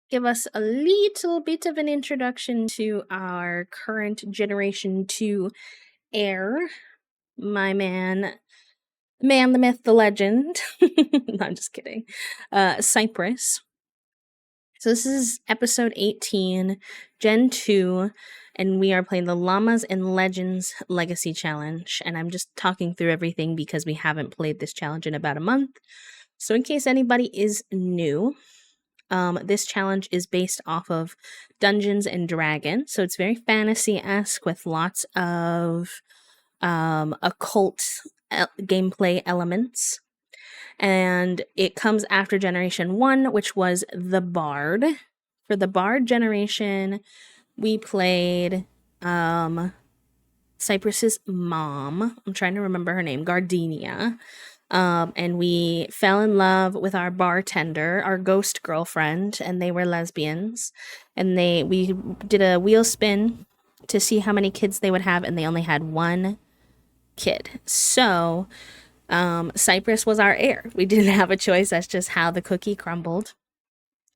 give us a little bit of an introduction to our current Generation 2 heir, my man, the myth, the legend. No, I'm just kidding. Cypress. So this is episode 18, Gen 2, and we are playing the Llamas and Legends Legacy Challenge. And I'm just talking through everything because we haven't played this challenge in about a month. So in case anybody is new, this challenge is based off of Dungeons and Dragons. So it's very fantasy-esque with lots of occult gameplay elements. And it comes after Generation 1, which was the Bard. For the Bard generation, we played Cypress's mom. I'm trying to remember her name, Gardenia. And we fell in love with our bartender, our ghost girlfriend, and they were lesbians. And we did a wheel spin to see how many kids they would have, and they only had one kid. So Cypress was our heir. We didn't have a choice. That's just how the cookie crumbled.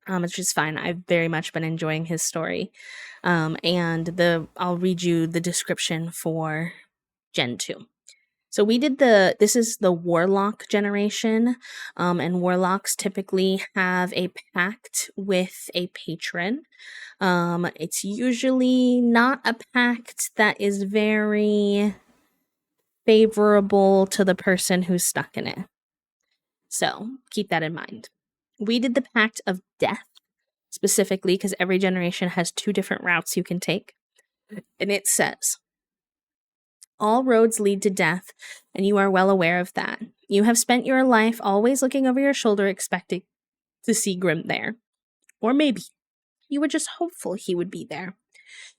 It's just fine. I've very much been enjoying his story. And I'll read you the description for Gen 2. So we did this is the Warlock generation, and Warlocks typically have a pact with a patron. It's usually not a pact that is very favorable to the person who's stuck in it. So keep that in mind. We did the Pact of Death specifically because every generation has 2 different routes you can take. And it says, all roads lead to death, and you are well aware of that. You have spent your life always looking over your shoulder expecting to see Grim there. Or maybe you were just hopeful he would be there.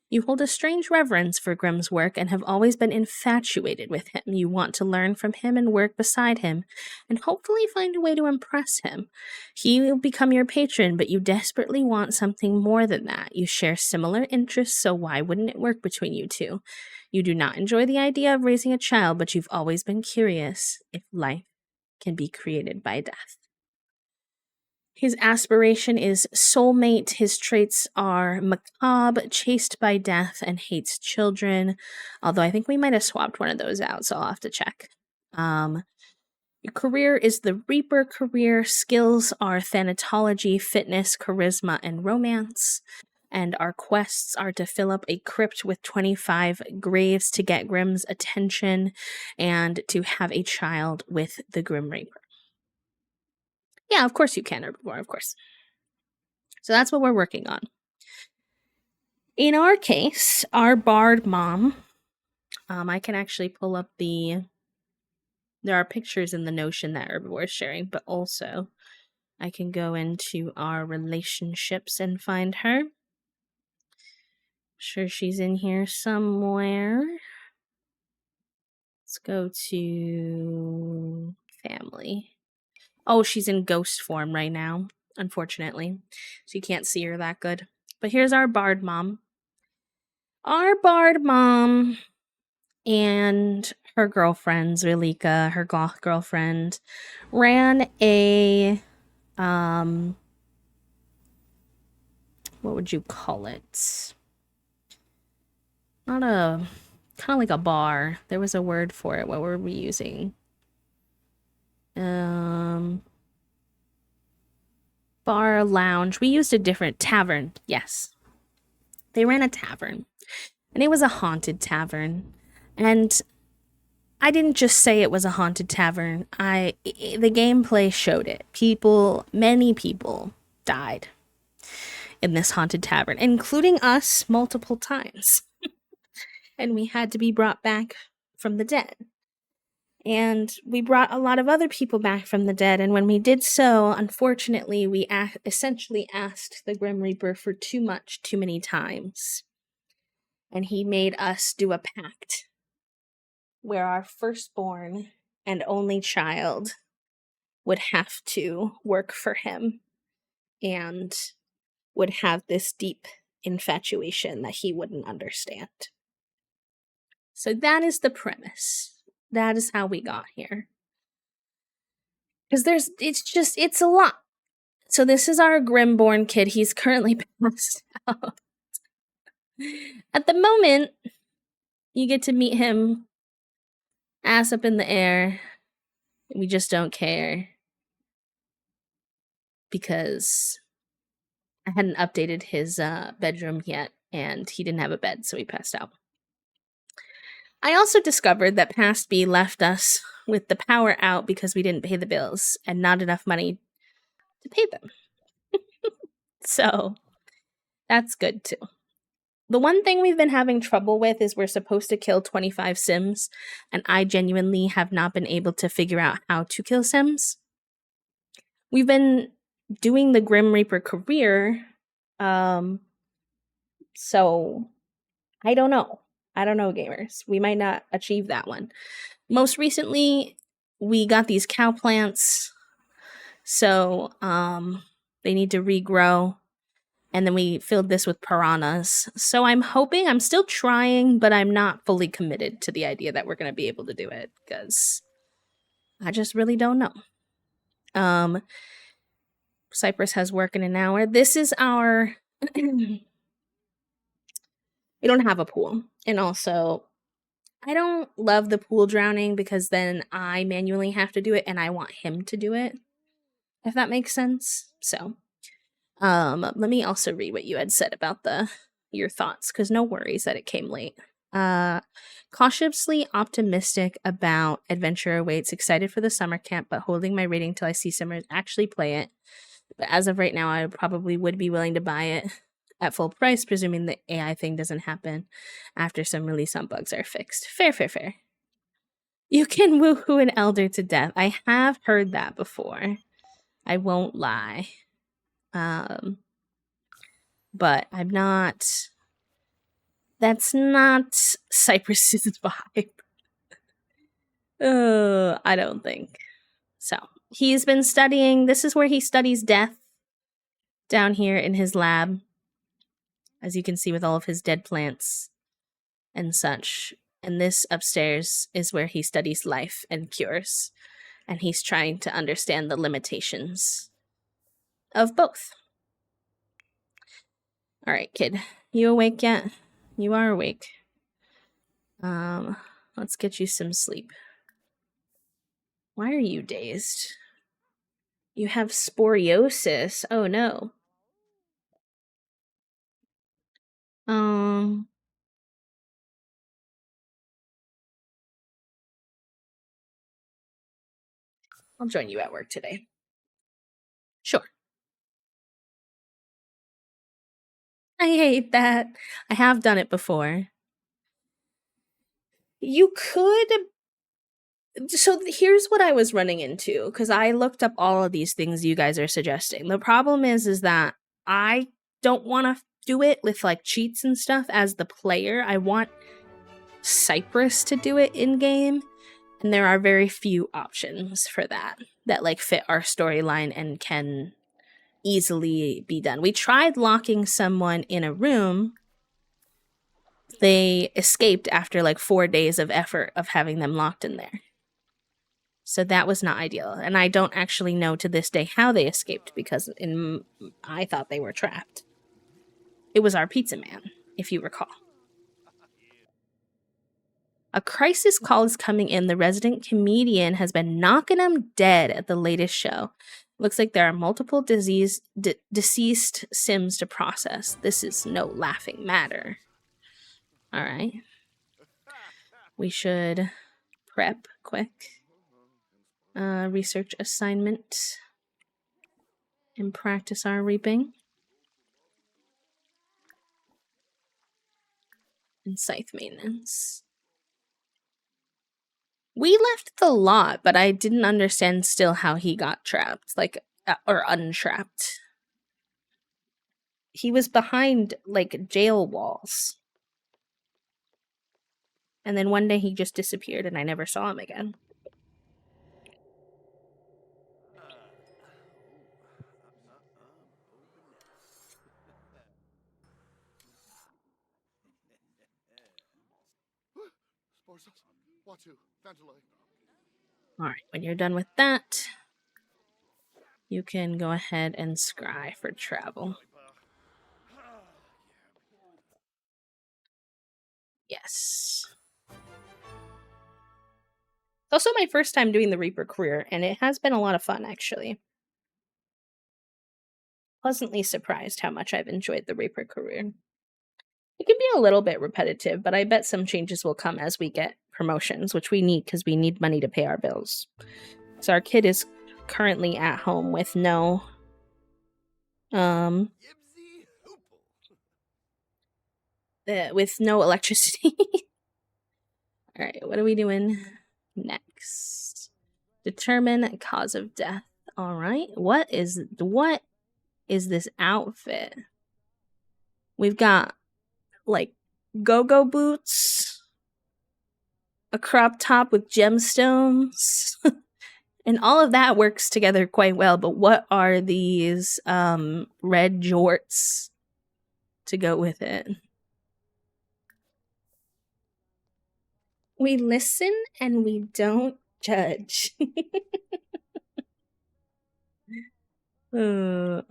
You hold a strange reverence for Grimm's work and have always been infatuated with him. You want to learn from him and work beside him, and hopefully find a way to impress him. He will become your patron, but you desperately want something more than that. You share similar interests, so why wouldn't it work between you two? You do not enjoy the idea of raising a child, but you've always been curious if life can be created by death. His aspiration is soulmate. His traits are macabre, chased by death, and hates children. Although I think we might have swapped one of those out, so I'll have to check. Your career is the Reaper career. Skills are thanatology, fitness, charisma, and romance. And our quests are to fill up a crypt with 25 graves to get Grimm's attention and to have a child with the Grim Reaper. Yeah, of course you can, herbivore, of course. So that's what we're working on. In our case, our bard mom, I can actually pull up there are pictures in the Notion that herbivore is sharing, but also I can go into our relationships and find her. I'm sure she's in here somewhere. Let's go to family. Oh, she's in ghost form right now, unfortunately. So you can't see her that good. But here's our bard mom. Our bard mom and her girlfriend, Zulika, her goth girlfriend, ran a, what would you call it? Not a, kind of like a bar. There was a word for it. What were we using? Bar, lounge. We used a different tavern. Yes. They ran a tavern. And it was a haunted tavern. And I didn't just say it was a haunted tavern. The gameplay showed it. Many people died in this haunted tavern, including us multiple times. And we had to be brought back from the dead. And we brought a lot of other people back from the dead, and when we did so, unfortunately, we essentially asked the Grim Reaper for too much, too many times. And he made us do a pact where our firstborn and only child would have to work for him and would have this deep infatuation that he wouldn't understand. So that is the premise. That is how we got here. Because it's a lot. So this is our Grimborn kid. He's currently passed out. At the moment, you get to meet him ass up in the air. We just don't care because I hadn't updated his bedroom yet, and he didn't have a bed, so he passed out. I also discovered that Past B left us with the power out because we didn't pay the bills and not enough money to pay them. So that's good too. The one thing we've been having trouble with is we're supposed to kill 25 Sims, and I genuinely have not been able to figure out how to kill Sims. We've been doing the Grim Reaper career, so I don't know. I don't know, gamers. We might not achieve that one. Most recently, we got these cow plants, so they need to regrow. And then we filled this with piranhas. So I'm hoping, I'm still trying, but I'm not fully committed to the idea that we're going to be able to do it because I just really don't know. Cypress has work in an hour. This is our. We don't have a pool. And also, I don't love the pool drowning because then I manually have to do it and I want him to do it, if that makes sense. So, let me also read what you had said about your thoughts, because no worries that it came late. Cautiously optimistic about Adventure Awaits, excited for the summer camp, but holding my rating till I see Simmers actually play it. But as of right now, I probably would be willing to buy it at full price, presuming the AI thing doesn't happen after some release on bugs are fixed. Fair. You can woohoo an elder to death. I have heard that before. I won't lie. But I'm not. That's not Cypress's vibe. I don't think. So, he's been studying. This is where he studies death, down here in his lab. As you can see, with all of his dead plants and such. And this upstairs is where he studies life and cures. And he's trying to understand the limitations of both. All right, kid. You awake yet? You are awake. Let's get you some sleep. Why are you dazed? You have scoliosis. Oh no. I'll join you at work today. Sure. I hate that. I have done it before. You could. So here's what I was running into, because I looked up all of these things you guys are suggesting. The problem is that I don't want to do it with like cheats and stuff as the player. I want Cypress to do it in game, and there are very few options for that like fit our storyline and can easily be done. We tried locking someone in a room. They escaped after like 4 days of effort of having them locked in there. So that was not ideal. And I don't actually know to this day how they escaped because I thought they were trapped. It was our pizza man, if you recall. A crisis call is coming in. The resident comedian has been knocking them dead at the latest show. Looks like there are multiple deceased Sims to process. This is no laughing matter. All right. We should prep quick. Research assignment. And practice our reaping. And scythe maintenance. We left the lot, but I didn't understand still how he got trapped, like, or untrapped. He was behind, like, jail walls. And then one day he just disappeared and I never saw him again. Alright, when you're done with that, You can go ahead and scry for travel. Yes. It's also my first time doing the Reaper career, and it has been a lot of fun, actually. Pleasantly surprised how much I've enjoyed the Reaper career. It can be a little bit repetitive, but I bet some changes will come as we get promotions, which we need because we need money to pay our bills. So our kid is currently at home with no with no electricity. All right, what are we doing next? Determine cause of death. All right, what is this outfit? We've got like go-go boots, a crop top with gemstones, and all of that works together quite well. But what are these red jorts to go with it? We listen and we don't judge. uh,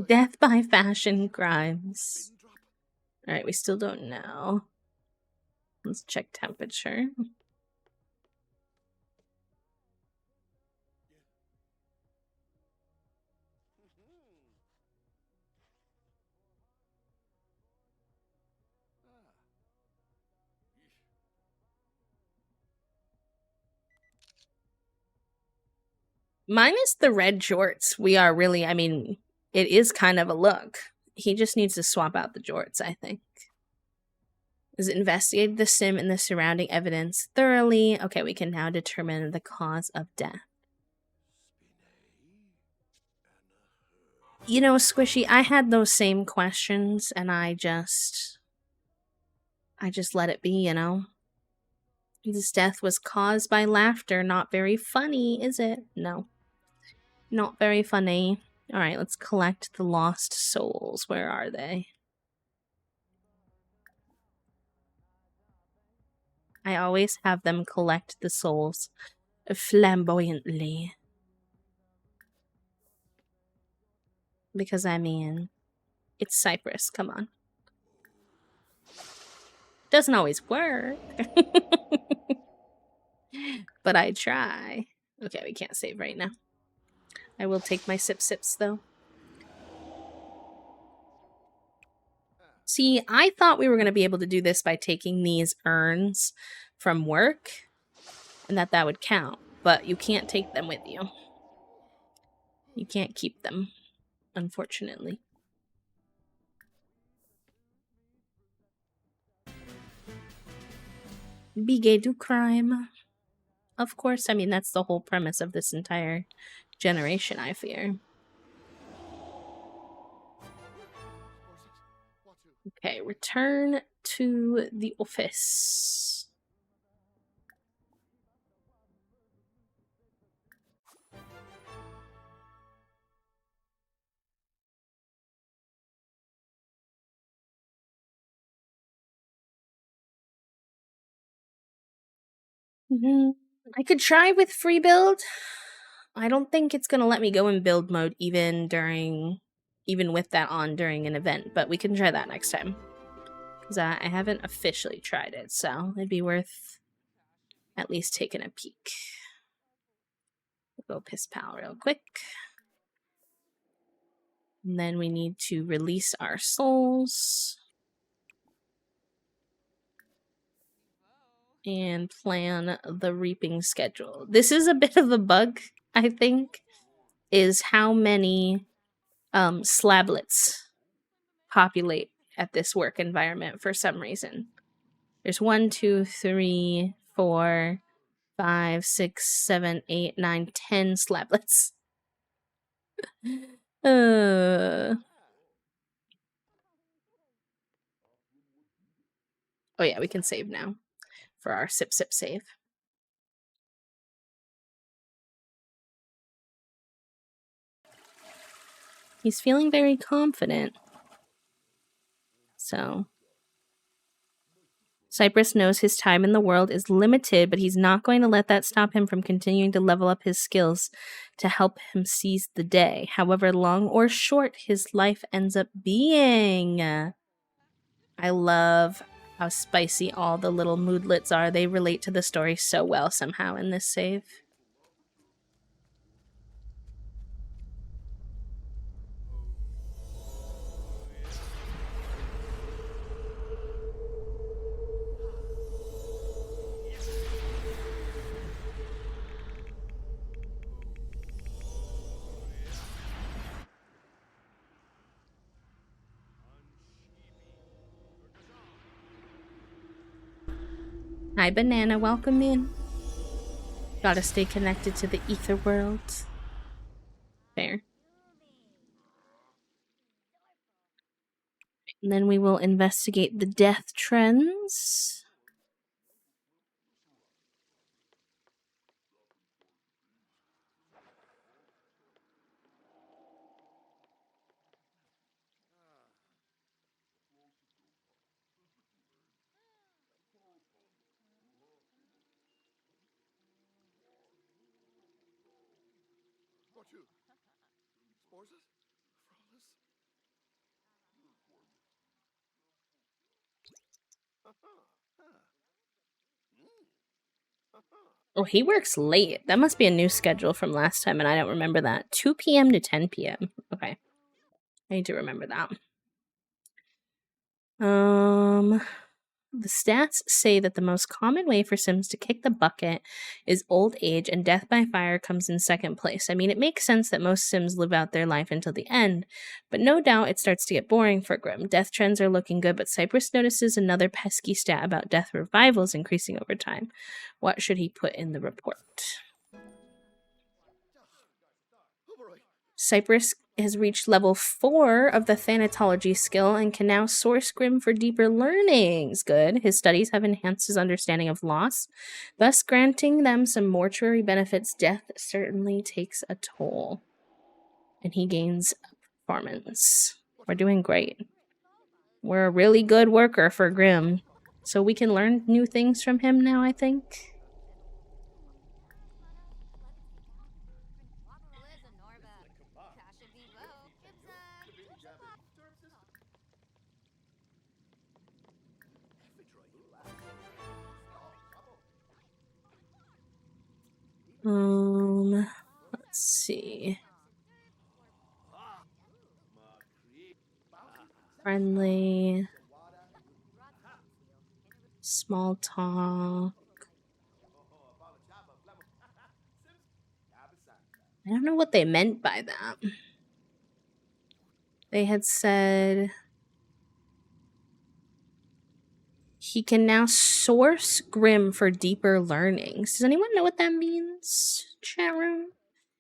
Death by fashion crimes. All right, we still don't know. Let's check temperature. Minus the red jorts, we are really, I mean, it is kind of a look. He just needs to swap out the jorts, I think. Is investigated the sim and the surrounding evidence thoroughly. Okay, we can now determine the cause of death. You know, Squishy, I had those same questions and I just let it be, you know? This death was caused by laughter. Not very funny, is it? No. Not very funny. Alright, let's collect the lost souls. Where are they? I always have them collect the souls flamboyantly. Because, I mean, it's Cyprus, come on. Doesn't always work. But I try. Okay, we can't save right now. I will take my sips, though. See, I thought we were going to be able to do this by taking these urns from work, and that would count. But you can't take them with you. You can't keep them, unfortunately. Be gay, do crime. Of course, I mean, that's the whole premise of this entire generation, I fear. Okay, return to the office. I could try with free build. I don't think it's gonna let me go in build mode even with that on during an event, but we can try that next time. Because I haven't officially tried it, so it'd be worth at least taking a peek. We'll go piss pal real quick. And then we need to release our souls. And plan the reaping schedule. This is a bit of a bug, I think, is how many slablets populate at this work environment for some reason. There's 1, 2, 3, 4, 5, 6, 7, 8, 9, 10 slablets. Oh yeah, we can save now for our sip save. He's feeling very confident. So Cypress knows his time in the world is limited, but he's not going to let that stop him from continuing to level up his skills to help him seize the day, however long or short his life ends up being. I love how spicy all the little moodlets are. They relate to the story so well somehow in this save. Hi, Banana. Welcome in. Gotta stay connected to the ether world. Fair. And then we will investigate the death trends. Oh, he works late. That must be a new schedule from last time, and I don't remember that. 2 p.m. to 10 p.m. Okay. I need to remember that. The stats say that the most common way for Sims to kick the bucket is old age, and death by fire comes in second place. I mean, it makes sense that most Sims live out their life until the end, but no doubt it starts to get boring for Grim. Death trends are looking good, but Cypress notices another pesky stat about death revivals increasing over time. What should he put in the report? Cypress has reached level 4 of the Thanatology skill and can now source Grim for deeper learnings. Good. His studies have enhanced his understanding of loss, thus granting them some mortuary benefits. Death certainly takes a toll. And he gains performance. We're doing great. We're a really good worker for Grim. So we can learn new things from him now, I think. Let's see. Friendly. Small talk. I don't know what they meant by that. They had said he can now source Grim for deeper learnings. Does anyone know what that means, chat room?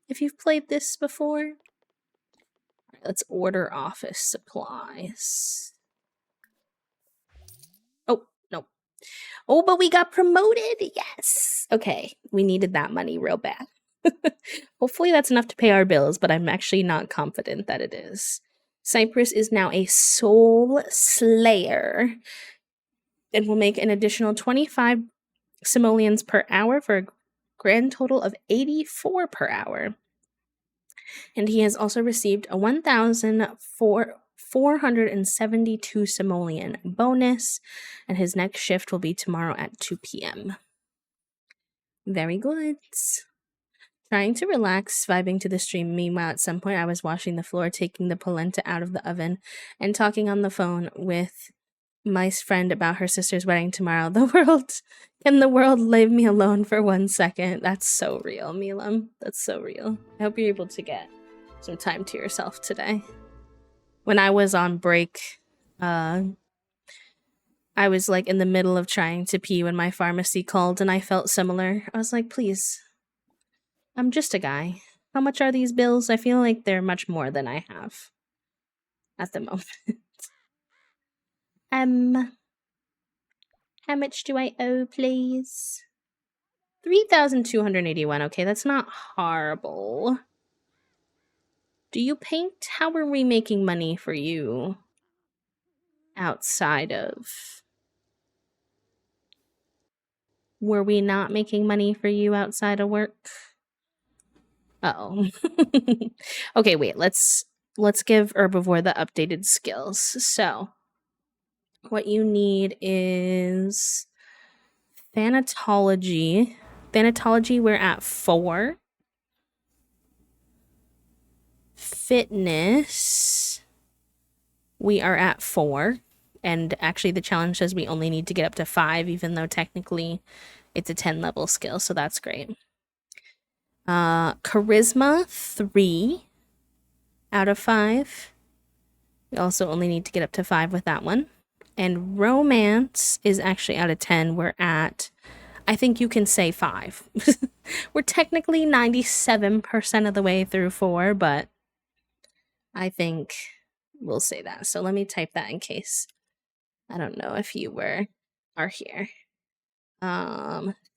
If you've played this before? All right, let's order office supplies. Oh, no. Oh, but we got promoted. Yes. Okay, we needed that money real bad. Hopefully that's enough to pay our bills, but I'm actually not confident that it is. Cypress is now a soul slayer and will make an additional 25 simoleons per hour for a grand total of 84 per hour. And he has also received a 1,472 simoleon bonus, and his next shift will be tomorrow at 2 p.m. Very good. Trying to relax, vibing to the stream. Meanwhile, at some point, I was washing the floor, taking the polenta out of the oven, and talking on the phone with my friend about her sister's wedding tomorrow. Can the world leave me alone for 1 second? That's so real, Milam. That's so real. I hope you're able to get some time to yourself today. When I was on break, I was like in the middle of trying to pee when my pharmacy called, and I felt similar. I was like, please, I'm just a guy. How much are these bills? I feel like they're much more than I have at the moment. How much do I owe, please? 3,281. Okay, that's not horrible. Do you paint? How are we making money for you outside of... Were we not making money for you outside of work? Uh-oh. Okay, wait, let's give Herbivore the updated skills. So, what you need is Thanatology. Thanatology, we're at 4. Fitness, we are at 4. And actually, the challenge says we only need to get up to 5, even though technically it's a 10 level skill, so that's great. Charisma, 3 out of 5. We also only need to get up to 5 with that one. And romance is actually out of 10. We're at, I think you can say 5. We're technically 97% of the way through 4, but I think we'll say that. So let me type that in case. I don't know if you are here.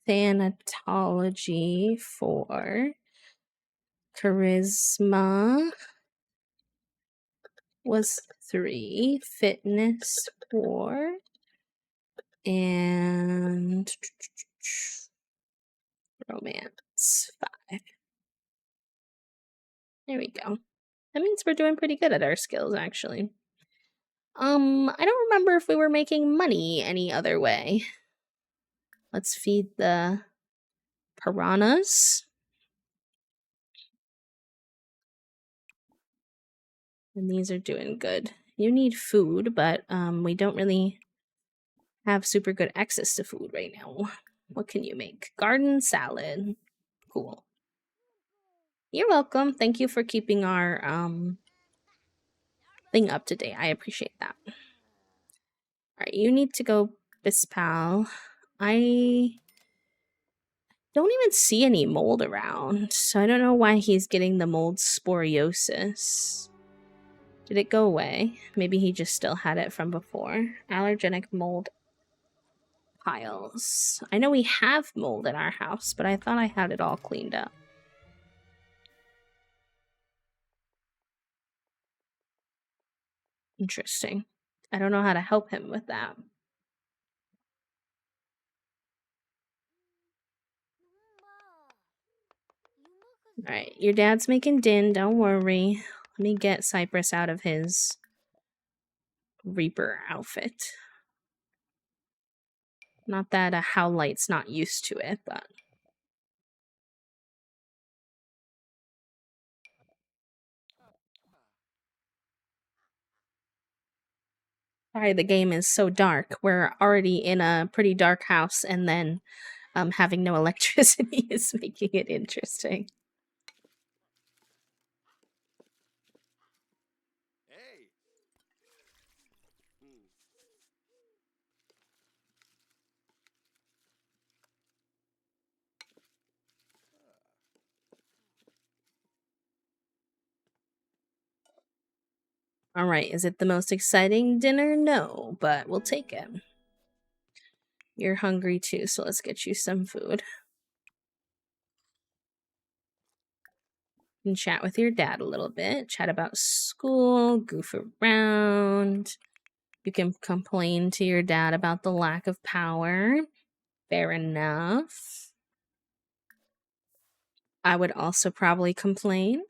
Thanatology 4. Charisma was 3. Fitness 4. And romance 5. There we go. That means we're doing pretty good at our skills, actually. I don't remember if we were making money any other way. Let's feed the piranhas. And these are doing good. You need food, but we don't really have super good access to food right now. What can you make? Garden salad. Cool. You're welcome. Thank you for keeping our thing up to date. I appreciate that. Alright, you need to go Bispal. I don't even see any mold around, so I don't know why he's getting the mold sporiosis. Did it go away? Maybe he just still had it from before. Allergenic mold piles. I know we have mold in our house, but I thought I had it all cleaned up. Interesting. I don't know how to help him with that. Alright, your dad's making din, don't worry. Let me get Cypress out of his Reaper outfit. Not that a Howlight's not used to it, but... Sorry, the game is so dark. We're already in a pretty dark house, and then having no electricity is making it interesting. Alright, is it the most exciting dinner? No, but we'll take it. You're hungry too, so let's get you some food. You can chat with your dad a little bit, chat about school, goof around. You can complain to your dad about the lack of power. Fair enough. I would also probably complain.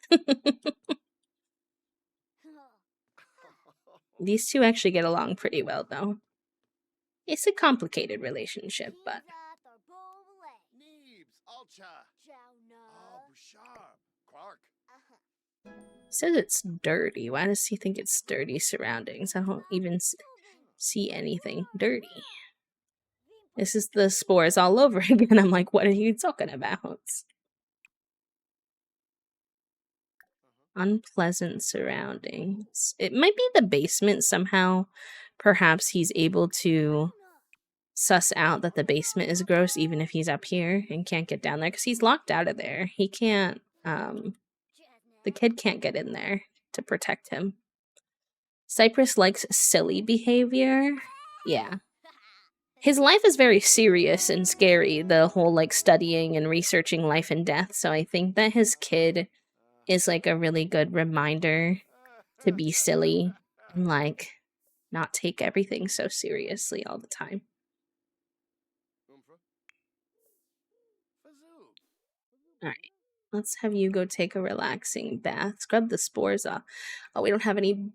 These two actually get along pretty well, though. It's a complicated relationship, but... He says it's dirty. Why does he think it's dirty surroundings? I don't even see anything dirty. This is the spores all over again. I'm like, what are you talking about? Unpleasant surroundings. It might be the basement somehow. Perhaps he's able to suss out that the basement is gross even if he's up here and can't get down there because he's locked out of there. He can't The kid can't get in there to protect him. Cypress likes silly behavior. Yeah. His life is very serious and scary, the whole like studying and researching life and death. So I think that his kid is like a really good reminder to be silly and like not take everything so seriously all the time. All right. Let's have you go take a relaxing bath. Scrub the spores off. Oh, we don't have any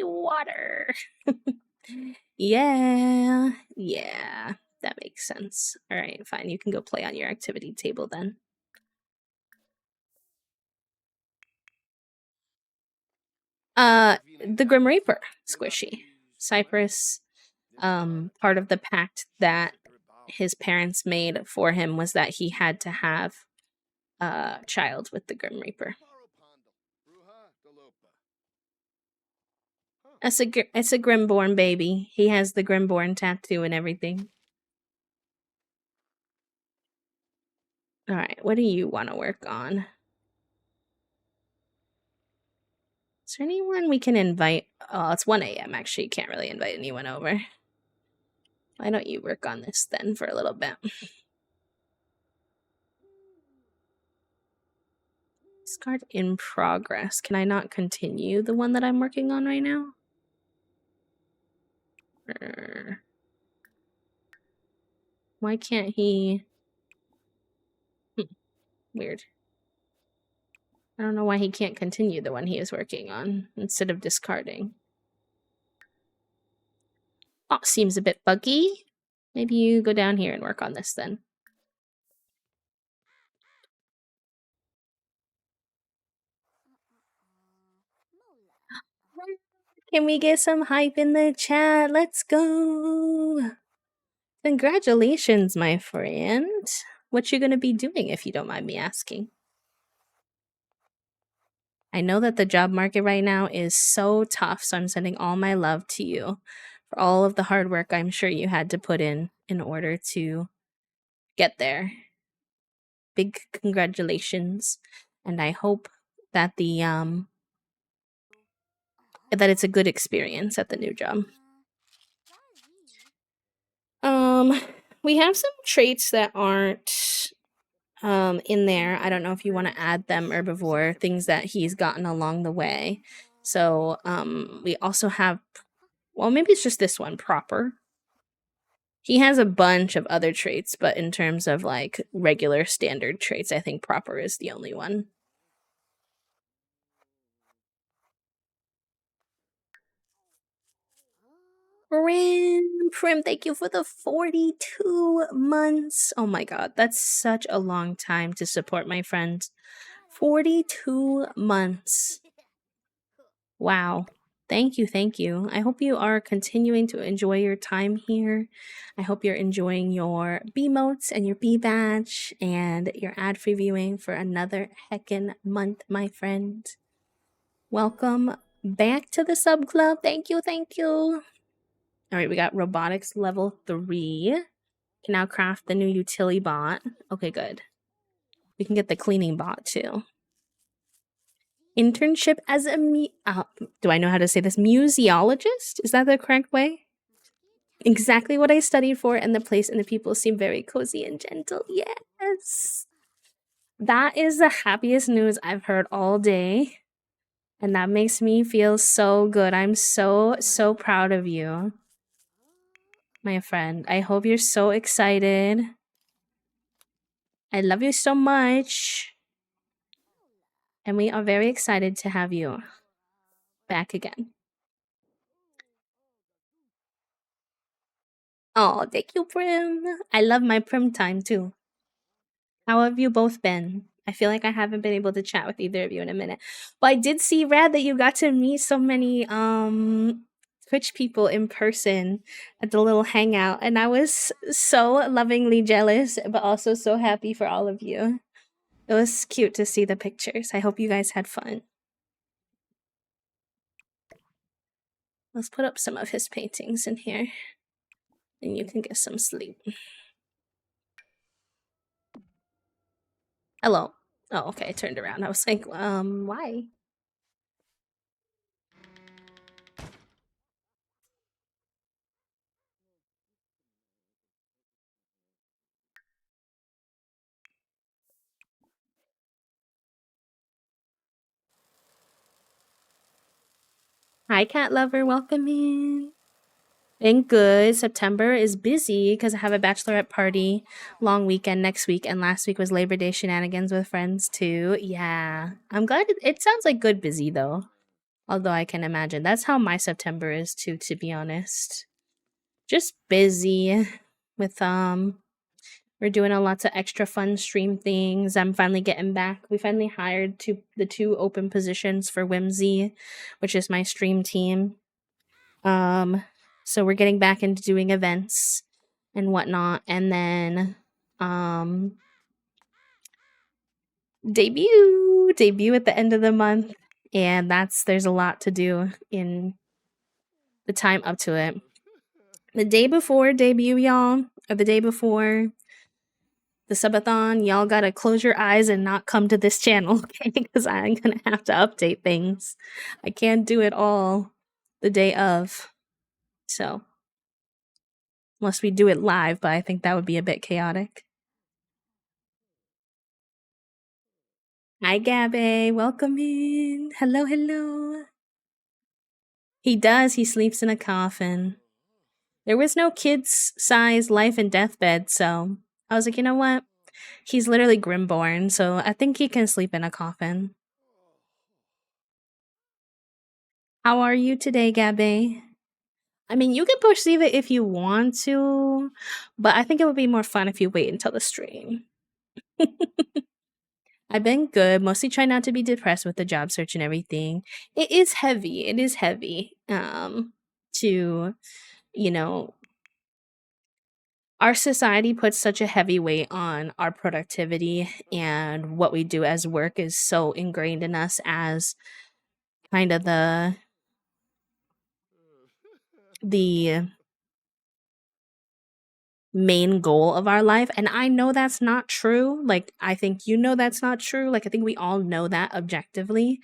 water. Yeah. That makes sense. All right, fine. You can go play on your activity table then. The Grim Reaper, Squishy. Cypress, part of the pact that his parents made for him was that he had to have a child with the Grim Reaper. It's a Grimborn baby. He has the Grimborn tattoo and everything. All right, what do you want to work on? Is there anyone we can invite? Oh, it's 1 a.m. Actually, you can't really invite anyone over. Why don't you work on this then for a little bit? Discard in progress. Can I not continue the one that I'm working on right now? Why can't he? Weird. I don't know why he can't continue the one he is working on instead of discarding. Oh, seems a bit buggy. Maybe you go down here and work on this then. Can we get some hype in the chat? Let's go. Congratulations, my friend. What you gonna be doing if you don't mind me asking? I know that the job market right now is so tough, so I'm sending all my love to you for all of the hard work I'm sure you had to put in order to get there. Big congratulations, and I hope that that it's a good experience at the new job. We have some traits that aren't in there. I don't know if you want to add them, herbivore, things that he's gotten along the way. So we also have, well, maybe it's just this one, proper. He has a bunch of other traits, but in terms of like regular standard traits, I think proper is the only one. Prim, thank you for the 42 months. Oh my god, that's such a long time to support my friends. 42 months. Wow. Thank you, thank you. I hope you are continuing to enjoy your time here. I hope you're enjoying your B-motes and your B-badge and your ad-free viewing for another heckin' month, my friend. Welcome back to the sub club. Thank you, thank you. All right, we got robotics level 3. Can now craft the new utility bot. Okay, good. We can get the cleaning bot too. Internship as a do I know how to say this? Museologist? Is that the correct way? Exactly what I studied for, and the place and the people seem very cozy and gentle. Yes. That is the happiest news I've heard all day. And that makes me feel so good. I'm so proud of you, my friend. I hope you're so excited. I love you so much. And we are very excited to have you back again. Oh, thank you, Prim. I love my Prim time too. How have you both been? I feel like I haven't been able to chat with either of you in a minute. But I did see, Rad, that you got to meet so many Twitch people in person at the little hangout, and I was so lovingly jealous, but also so happy for all of you. It was cute to see the pictures. I hope you guys had fun. Let's put up some of his paintings in here, and you can get some sleep. Hello. Oh, okay. I turned around. I was like, why? Hi, cat lover. Welcome in. Been good. September is busy because I have a bachelorette party, long weekend next week, and last week was Labor Day shenanigans with friends too. Yeah, I'm glad it sounds like good busy though. Although I can imagine that's how my September is too, to be honest. Just busy with we're doing a lots of extra fun stream things. I'm finally getting back. We finally hired the two open positions for Whimsy, which is my stream team. Um, so we're getting back into doing events and whatnot, and then um debut at the end of the month, and there's a lot to do in the time up to it. The day before debut, y'all, or the day before the subathon, y'all gotta close your eyes and not come to this channel, okay? Because I'm gonna have to update things. I can't do it all the day of. So, unless we do it live, but I think that would be a bit chaotic. Hi, Gabby. Welcome in. Hello, hello. He does. He sleeps in a coffin. There was no kids size life and deathbed, so I was like, you know what? He's literally Grimborn, so I think he can sleep in a coffin. How are you today, Gabby? I mean, you can perceive it if you want to, but I think it would be more fun if you wait until the stream. I've been good, mostly trying not to be depressed with the job search and everything. It is heavy. It is heavy. To, you know, our society puts such a heavy weight on our productivity, and what we do as work is so ingrained in us as kind of the main goal of our life. And I know that's not true. Like, I think you know that's not true. Like, I think we all know that objectively.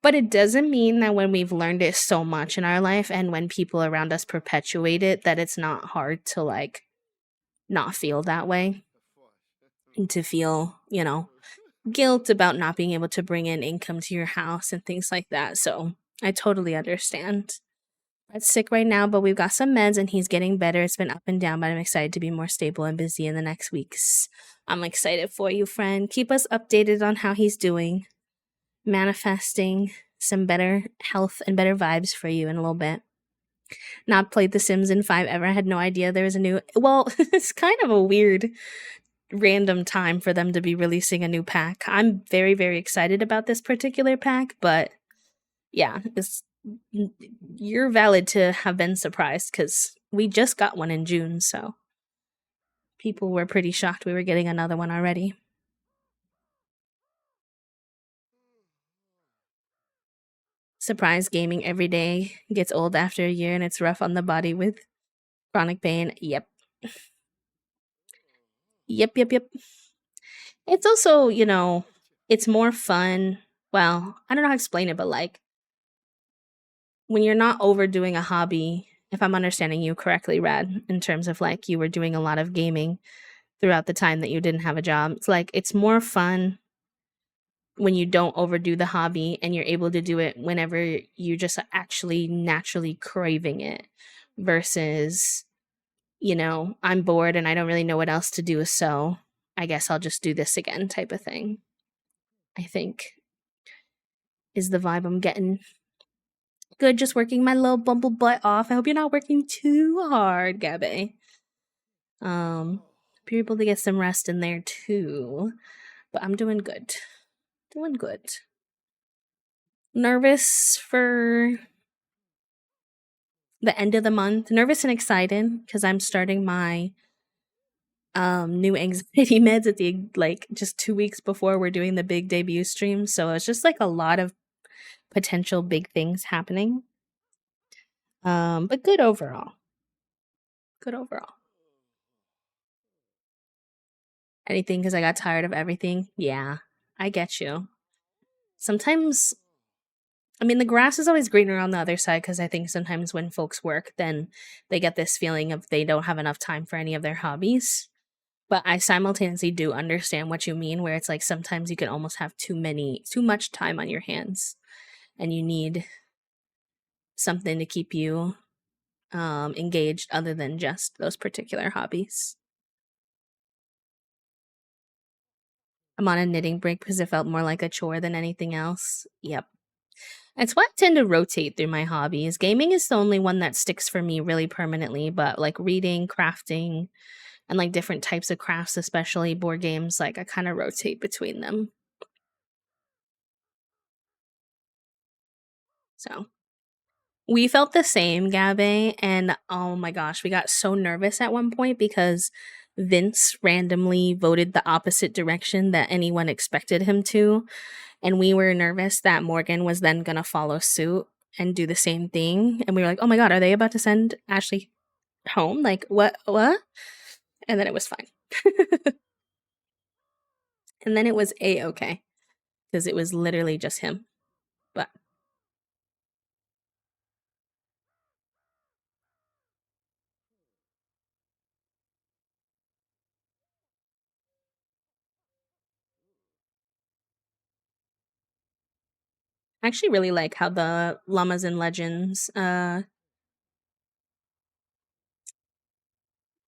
But it doesn't mean that when we've learned it so much in our life and when people around us perpetuate it, that it's not hard to like not feel that way and to feel, guilt about not being able to bring in income to your house and things like that. So I totally understand. Brad's sick right now, but we've got some meds and he's getting better. It's been up and down, but I'm excited to be more stable and busy in the next weeks. I'm excited for you, friend. Keep us updated on how he's doing. Manifesting some better health and better vibes for you in a little bit. Not played The Sims in 5 ever. I had no idea there was a new. Well, it's kind of a weird random time for them to be releasing a new pack. I'm very, very excited about this particular pack, but yeah, you're valid to have been surprised because we just got one in June, so people were pretty shocked we were getting another one already. Surprise gaming every day gets old after a year and it's rough on the body with chronic pain. Yep. Yep. It's also, it's more fun. Well, I don't know how to explain it, but like when you're not overdoing a hobby, if I'm understanding you correctly, Rad, in terms of like you were doing a lot of gaming throughout the time that you didn't have a job, it's like it's more fun when you don't overdo the hobby and you're able to do it whenever you just actually naturally craving it versus, I'm bored and I don't really know what else to do, so I guess I'll just do this again type of thing. I think is the vibe I'm getting. Good, just working my little bumble butt off. I hope you're not working too hard, Gabby. Be able to get some rest in there too. But I'm doing good. Doing good. Nervous for the end of the month. Nervous and excited because I'm starting my new anxiety meds at the like just 2 weeks before we're doing the big debut stream. So it's just like a lot of potential big things happening. But good overall. Good overall. Anything because I got tired of everything. Yeah. I get you. Sometimes, I mean, the grass is always greener on the other side because I think sometimes when folks work, then they get this feeling of they don't have enough time for any of their hobbies. But I simultaneously do understand what you mean, where it's like sometimes you can almost have too much time on your hands, and you need something to keep you engaged other than just those particular hobbies. I'm on a knitting break because it felt more like a chore than anything else. Yep. It's why I tend to rotate through my hobbies. Gaming is the only one that sticks for me really permanently, but like reading, crafting, and like different types of crafts, especially board games, like I kind of rotate between them. So we felt the same, Gabe, and oh my gosh, we got so nervous at one point because Vince randomly voted the opposite direction that anyone expected him to, and we were nervous that Morgan was then gonna follow suit and do the same thing, and we were like, "Oh my god, are they about to send Ashley home? Like, what?" And then it was fine. And then it was A-okay because it was literally just him. But I actually really like how the Llamas and Legends, the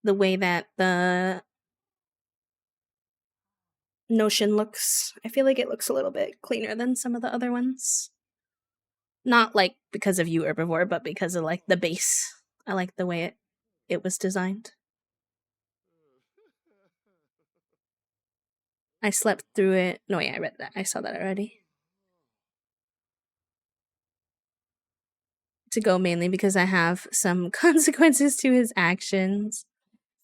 way that the Notion looks. I feel like it looks a little bit cleaner than some of the other ones. Not like because of you, Herbivore, but because of like the base. I like the way it was designed. I slept through it. No, yeah, I read that. I saw that already. To go mainly because I have some consequences to his actions.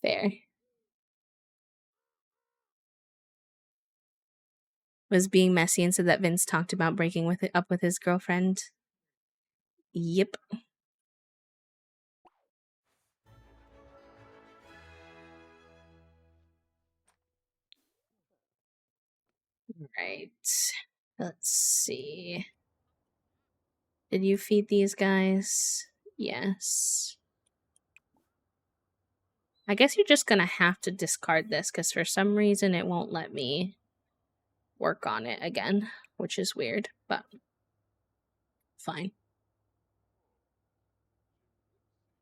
Fair. Was being messy and said that Vince talked about breaking up with his girlfriend. Yep. Right. Let's see. Did you feed these guys? Yes. I guess you're just gonna have to discard this because for some reason it won't let me work on it again, which is weird, but fine.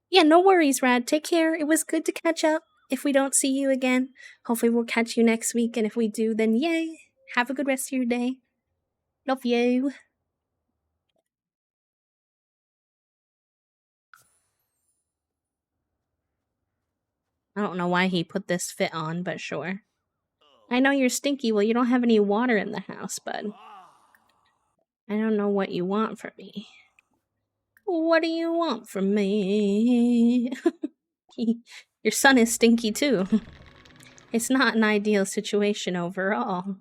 Yeah, no worries, Rad. Take care. It was good to catch up. If we don't see you again, hopefully we'll catch you next week, and if we do, then yay. Have a good rest of your day. Love you. I don't know why he put this fit on, but sure. I know you're stinky. Well, you don't have any water in the house, bud. I don't know what you want from me. What do you want from me? Your son is stinky too. It's not an ideal situation overall.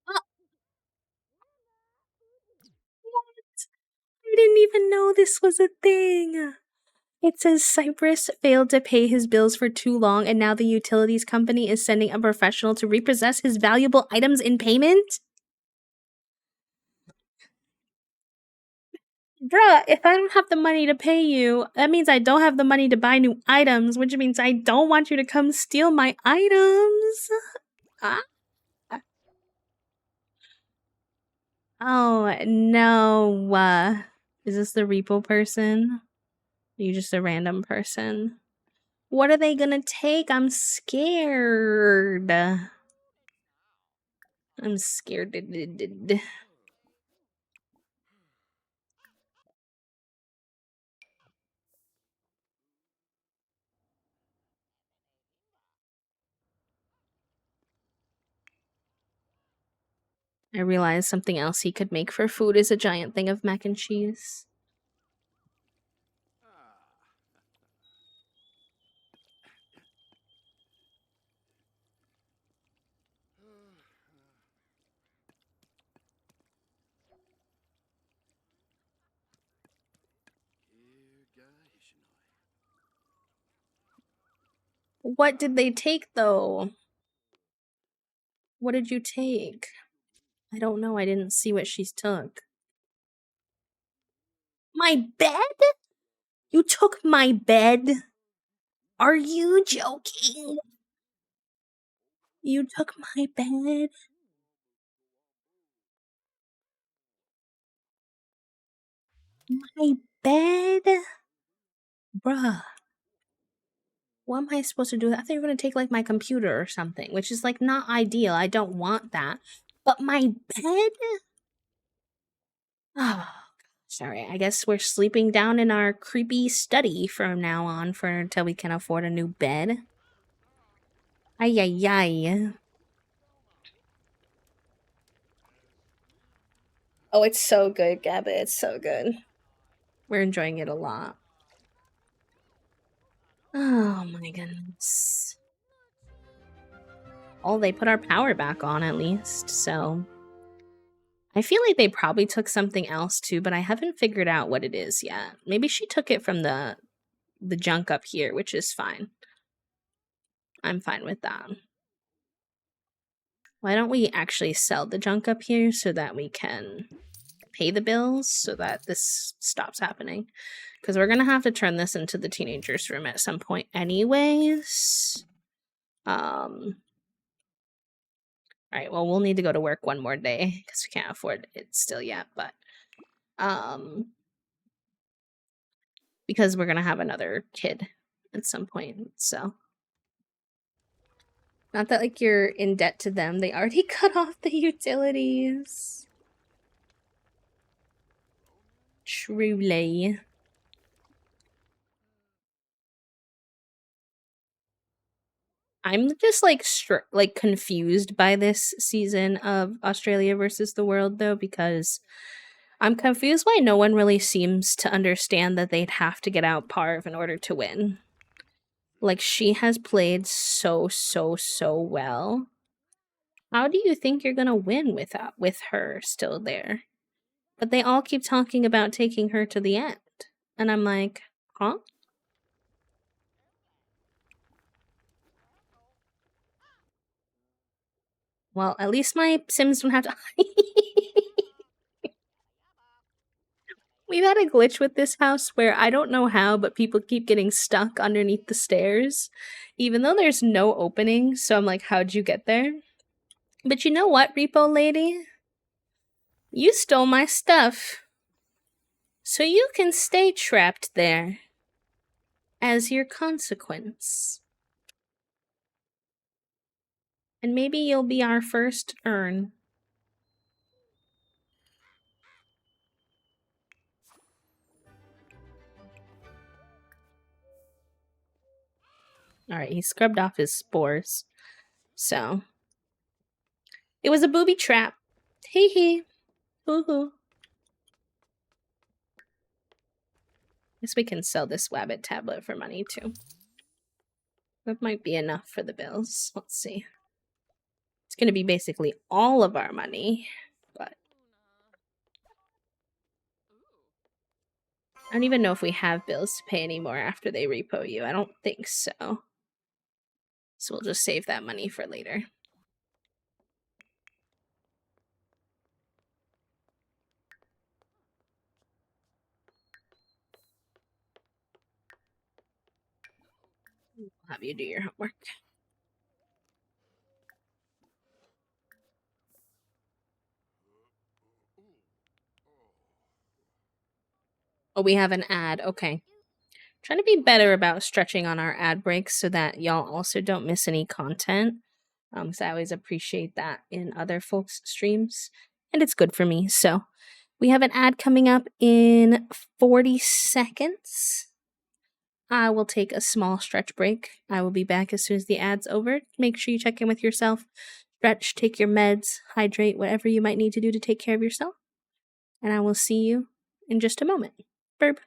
Oh, what? I didn't even know this was a thing. It says Cypress failed to pay his bills for too long, and now the utilities company is sending a professional to repossess his valuable items in payment? Bruh, if I don't have the money to pay you, that means I don't have the money to buy new items, which means I don't want you to come steal my items. Ah. Oh, no. Is this the repo person? Are you just a random person? What are they gonna take? I'm scared. I'm scared. I realized something else he could make for food is a giant thing of mac and cheese. What did they take, though? What did you take? I don't know. I didn't see what she's took. My bed? You took my bed? Are you joking? You took my bed? My bed? Bruh. What am I supposed to do? I thought you were gonna take like my computer or something, which is like not ideal. I don't want that. But my bed? Oh, sorry. I guess we're sleeping down in our creepy study from now on for until we can afford a new bed. Ay ay ay. Oh, it's so good, Gabby. It's so good. We're enjoying it a lot. Oh my goodness. Oh, they put our power back on at least, so I feel like they probably took something else too, but I haven't figured out what it is yet. Maybe she took it from the junk up here, which is fine. I'm fine with that. Why don't we actually sell the junk up here so that we can pay the bills so that this stops happening? Because we're going to have to turn this into the teenager's room at some point anyways. All right, well, we'll need to go to work one more day because we can't afford it still yet, but because we're going to have another kid at some point, so. Not that, like, you're in debt to them. They already cut off the utilities. Truly. I'm just, like, confused by this season of Australia versus the world, though, because I'm confused why no one really seems to understand that they'd have to get out Parv in order to win. Like, she has played so, so, so well. How do you think you're gonna win with her still there? But they all keep talking about taking her to the end. And I'm like, huh? Well, at least my Sims don't have to. We've had a glitch with this house where I don't know how, but people keep getting stuck underneath the stairs, even though there's no opening. So I'm like, how'd you get there? But you know what, Repo Lady? You stole my stuff. So you can stay trapped there as your consequence. And maybe you'll be our first urn. Alright, he scrubbed off his spores. So. It was a booby trap. Hee hee. Hoo hoo. Guess we can sell this Wabbit tablet for money too. That might be enough for the bills. Let's see. It's going to be basically all of our money, but I don't even know if we have bills to pay anymore after they repo you. I don't think so. So we'll just save that money for later. I'll have you do your homework. Oh, we have an ad. Okay. Trying to be better about stretching on our ad breaks so that y'all also don't miss any content. Because I always appreciate that in other folks' streams. And it's good for me. So we have an ad coming up in 40 seconds. I will take a small stretch break. I will be back as soon as the ad's over. Make sure you check in with yourself. Stretch, take your meds, hydrate, whatever you might need to do to take care of yourself. And I will see you in just a moment. Burp.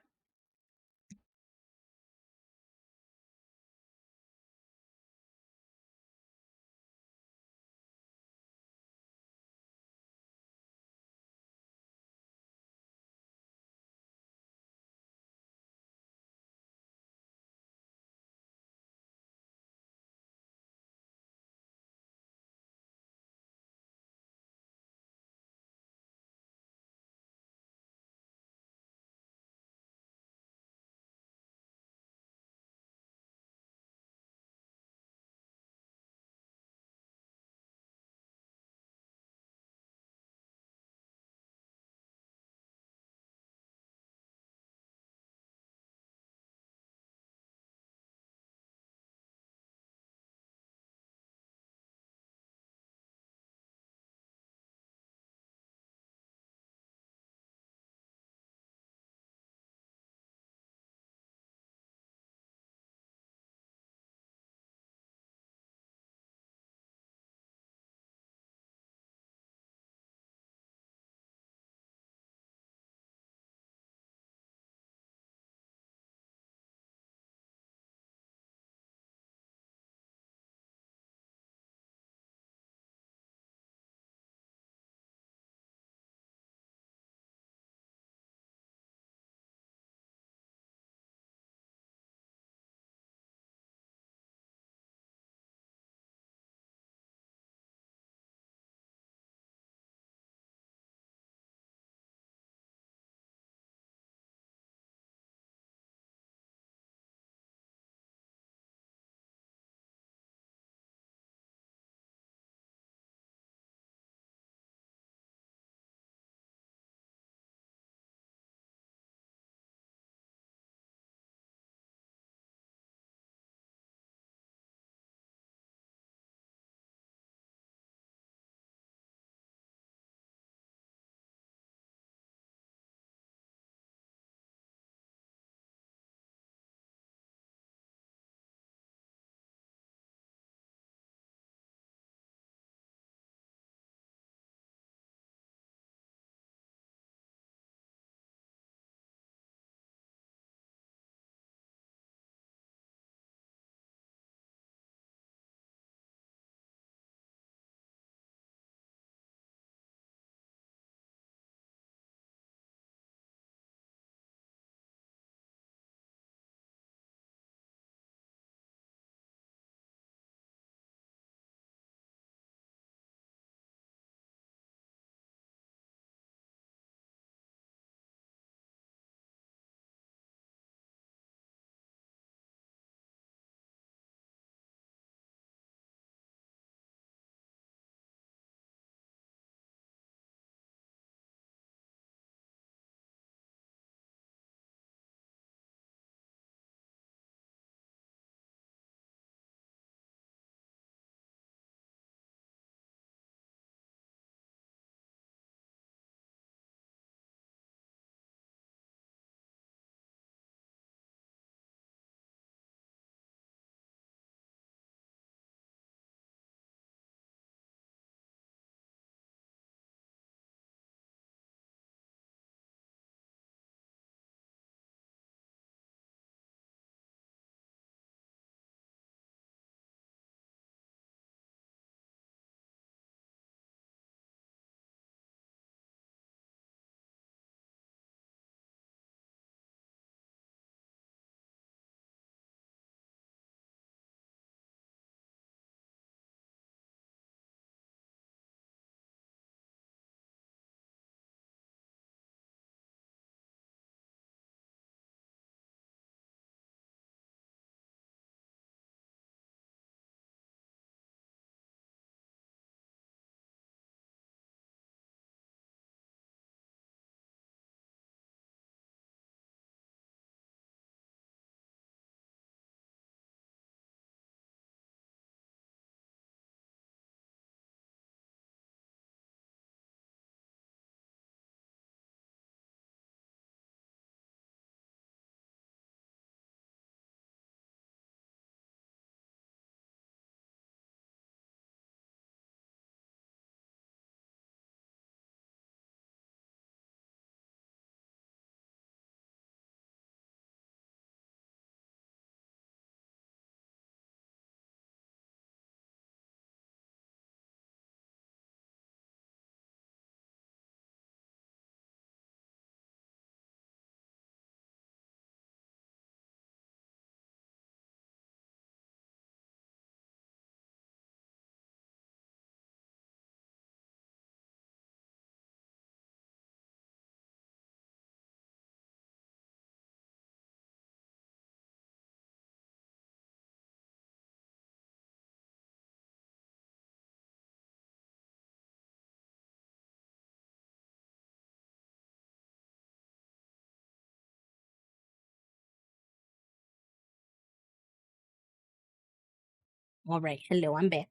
All right, hello, I'm back.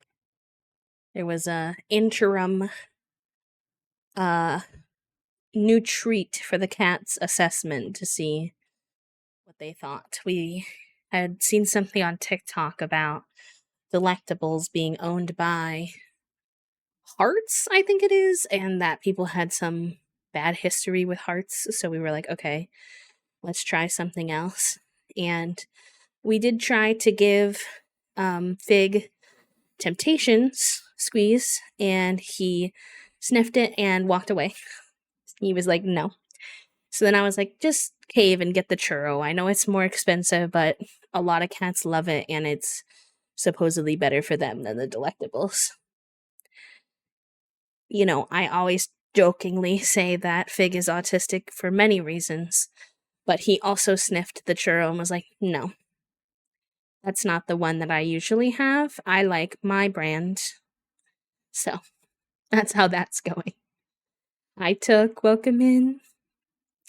There was a interim uh new treat for the cats assessment to see what they thought. We had seen something on TikTok about delectables being owned by Hearts, I think it is, and that people had some bad history with Hearts, so we were like, okay, let's try something else. And we did try to give Fig Temptations squeeze, and he sniffed it and walked away. He was like, no. So then I was like, just cave and get the churro. I know it's more expensive, but a lot of cats love it, and it's supposedly better for them than the delectables. You know, I always jokingly say that Fig is autistic for many reasons, but he also sniffed the churro and was like, no, that's not the one that I usually have. I like my brand. So that's how that's going. Hi, Took. Welcome in.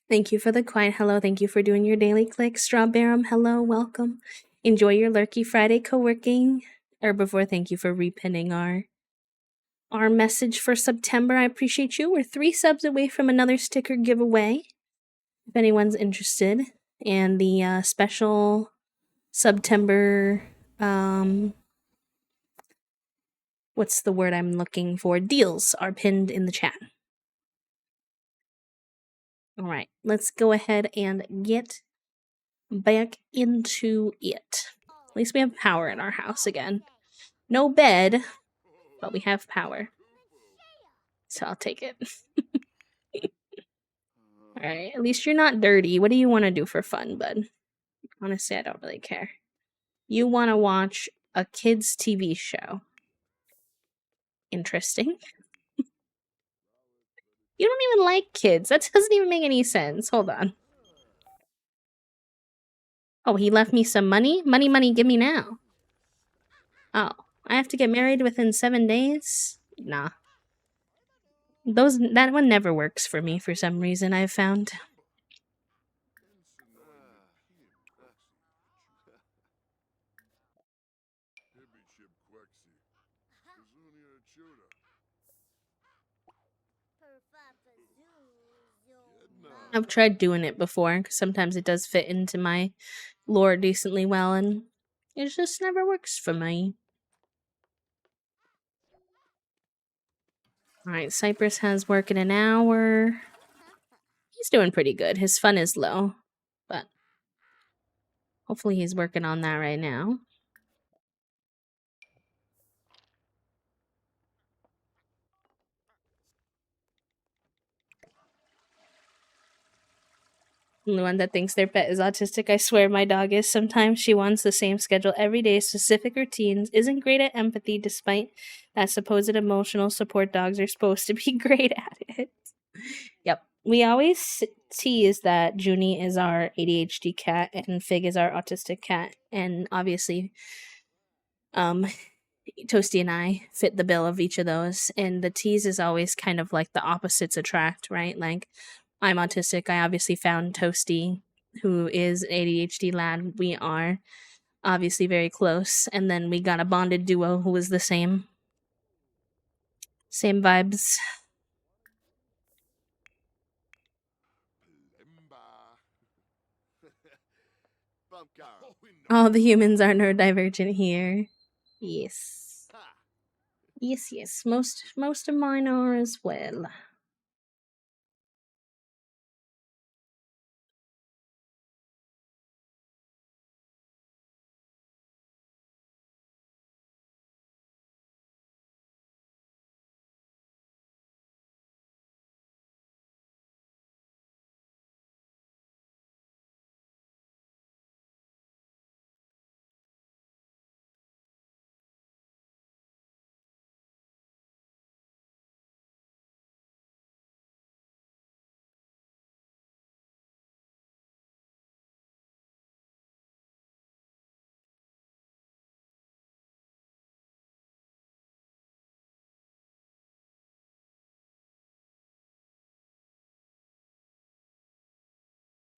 Thank you for the quiet hello. Thank you for doing your daily click. Strawberrum, hello. Welcome. Enjoy your Lurky Friday co-working. Herbivore, thank you for repinning our message for September. I appreciate you. We're 3 subs away from another sticker giveaway. If anyone's interested. And the special September what's the word I'm looking for? Deals are pinned in the chat. All right, let's go ahead and get back into it. At least we have power in our house again. No bed, but we have power. So I'll take it. Alright, at least you're not dirty. What do you want to do for fun, bud? Honestly, I don't really care. You want to watch a kids' TV show. Interesting. You don't even like kids. That doesn't even make any sense. Hold on. Oh, he left me some money? Money, money, give me now. Oh, I have to get married within 7 days? Nah. That one never works for me for some reason, I've found. I've tried doing it before, because sometimes it does fit into my lore decently well, and it just never works for me. Alright, Cypress has work in an hour. He's doing pretty good. His fun is low, but hopefully he's working on that right now. The one that thinks their pet is autistic, I swear my dog is. Sometimes she wants the same schedule every day, specific routines, isn't great at empathy despite that supposed emotional support dogs are supposed to be great at it. Yep. We always tease that Junie is our ADHD cat and Fig is our autistic cat. And obviously, Toasty and I fit the bill of each of those. And the tease is always kind of like the opposites attract, right? Like, I'm autistic. I obviously found Toasty, who is an ADHD lad. We are obviously very close. And then we got a bonded duo who was the same. Same vibes. All the humans are neurodivergent here. Yes. Yes, yes. Most of mine are as well.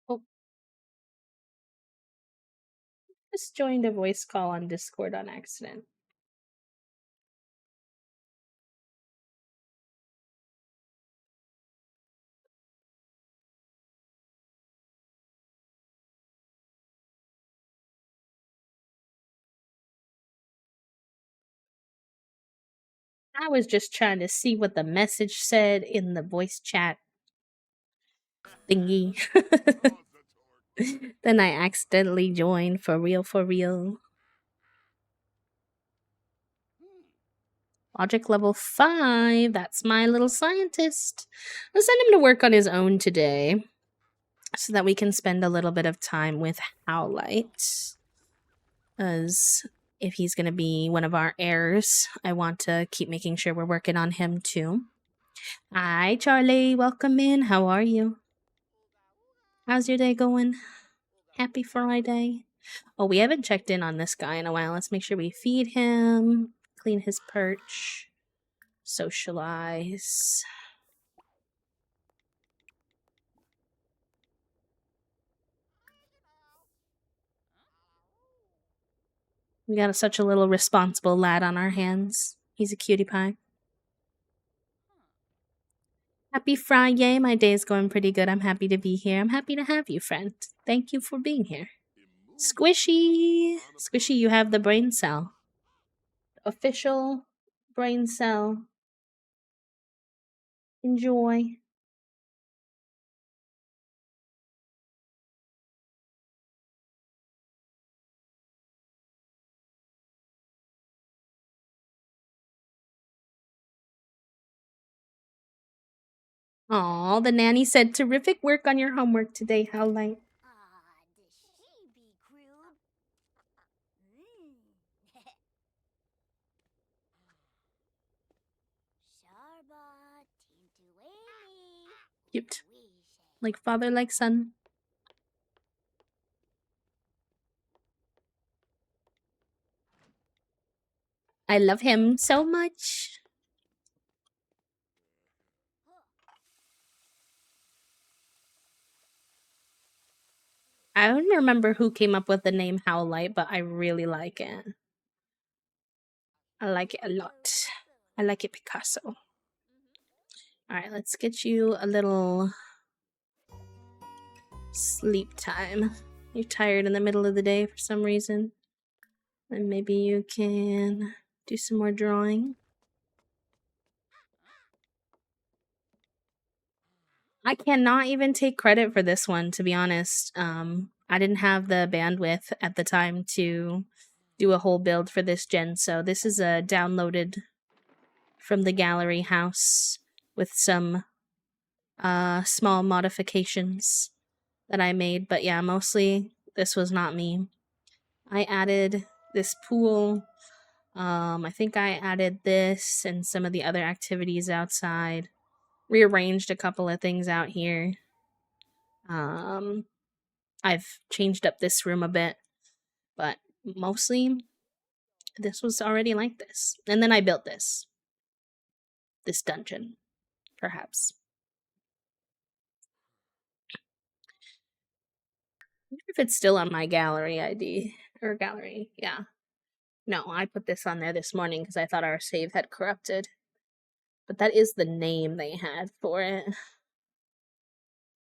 Oh, just joined a voice call on Discord on accident. I was just trying to see what the message said in the voice chat thingy. Then I accidentally joined for real, for real. Logic level 5. That's my little scientist. I'll send him to work on his own today so that we can spend a little bit of time with Howlite. As if he's going to be one of our heirs, I want to keep making sure we're working on him too. Hi, Charlie. Welcome in. How are you? How's your day going? Happy Friday. Oh, we haven't checked in on this guy in a while. Let's make sure we feed him, clean his perch, socialize. We got such a little responsible lad on our hands. He's a cutie pie. Happy Friday. My day is going pretty good. I'm happy to be here. I'm happy to have you, friend. Thank you for being here. Squishy! Squishy, you have the brain cell. Official brain cell. Enjoy. Aw, the nanny said terrific work on your homework today, Howlite. Cute. Like father, like son. I love him so much. I don't remember who came up with the name Howlite, but I really like it. I like it a lot. I like it, Picasso. Alright, let's get you a little sleep time. You're tired in the middle of the day for some reason. And maybe you can do some more drawing. I cannot even take credit for this one, to be honest. I didn't have the bandwidth at the time to do a whole build for this gen, so this is a downloaded from the gallery house with some small modifications that I made. But yeah, mostly this was not me. I added this pool. I think I added this and some of the other activities outside. Rearranged a couple of things out here. I've changed up this room a bit, but mostly this was already like this. And then I built this dungeon, perhaps. I wonder if it's still on my gallery ID or gallery. Yeah. No, I put this on there this morning because I thought our save had corrupted. But that is the name they had for it.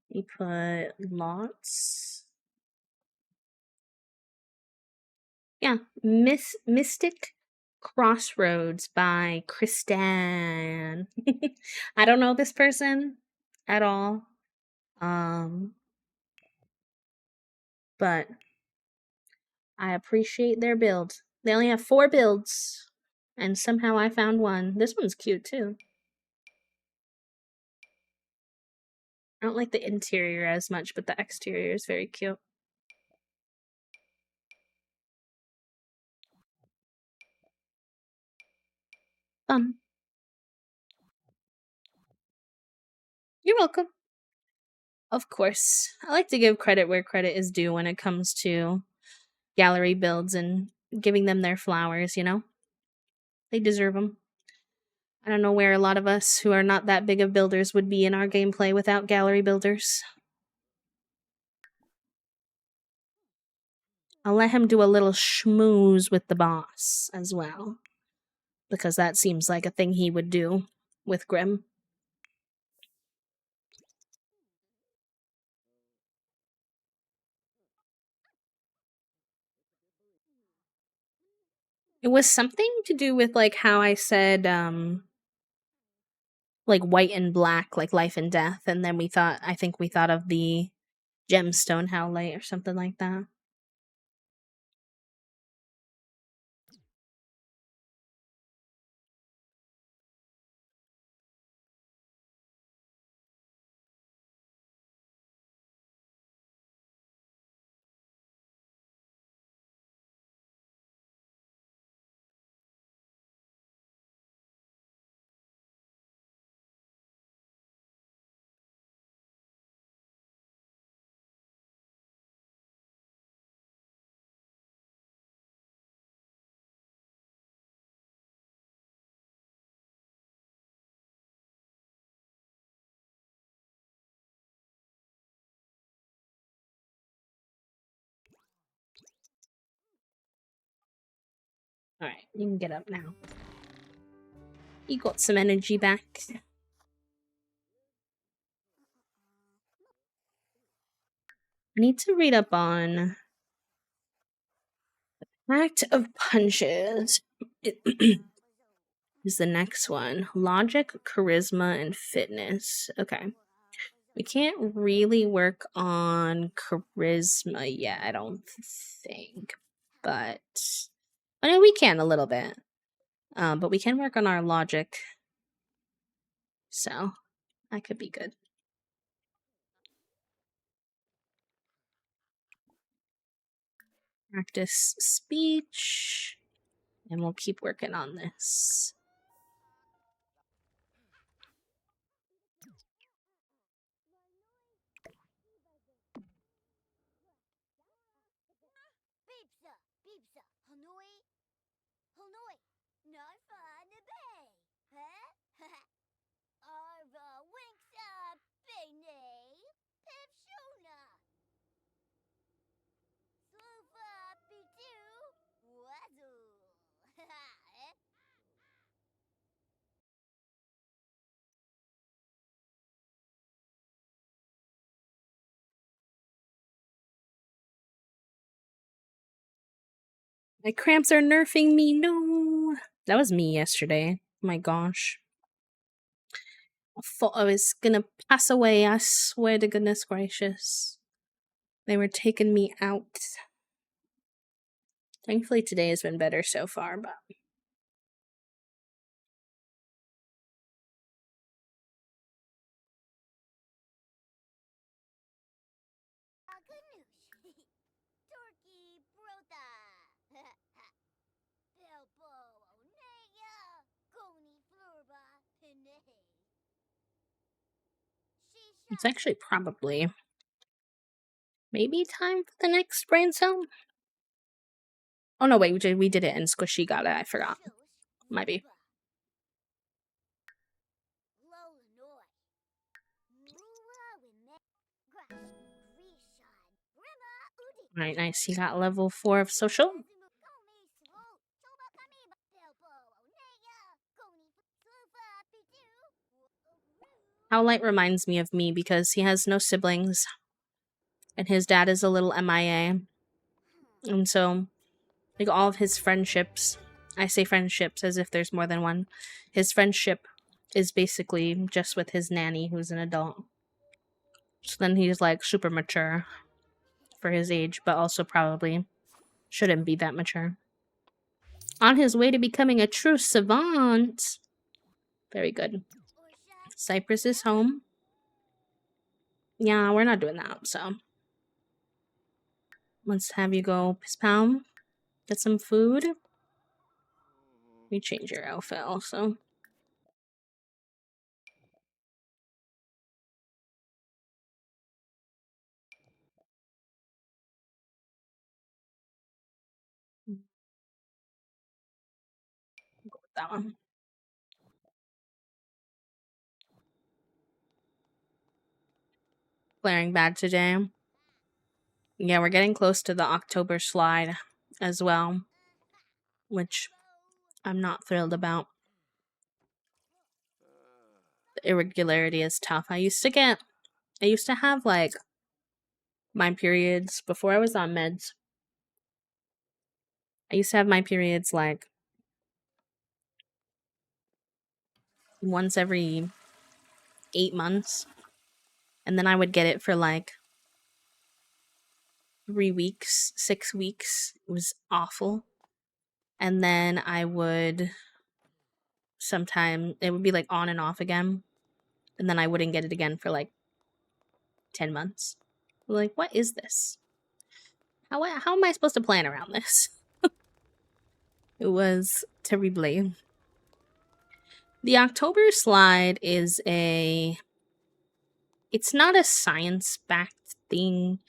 We put lots. Yeah, Mystic Crossroads by Kristan. I don't know this person at all. But I appreciate their build. They only have 4 builds, and somehow I found one. This one's cute too. I don't like the interior as much, but the exterior is very cute. Fun. You're welcome. Of course. I like to give credit where credit is due when it comes to gallery builds and giving them their flowers, you know? They deserve them. I don't know where a lot of us who are not that big of builders would be in our gameplay without gallery builders. I'll let him do a little schmooze with the boss as well, because that seems like a thing he would do with Grim. It was something to do with like how I said like white and black, like life and death, and then I think we thought of the gemstone howlite or something like that. All right, you can get up now. You got some energy back. I need to read up on Act of Punches. Is the next one. Logic, charisma, and fitness. Okay. We can't really work on charisma yet, I don't think. But I know we can a little bit. But we can work on our logic. So that could be good. Practice speech. And we'll keep working on this. My cramps are nerfing me. No. That was me yesterday. My gosh. I thought I was gonna pass away. I swear to goodness gracious. They were taking me out. Thankfully, today has been better so far, but. It's actually probably maybe time for the next brain cell. Oh no, wait, we did it and Squishy got it. I forgot. Might be. Alright, nice. He got level 4 of social. Howlite reminds me of me because he has no siblings. And his dad is a little MIA. And so, like, all of his friendships, I say friendships as if there's more than one. His friendship is basically just with his nanny, who's an adult. So then he's like super mature for his age, but also probably shouldn't be that mature. On his way to becoming a true savant. Very good. Cypress is home. Yeah, we're not doing that, so. Let's have you go piss pound. Get some food. We change your outfit also. Go with that one. Flaring bad today. Yeah, we're getting close to the October slide as well, which I'm not thrilled about. The irregularity is tough. I used to have like my periods before I was on meds. I used to have my periods like once every 8 months. And then I would get it for like 3 weeks, 6 weeks. It was awful. And then I would sometime, it would be like on and off again. And then I wouldn't get it again for like 10 months. Like, what is this? How am I supposed to plan around this? It was terrible. The October slide is it's not a science-backed thing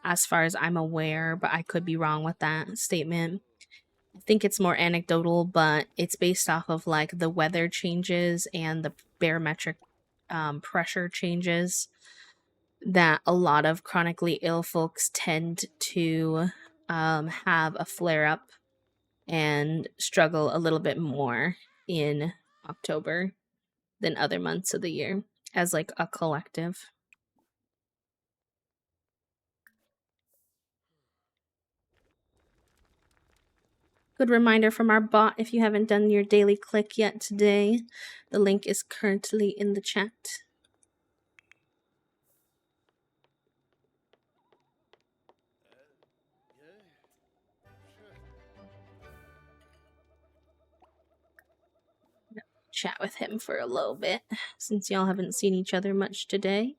as far as I'm aware, but I could be wrong with that statement. I think it's more anecdotal, but it's based off of like the weather changes and the barometric pressure changes that a lot of chronically ill folks tend to have a flare up and struggle a little bit more in October than other months of the year as like a collective. Good reminder from our bot, if you haven't done your daily click yet today, the link is currently in the chat. Chat with him for a little bit, since y'all haven't seen each other much today.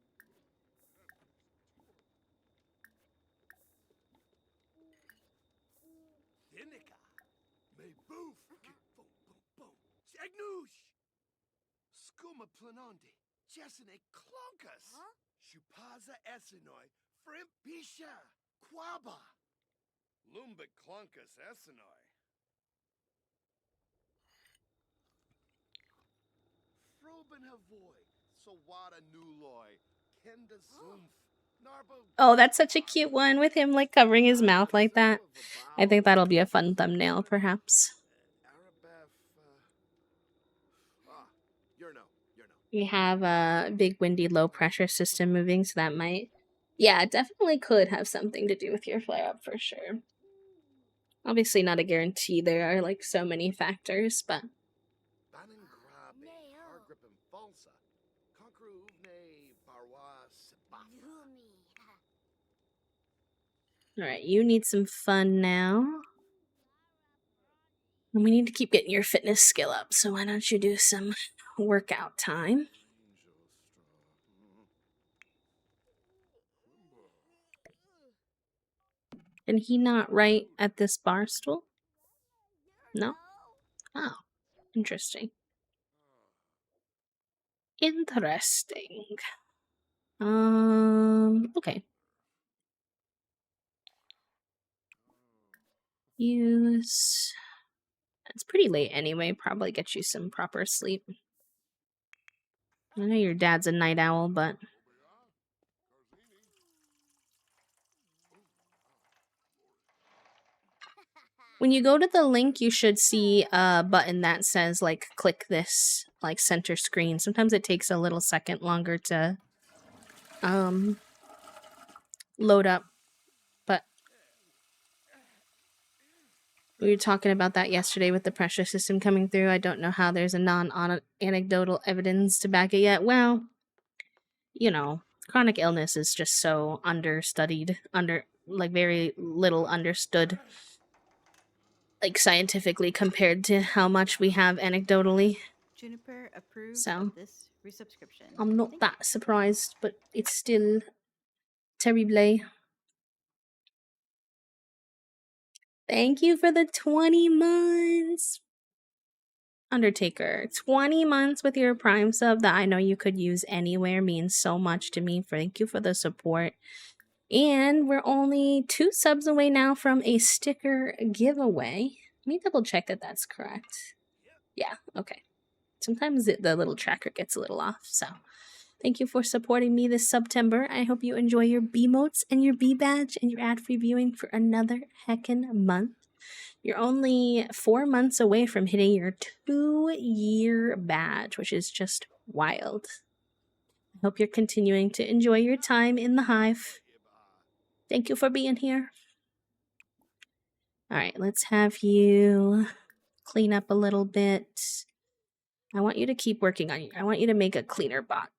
Oh, that's such a cute one with him like covering his mouth like that. I think that'll be a fun thumbnail, perhaps. We have a big windy low pressure system moving, so that might, yeah, it definitely could have something to do with your flare up for sure. Obviously not a guarantee, there are like so many factors, but alright, you need some fun now. And we need to keep getting your fitness skill up, so why don't you do some workout time? Can he not write at this bar stool? No? Oh, interesting. Interesting. Okay. Use... It's pretty late anyway, probably get you some proper sleep. I know your dad's a night owl, but... When you go to the link, you should see a button that says, like, click this, like, center screen. Sometimes it takes a little second longer to, load up. But we were talking about that yesterday with the pressure system coming through. I don't know how there's a non-anecdotal evidence to back it yet. Well, you know, chronic illness is just so understudied, like, very little understood, like, scientifically compared to how much we have anecdotally. Juniper approves So, of this resubscription. I'm not that surprised, but it's still terrible. Thank you for the 20 months, Undertaker. 20 months with your Prime sub that I know you could use anywhere means so much to me. Thank you for the support. And we're only 2 subs away now from a sticker giveaway. Let me double check that that's correct. Yeah, okay. Sometimes the little tracker gets a little off, so thank you for supporting me this September. I hope you enjoy your B-motes and your B-badge and your ad-free viewing for another heckin' month. You're only 4 months away from hitting your 2-year badge, which is just wild. I hope you're continuing to enjoy your time in the hive. Thank you for being here. Alright, let's have you clean up a little bit. I want you to keep working on you. I want you to make a cleaner bot.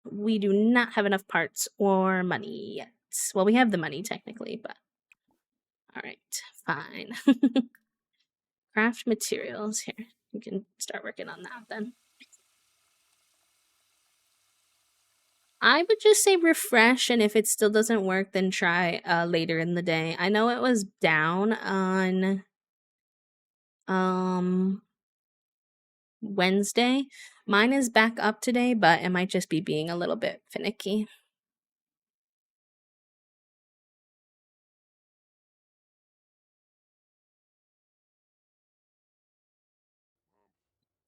We do not have enough parts or money yet. Well, we have the money technically, but all right, fine. Craft materials here. You can start working on that then. I would just say refresh, and if it still doesn't work, then try later in the day. I know it was down on Wednesday. Mine is back up today, but it might just be being a little bit finicky.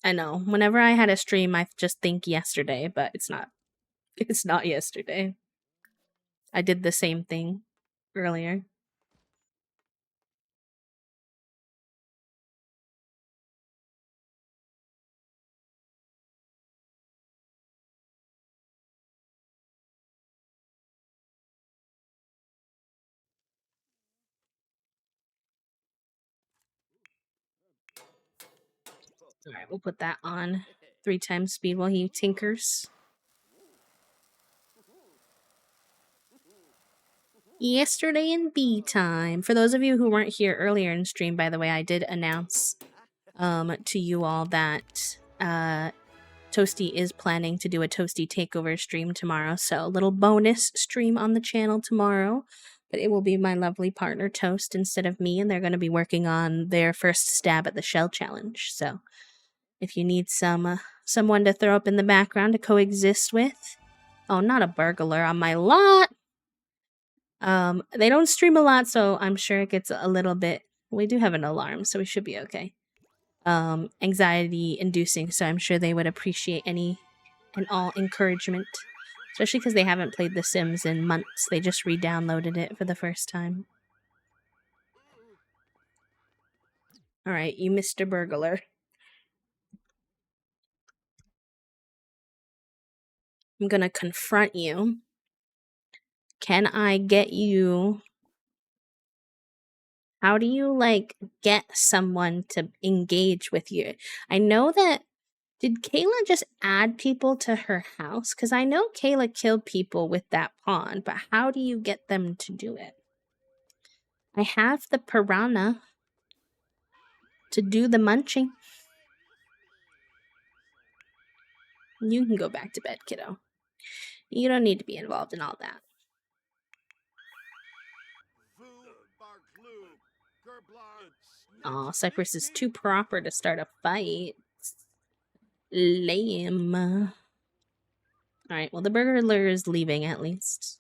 I know. Whenever I had a stream, I just think yesterday, but it's not. It's not yesterday. I did the same thing earlier. All right, we'll put that on 3 times speed while he tinkers. Yesterday in B time. For those of you who weren't here earlier in stream, by the way, I did announce to you all that Toasty is planning to do a Toasty takeover stream tomorrow. So a little bonus stream on the channel tomorrow. But it will be my lovely partner Toast instead of me, and they're going to be working on their first stab at the shell challenge. So if you need someone to throw up in the background to coexist with. Oh, not a burglar on my lot. They don't stream a lot, so I'm sure it gets a little bit. We do have an alarm, so we should be okay. Anxiety inducing, so I'm sure they would appreciate any and all encouragement, especially because they haven't played The Sims in months. They just re-downloaded it for the first time. All right, you Mr. Burglar. I'm gonna confront you. Can I get you? How do you get someone to engage with you? I know that. Did Kayla just add people to her house? Because I know Kayla killed people with that pawn, but how do you get them to do it? I have the piranha to do the munching. You can go back to bed, kiddo. You don't need to be involved in all that. Aw, Cypress is too proper to start a fight. Lame. Alright, well, the burglar is leaving at least.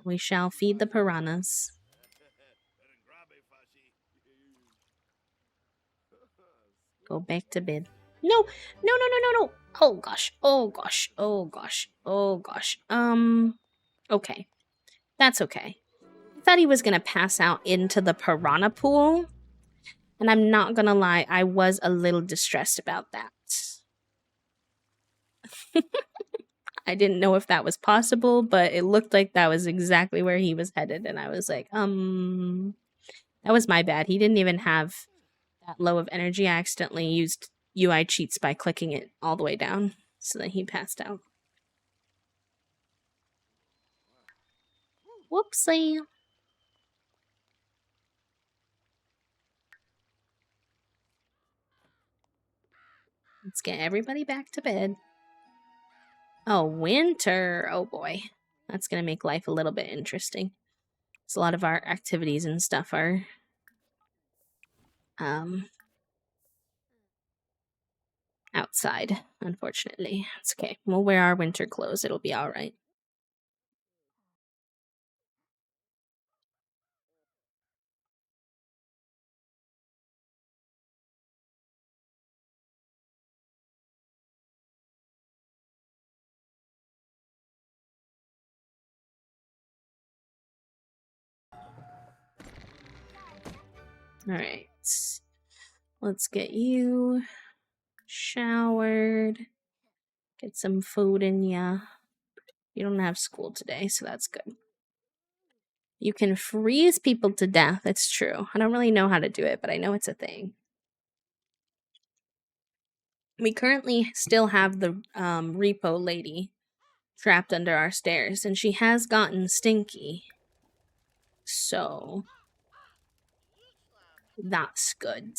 We shall feed the piranhas. Go back to bed. No, no, no, no, no, no. Oh gosh, oh gosh, oh gosh, oh gosh. Okay. That's okay. I thought he was gonna pass out into the piranha pool. And I'm not gonna lie, I was a little distressed about that. I didn't know if that was possible, but it looked like that was exactly where he was headed. And I was like, that was my bad. He didn't even have that low of energy. I accidentally used UI cheats by clicking it all the way down so that he passed out. Whoopsie. Let's get everybody back to bed. Oh, winter. Oh boy. That's going to make life a little bit interesting. So a lot of our activities and stuff are outside, unfortunately. It's okay. We'll wear our winter clothes. It'll be all right. All right. Let's get you showered. Get some food in ya. You don't have school today, so that's good. You can freeze people to death. It's true. I don't really know how to do it, but I know it's a thing. We currently still have the repo lady trapped under our stairs, and she has gotten stinky. So that's good.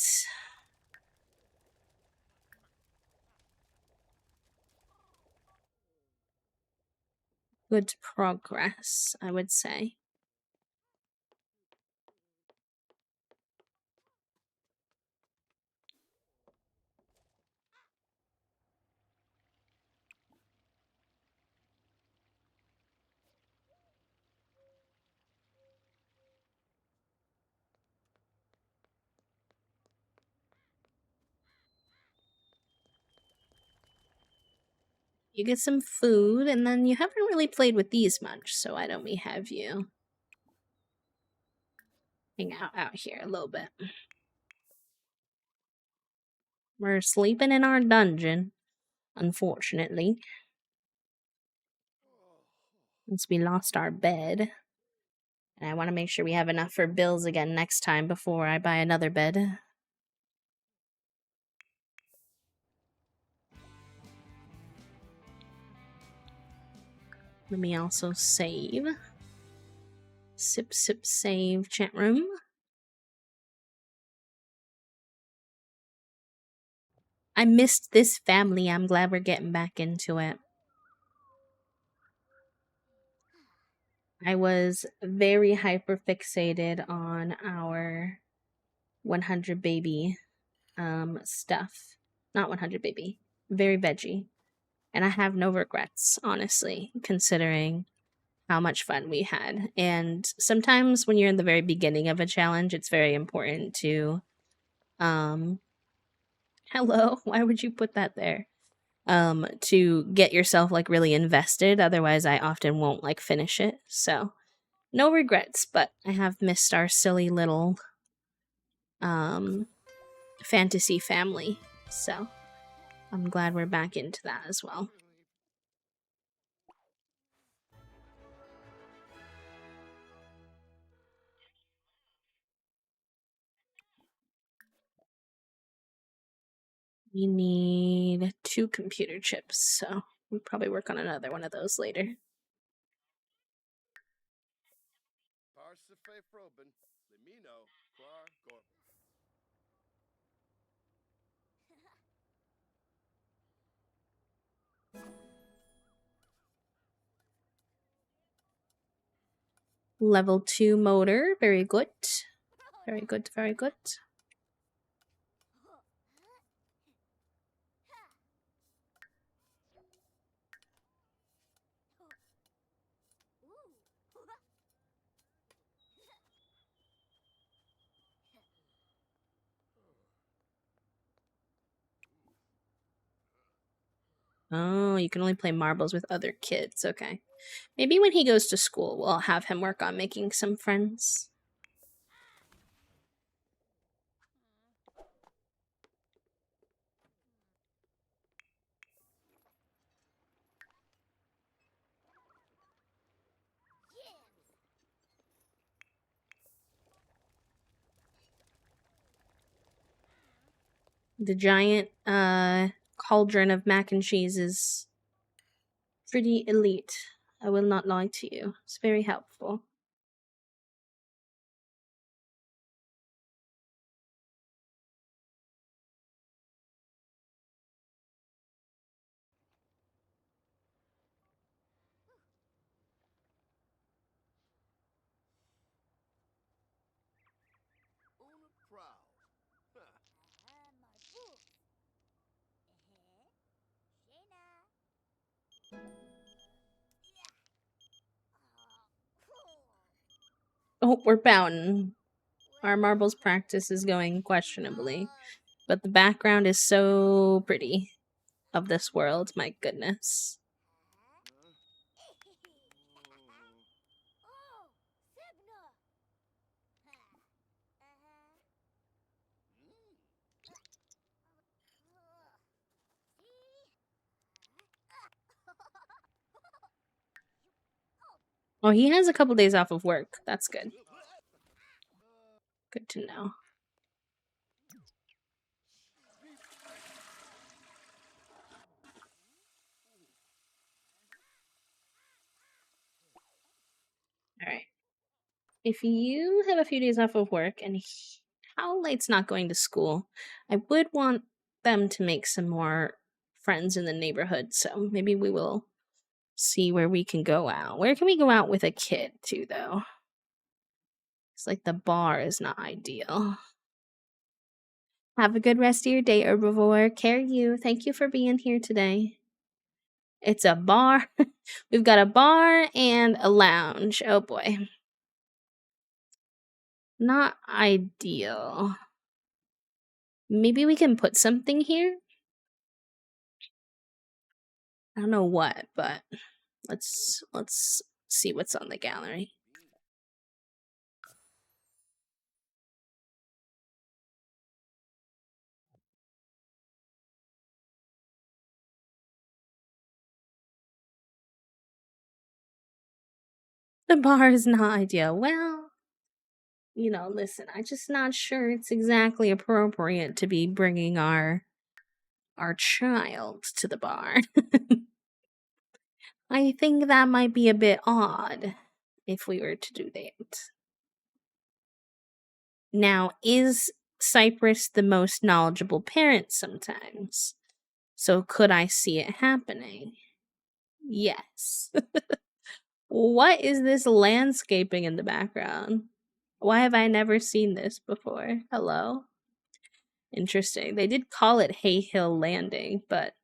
Good progress, I would say. You get some food, and then you haven't really played with these much, so why don't we have you hang out here a little bit? We're sleeping in our dungeon, unfortunately, since we lost our bed. And I want to make sure we have enough for bills again next time before I buy another bed. Let me also save. Sip, save chat room. I missed this family. I'm glad we're getting back into it. I was very hyper fixated on our 100 baby stuff. Not 100 baby. Very veggie. And I have no regrets, honestly, considering how much fun we had. And sometimes when you're in the very beginning of a challenge, it's very important to hello, why would you put that there? To get yourself like really invested. Otherwise I often won't like finish it. So no regrets, but I have missed our silly little fantasy family. So I'm glad we're back into that as well. We need 2 computer chips, so we'll probably work on another one of those later. Level 2 motor, very good. Very good, very good. Oh, you can only play marbles with other kids. Okay. Maybe when he goes to school, we'll have him work on making some friends. The giant cauldron of mac and cheese is pretty elite. I will not lie to you. It's very helpful. Oh, we're bound. Our marbles practice is going questionably, but the background is so pretty of this world. My goodness. Oh, he has a couple days off of work. That's good. Good to know. if you have a few days off of work and Howlight's not going to school, I would want them to make some more friends in the neighborhood. So maybe we will see where we can go out. Where can we go out with a kid too, though? It's like the bar is not ideal. Have a good rest of your day, herbivore. Care you. Thank you for being here today. It's a bar. We've got a bar and a lounge. Oh boy. Not ideal. Maybe we can put something here? I don't know what, but let's see what's on the gallery. The bar is not ideal. Well, listen, I'm just not sure it's exactly appropriate to be bringing our child to the bar. I think that might be a bit odd if we were to do that. Now, is Cypress the most knowledgeable parent sometimes? So could I see it happening? Yes. What is this landscaping in the background? Why have I never seen this before? Hello? Interesting. They did call it Hay Hill Landing, but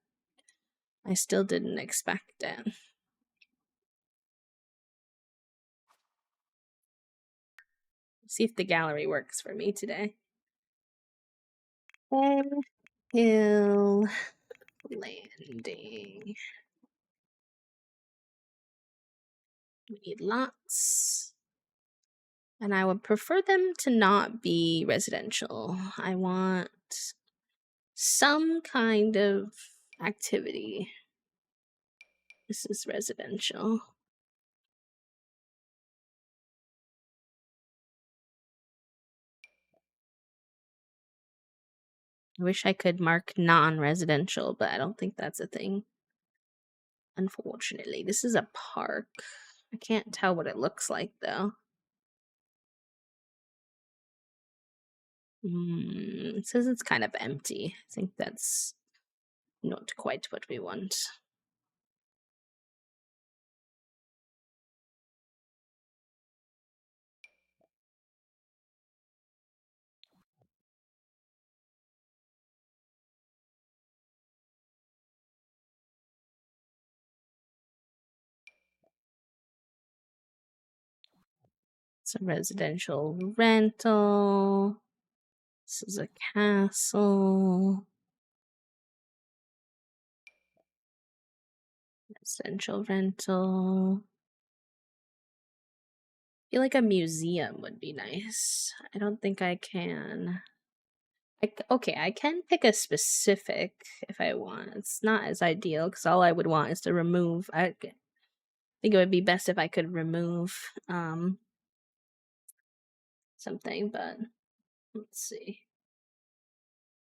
I still didn't expect it. See if the gallery works for me today. Hay Hill Landing. We need lots. And I would prefer them to not be residential. I want some kind of activity. This is residential. I wish I could mark non-residential, but I don't think that's a thing. Unfortunately, this is a park. I can't tell what it looks like, though. It says it's kind of empty. I think that's not quite what we want. It's a residential rental. This is a castle. Residential rental. I feel like a museum would be nice. I don't think I can. Okay, I can pick a specific if I want. It's not as ideal because all I would want is to remove. I think it would be best if I could remove something, but let's see.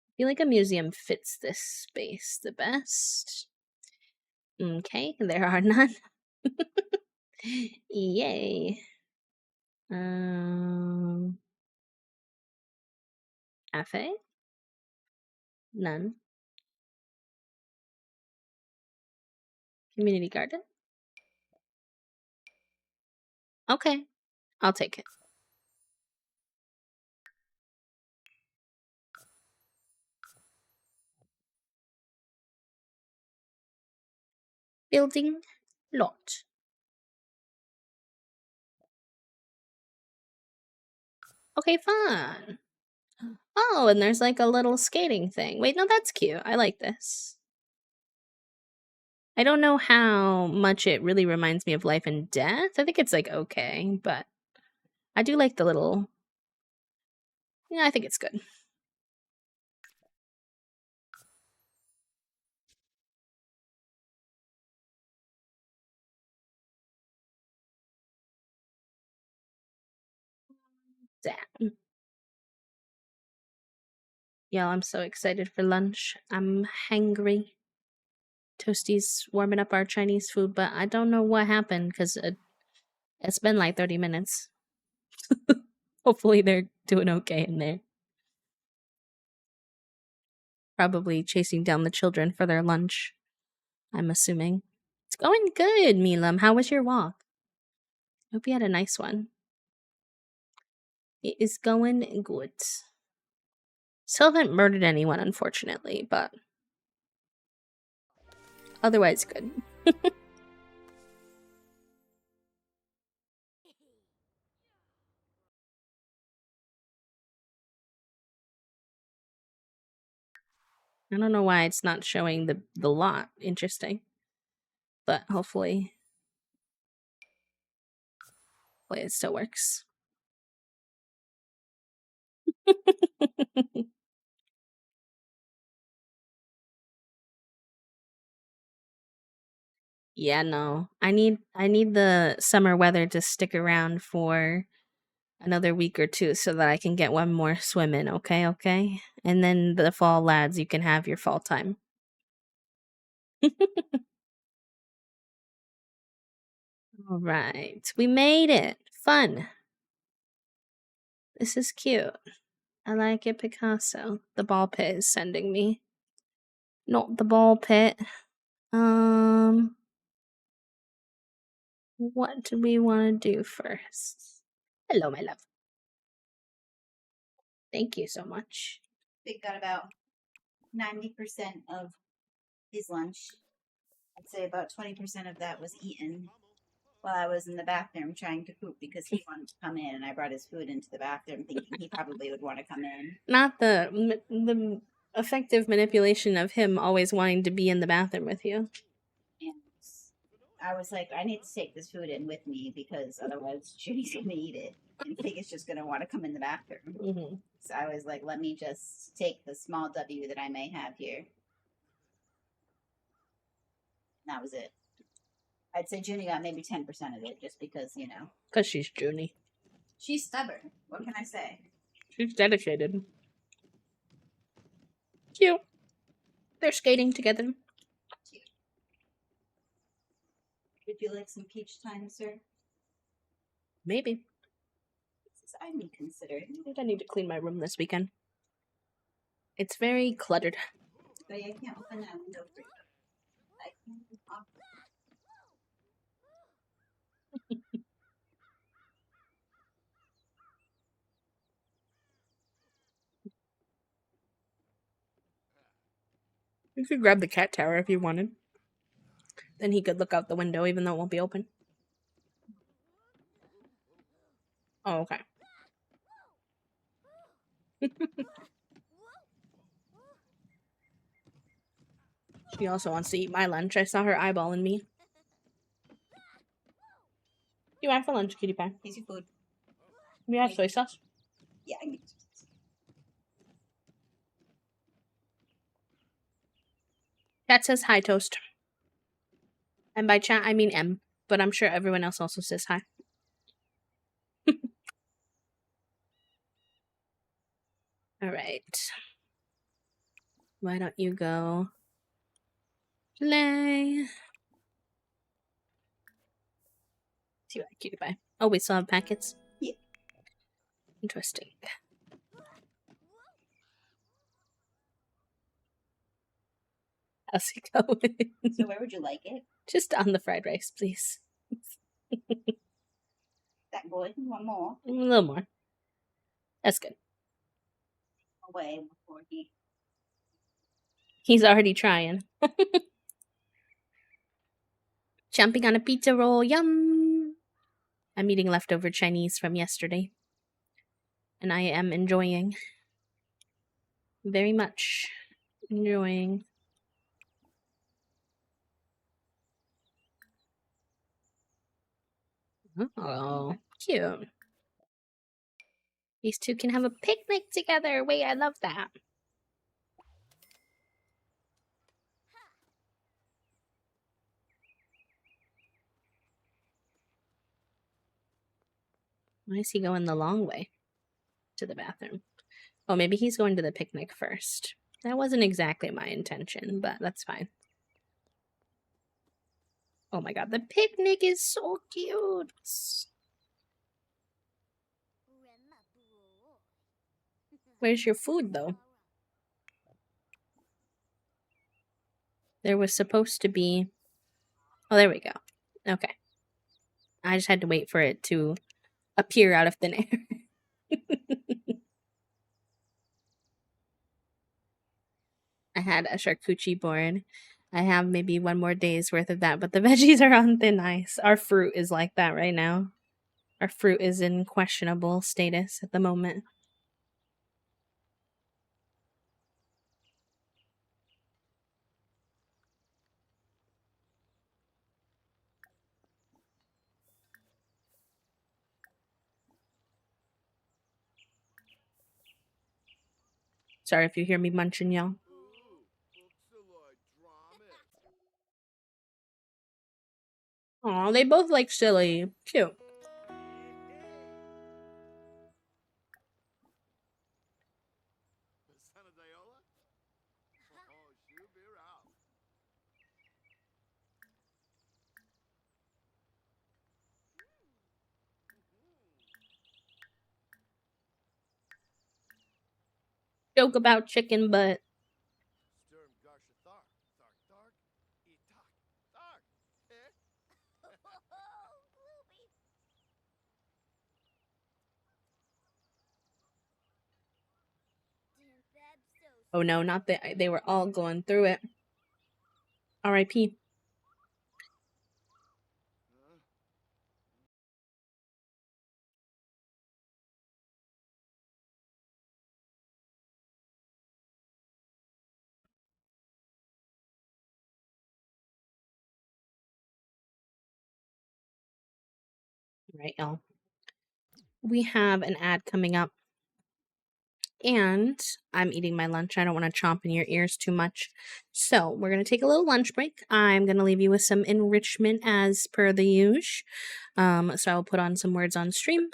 I feel like a museum fits this space the best. Okay, there are none. Yay. Cafe? None. Community garden? Okay, I'll take it. Building lot. Okay, fun. Oh, and there's like a little skating thing. Wait, no, that's cute. I like this. I don't know how much it really reminds me of Life and Death. I think it's like okay, but I do like the little. Yeah, I think it's good. Damn. Y'all, I'm so excited for lunch. I'm hangry. Toasty's warming up our Chinese food, but I don't know what happened because it's been like 30 minutes. Hopefully they're doing okay in there. Probably chasing down the children for their lunch, I'm assuming. It's going good, Milam. How was your walk? Hope you had a nice one. It is going good. Still haven't murdered anyone, unfortunately, but otherwise good. I don't know why it's not showing the lot. Interesting. But hopefully it still works. Yeah, no. I need the summer weather to stick around for another week or two so that I can get one more swim in, okay? And then the fall lads, you can have your fall time. All right. We made it. Fun. This is cute. I like it, Picasso. The ball pit is sending me. Not the ball pit. What do we want to do first? Hello, my love. Thank you so much. They got about 90% of his lunch. I'd say about 20% of that was eaten while I was in the bathroom trying to poop because he wanted to come in, and I brought his food into the bathroom thinking he probably would want to come in. Not the effective manipulation of him always wanting to be in the bathroom with you. And I was like, I need to take this food in with me because otherwise Judy's going to eat it. And Pig is just going to want to come in the bathroom. Mm-hmm. So I was like, let me just take the small W that I may have here. And that was it. I'd say Junie got maybe 10% of it just because, you know. Because she's Junie. She's stubborn. What can I say? She's dedicated. Cute. They're skating together. Cute. Would you like some peach time, sir? Maybe. I need considering. I think I need to clean my room this weekend. It's very cluttered. But I can't open that window for you. I can't open. You could grab the cat tower if you wanted. Then he could look out the window even though it won't be open. Oh, okay. She also wants to eat my lunch. I saw her eyeballing me. You want for lunch, kitty pie? Here's your food. We have soy sauce. Yeah, I need. Chat says hi, Toast. And by chat, I mean M. But I'm sure everyone else also says hi. Alright. Why don't you go play? See what cutie pie. Oh, we still have packets? Yeah. Interesting. How's it going? So where would you like it? Just on the fried rice, please. That good? One more? A little more. That's good. Away before he. He's already trying. Jumping on a pizza roll. Yum! I'm eating leftover Chinese from yesterday. And I am enjoying. Very much. Enjoying. Oh, cute. These two can have a picnic together. Wait, I love that. Why is he going the long way to the bathroom? Oh, maybe he's going to the picnic first. That wasn't exactly my intention, but that's fine. Oh my god, the picnic is so cute. Where's your food, though? There was supposed to be... Oh, there we go. Okay. I just had to wait for it to appear out of thin air. I had a charcuterie board. I have maybe one more day's worth of that, but the veggies are on thin ice. Our fruit is like that right now. Our fruit is in questionable status at the moment. Sorry if you hear me munching, y'all. Aw, they both like silly. Cute. Joke about chicken butt. Oh no, not that they were all going through it. R.I.P. Right, y'all. We have an ad coming up, and I'm eating my lunch. I don't want to chomp in your ears too much. So we're going to take a little lunch break. I'm going to leave you with some enrichment as per the usual. So I'll put on some words on stream.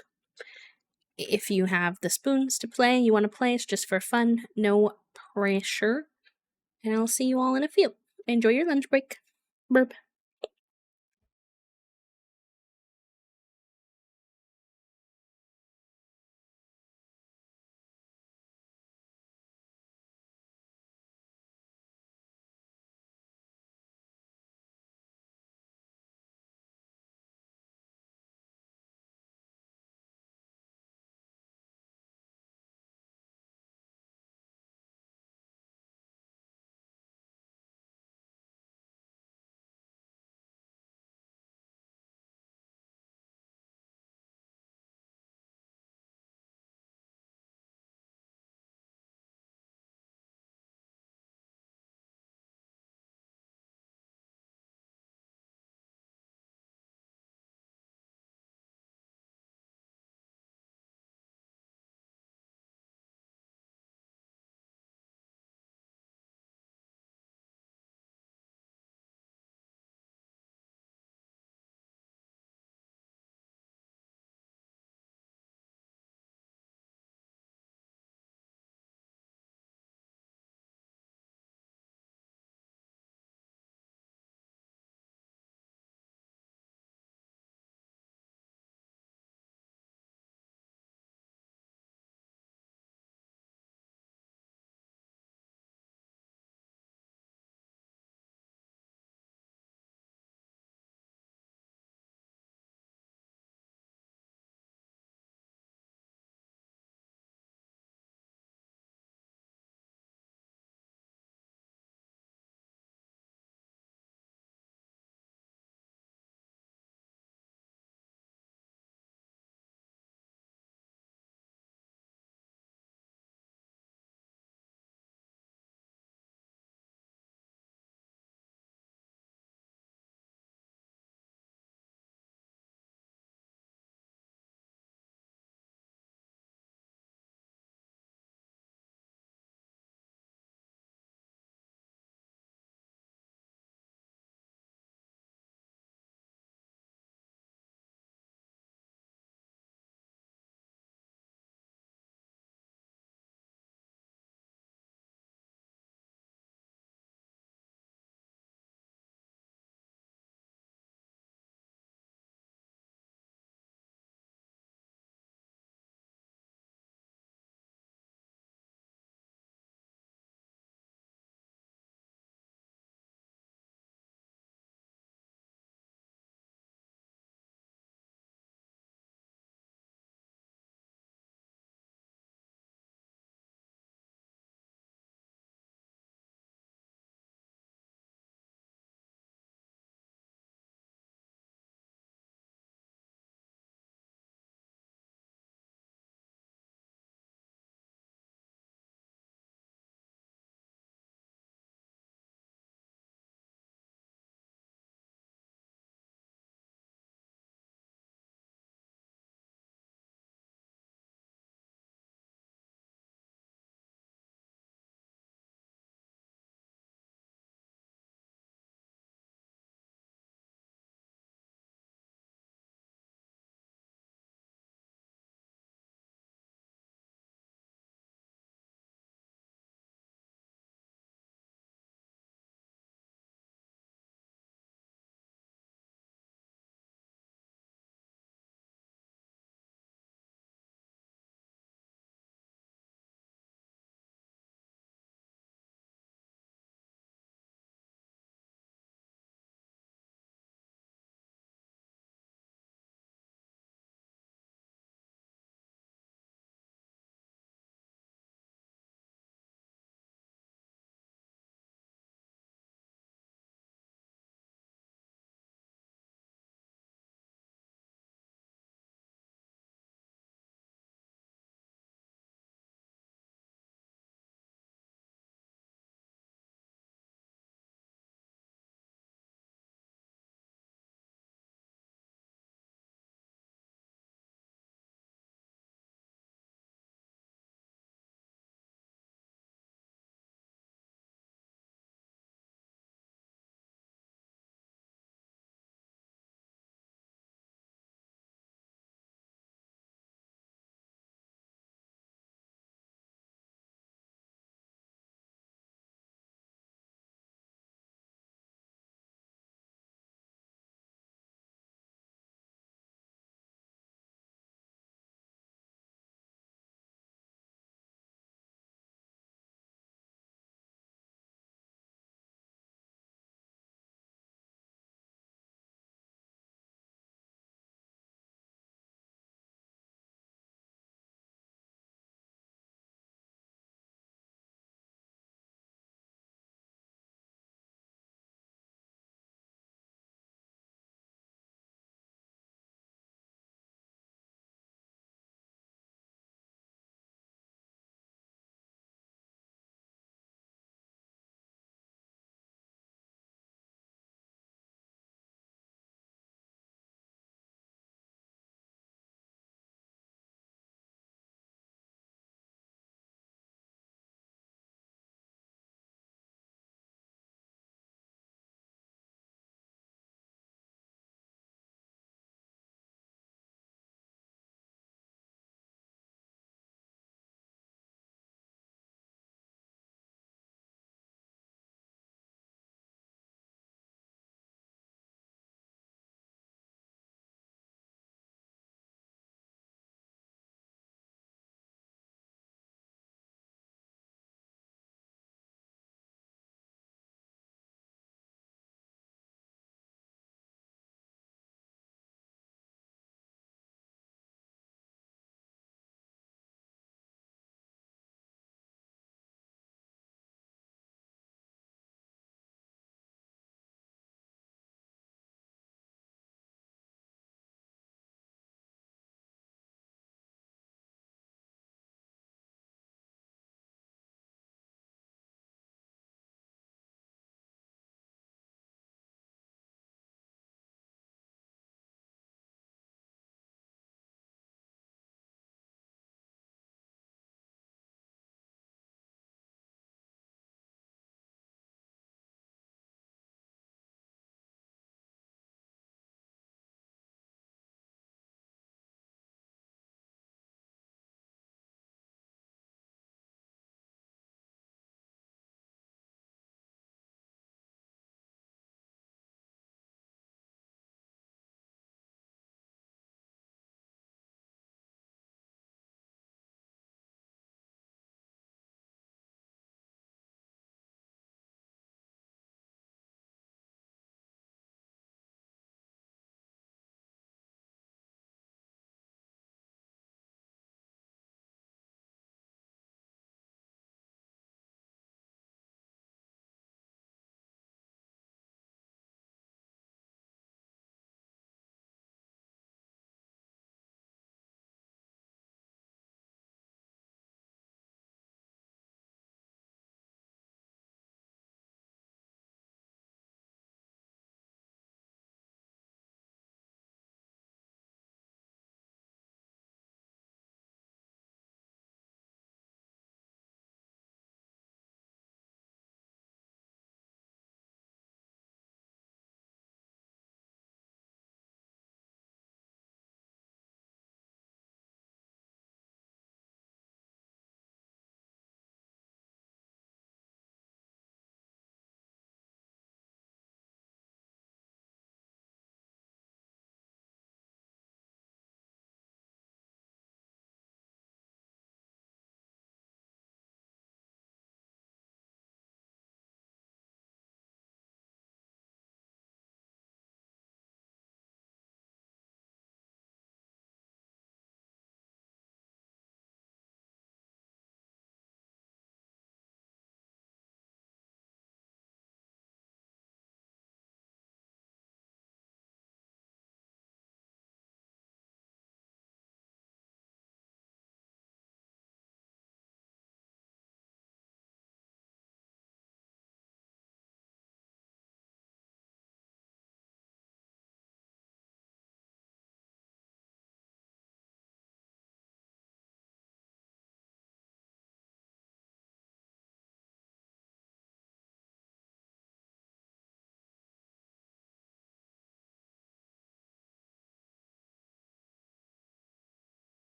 If you have the spoons to play, you want to play, it's just for fun, no pressure. And I'll see you all in a few. Enjoy your lunch break. Burp.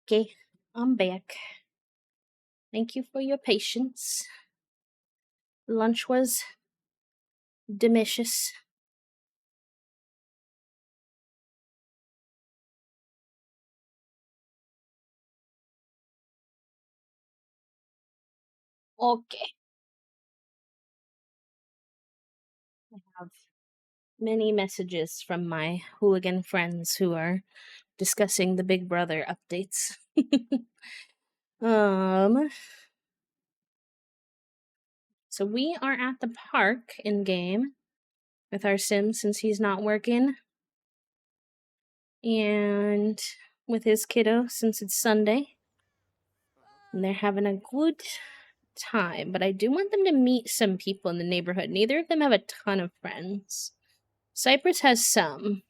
Okay, I'm back. Thank you for your patience. Lunch was delicious. Okay. I have many messages from my hooligan friends who are discussing the Big Brother updates. um so we are at the park in game with our sim since he's not working, and with his kiddo since it's Sunday. And they're having a good time, but I do want them to meet some people in the neighborhood. Neither of them have a ton of friends. Cypress has some,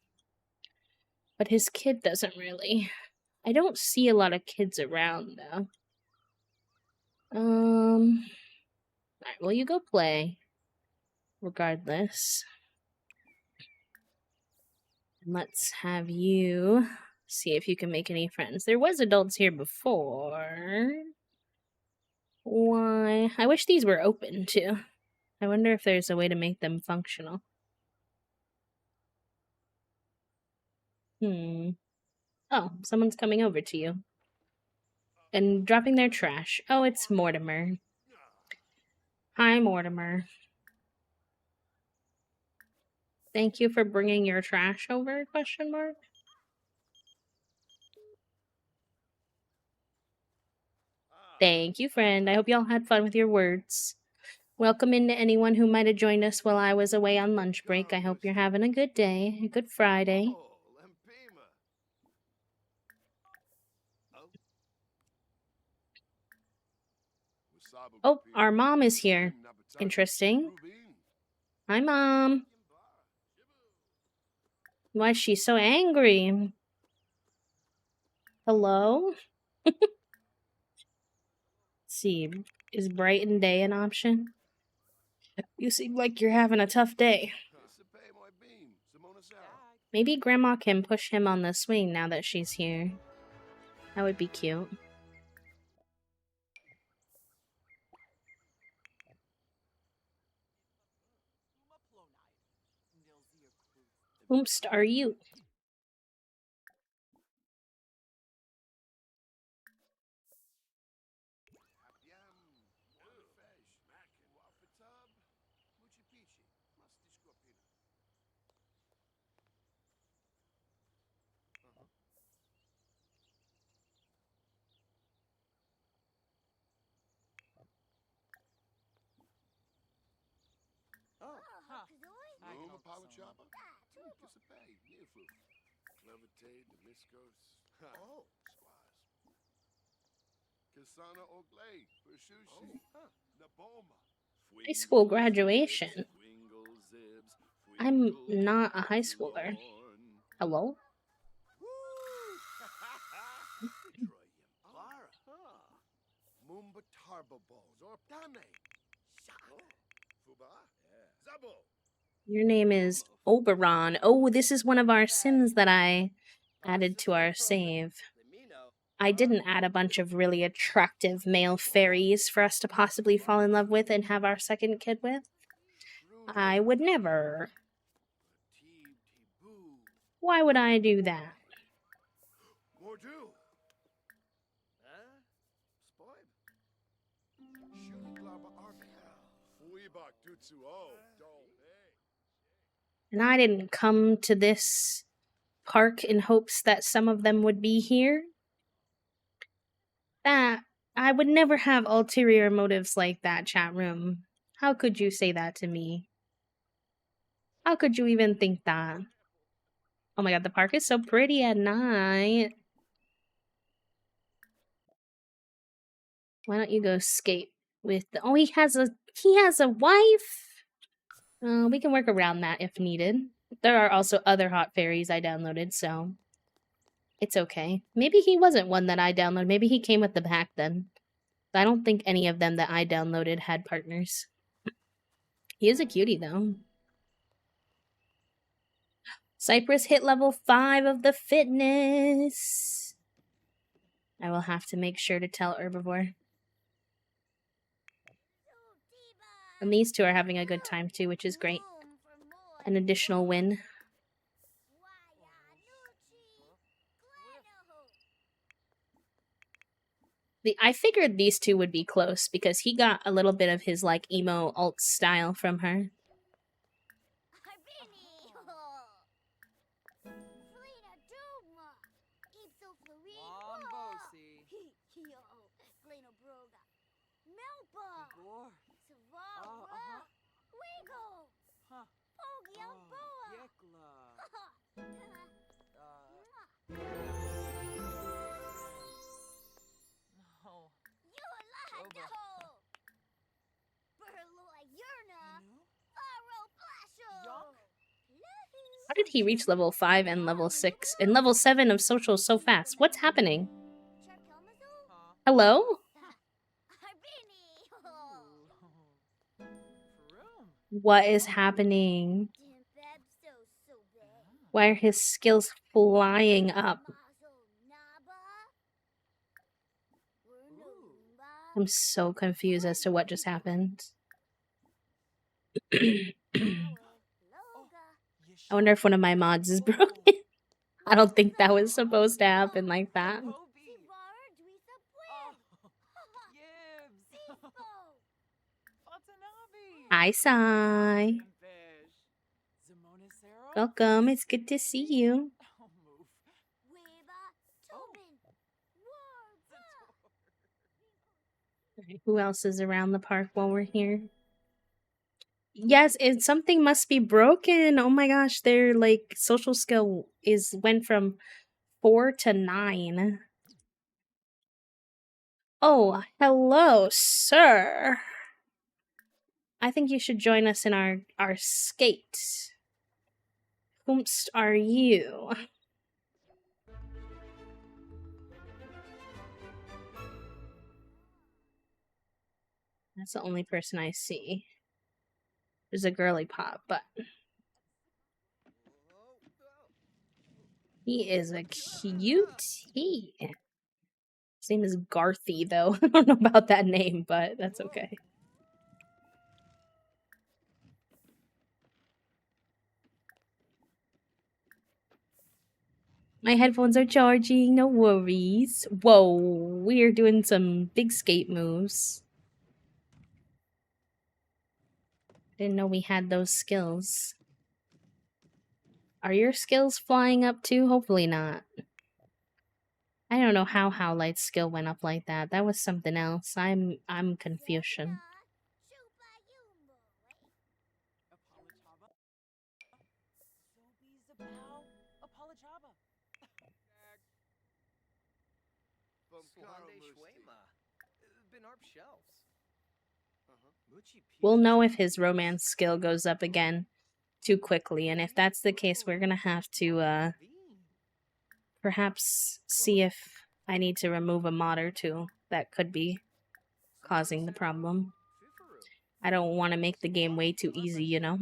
but his kid doesn't really. I don't see a lot of kids around though. Alright, well, you go play. Regardless. And let's have you see if you can make any friends. There was adults here before. Why? I wish these were open too. I wonder if there's a way to make them functional. Oh, someone's coming over to you. And dropping their trash. Oh, it's Mortimer. Hi, Mortimer. Thank you for bringing your trash over, question mark? Thank you, friend. I hope y'all had fun with your words. Welcome in to anyone who might have joined us while I was away on lunch break. I hope you're having a good day, a good Friday. Oh, our mom is here. Interesting. Hi, Mom. Why is she so angry? Hello? Let's see, is Brighton Day an option? You seem like you're having a tough day. Maybe Grandma can push him on the swing now that she's here. That would be cute. Whomst are you? High school graduation. I'm not a high schooler. Hello? Your name is Oberon. Oh, this is one of our Sims that I added to our save. I didn't add a bunch of really attractive male fairies for us to possibly fall in love with and have our second kid with. I would never. Why would I do that? And I didn't come to this park in hopes that some of them would be here. That I would never have ulterior motives like that, chat room. How could you say that to me? How could you even think that? Oh my god, the park is so pretty at night. Why don't you go skate with the... Oh, he has a wife. We can work around that if needed. There are also other hot fairies I downloaded, so it's okay. Maybe he wasn't one that I downloaded. Maybe he came with the pack then. I don't think any of them that I downloaded had partners. He is a cutie, though. Cypress hit level 5 of the fitness. I will have to make sure to tell Herbivore. And these two are having a good time too, which is great. An additional win. I figured these two would be close because he got a little bit of his like emo alt style from her. How did he reach level 5 and level 6 and level 7 of social so fast? What's happening? Hello? What is happening? Why are his skills flying up? I'm so confused as to what just happened. I wonder if one of my mods is broken. I don't think that was supposed to happen like that. Hi, Sai. Welcome. It's good to see you. Who else is around the park while we're here? Yes, something must be broken. Oh my gosh, their like social skill went from 4 to 9. Oh, hello, sir. I think you should join us in our skate. Whomst are you? That's the only person I see. There's a girly pop, but he is a cutie. His name is Garthy, though. I don't know about that name, but that's okay. My headphones are charging, no worries. Whoa, we are doing some big skate moves. Didn't know we had those skills. Are your skills flying up too? Hopefully not. I don't know how Howlight's skill went up like that. That was something else. I'm Confucian. We'll know if his romance skill goes up again too quickly, and if that's the case, we're gonna have to perhaps see if I need to remove a mod or two that could be causing the problem. I don't want to make the game way too easy, you know?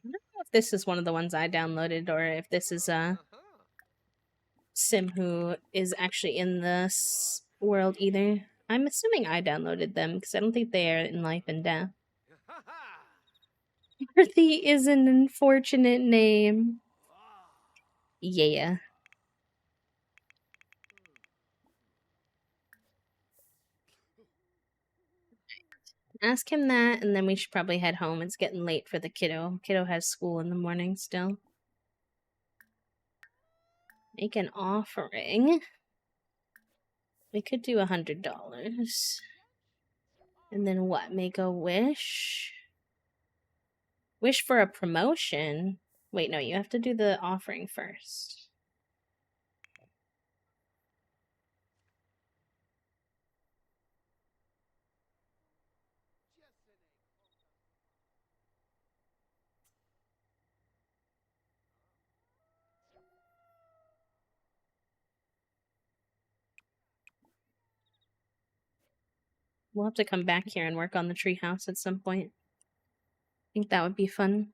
I don't know if this is one of the ones I downloaded or if this is Sim who is actually in this world either. I'm assuming I downloaded them because I don't think they are in Life and Death. Earthy is an unfortunate name. Yeah. Ask him that, and then we should probably head home. It's getting late for the kiddo. Kiddo has school in the morning still. Make an offering. We could do $100. And then what? Make a wish? Wish for a promotion? Wait, no, you have to do the offering first. We'll have to come back here and work on the treehouse at some point. I think that would be fun.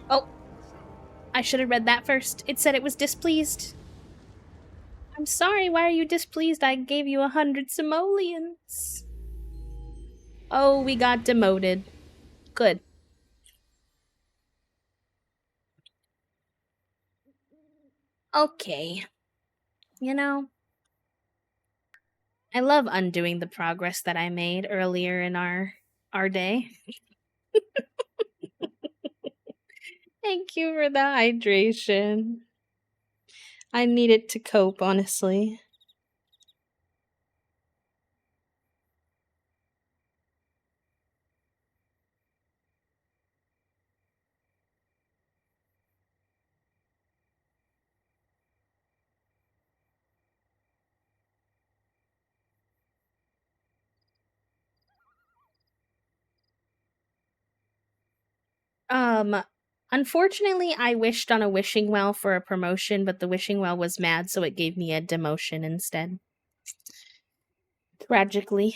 Oh! I should have read that first. It said it was displeased. I'm sorry, why are you displeased? I gave you 100 simoleons. Oh, we got demoted. Good. Okay. You know, I love undoing the progress that I made earlier in our day. Thank you for the hydration. I needed to cope, honestly. Unfortunately, I wished on a wishing well for a promotion, but the wishing well was mad, so it gave me a demotion instead. Tragically.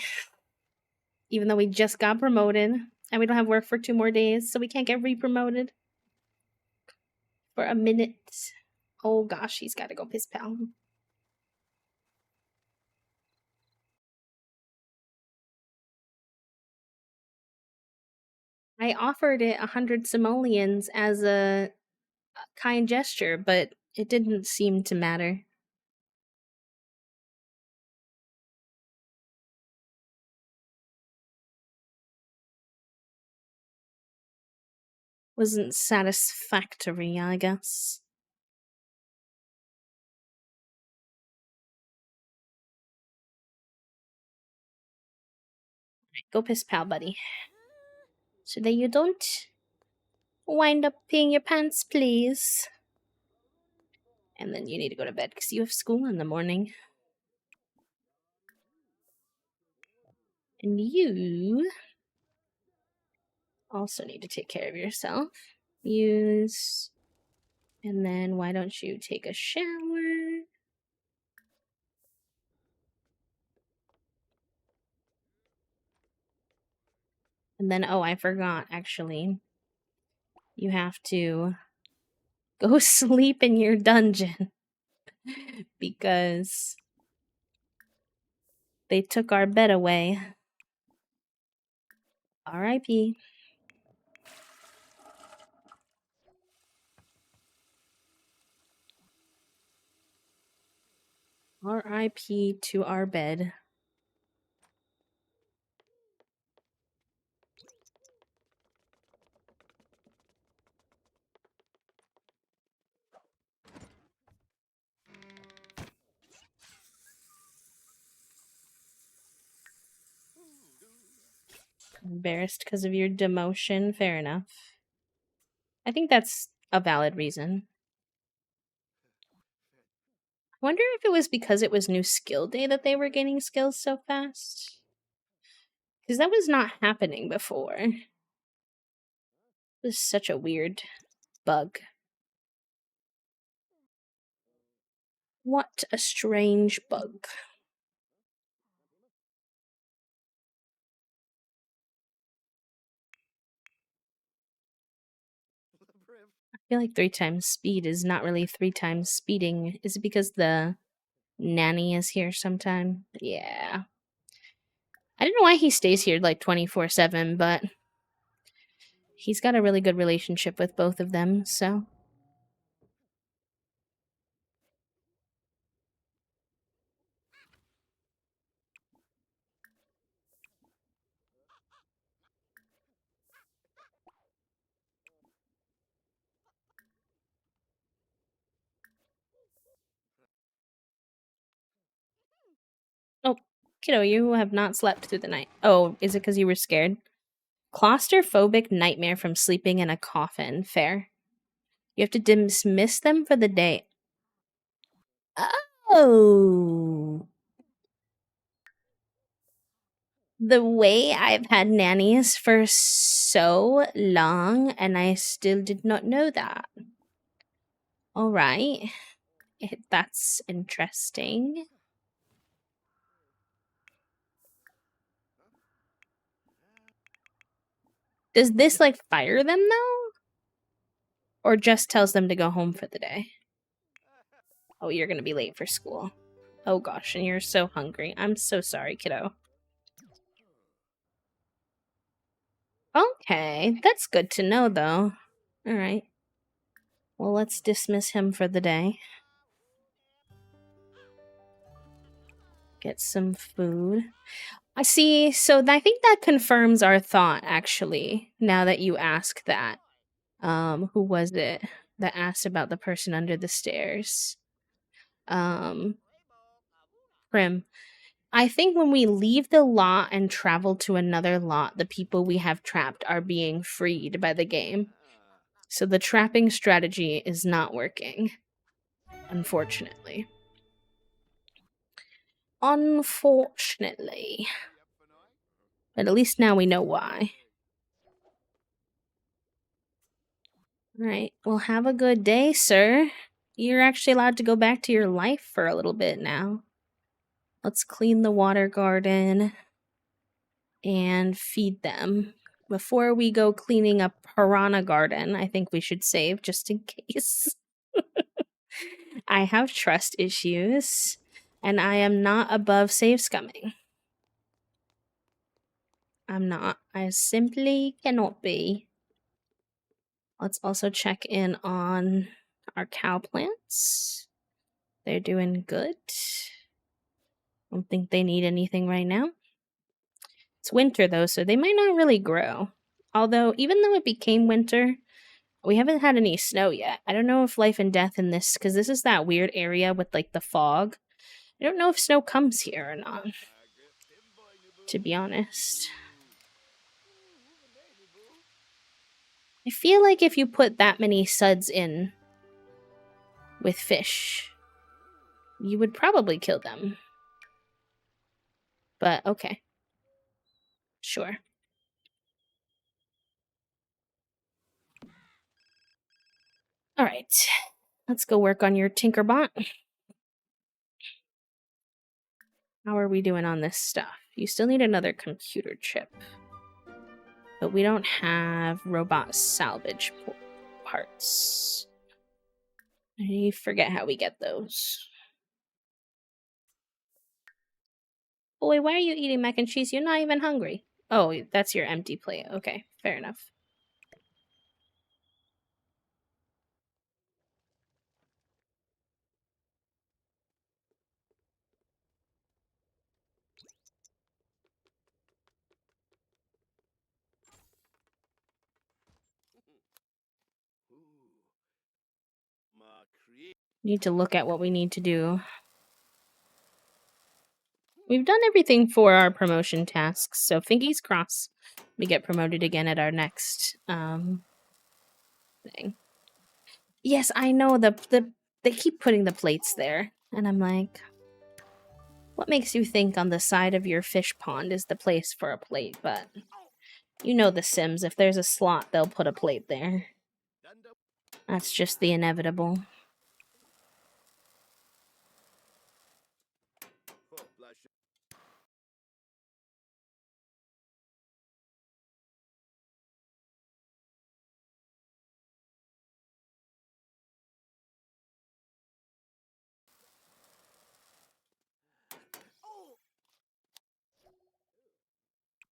Even though we just got promoted, and we don't have work for 2 more days, so we can't get re-promoted. For a minute. Oh gosh, he's gotta go piss pal. I offered it 100 simoleons as a kind gesture, but it didn't seem to matter. Wasn't satisfactory, I guess. Go piss pal, buddy. So that you don't wind up peeing your pants, please. And then you need to go to bed because you have school in the morning. And you also need to take care of yourself. Use. And then why don't you take a shower? And then, oh, I forgot, actually. You have to go sleep in your dungeon. Because they took our bed away. R.I.P. R.I.P. to our bed. Embarrassed because of your demotion. Fair enough. I think that's a valid reason. I wonder if it was because it was new skill day that they were gaining skills so fast. Because that was not happening before. It was such a weird bug. What a strange bug. I feel like 3 times speed is not really 3 times speeding. Is it because the nanny is here sometime? Yeah. I don't know why he stays here like 24/7, but he's got a really good relationship with both of them, so. Oh, kiddo, you have not slept through the night. Oh, is it because you were scared? Claustrophobic nightmare from sleeping in a coffin. Fair. You have to dismiss them for the day. Oh. The way I've had nannies for so long, and I still did not know that. All right. That's interesting. Does this like fire them though? Or just tells them to go home for the day? Oh, you're gonna be late for school. Oh gosh, and you're so hungry. I'm so sorry, kiddo. Okay, that's good to know though. Alright. Well, let's dismiss him for the day. Get some food. I see, so I think that confirms our thought, actually, now that you ask that. Who was it that asked about the person under the stairs? Prim. I think when we leave the lot and travel to another lot, the people we have trapped are being freed by the game. So the trapping strategy is not working, unfortunately. Unfortunately. But at least now we know why. Alright, well, have a good day, sir. You're actually allowed to go back to your life for a little bit now. Let's clean the water garden and feed them. Before we go cleaning up Piranha Garden, I think we should save just in case. I have trust issues, and I am not above save scumming. I'm not. I simply cannot be. Let's also check in on our cow plants. They're doing good. Don't think they need anything right now. It's winter though, so they might not really grow. Although, even though it became winter, we haven't had any snow yet. I don't know if life and death in this, because this is that weird area with like the fog. I don't know if snow comes here or not, to be honest. I feel like if you put that many suds in with fish, you would probably kill them. But okay. Sure. Alright. Let's go work on your Tinkerbot. How are we doing on this stuff? You still need another computer chip. But we don't have robot salvage parts. I forget how we get those. Boy, why are you eating mac and cheese? You're not even hungry. Oh, that's your empty plate. Okay, fair enough. Need to look at what we need to do. We've done everything for our promotion tasks, so fingers crossed we get promoted again at our next thing. Yes, I know they keep putting the plates there, and I'm like, what makes you think on the side of your fish pond is the place for a plate? But you know the Sims, if there's a slot, they'll put a plate there. That's just the inevitable.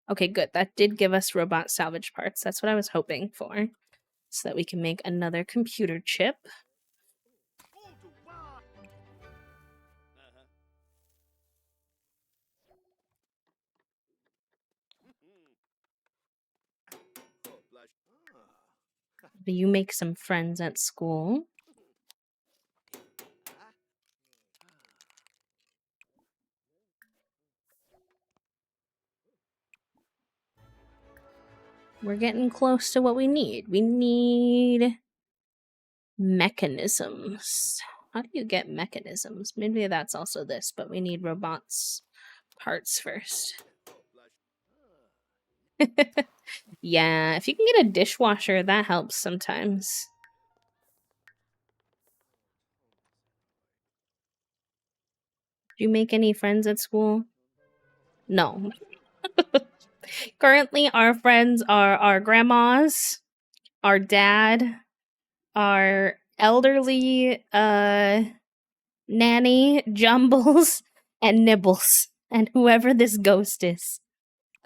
Okay, good. That did give us robot salvage parts. That's what I was hoping for. So that we can make another computer chip. You make some friends at school. We're getting close to what we need. We need mechanisms. How do you get mechanisms? Maybe that's also this, but we need robots parts first. Yeah, if you can get a dishwasher, that helps sometimes. Do you make any friends at school? No. Currently, our friends are our grandmas, our dad, our elderly nanny, Jumbles, and Nibbles, and whoever this ghost is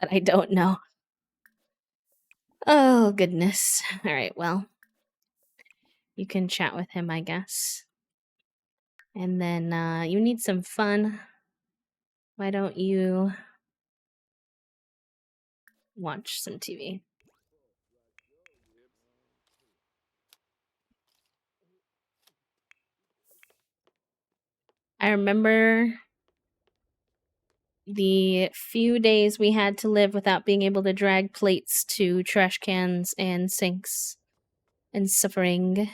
that I don't know. Oh, goodness. All right, well, you can chat with him, I guess. And then you need some fun. Why don't you watch some TV? I remember the few days we had to live without being able to drag plates to trash cans and sinks and suffering.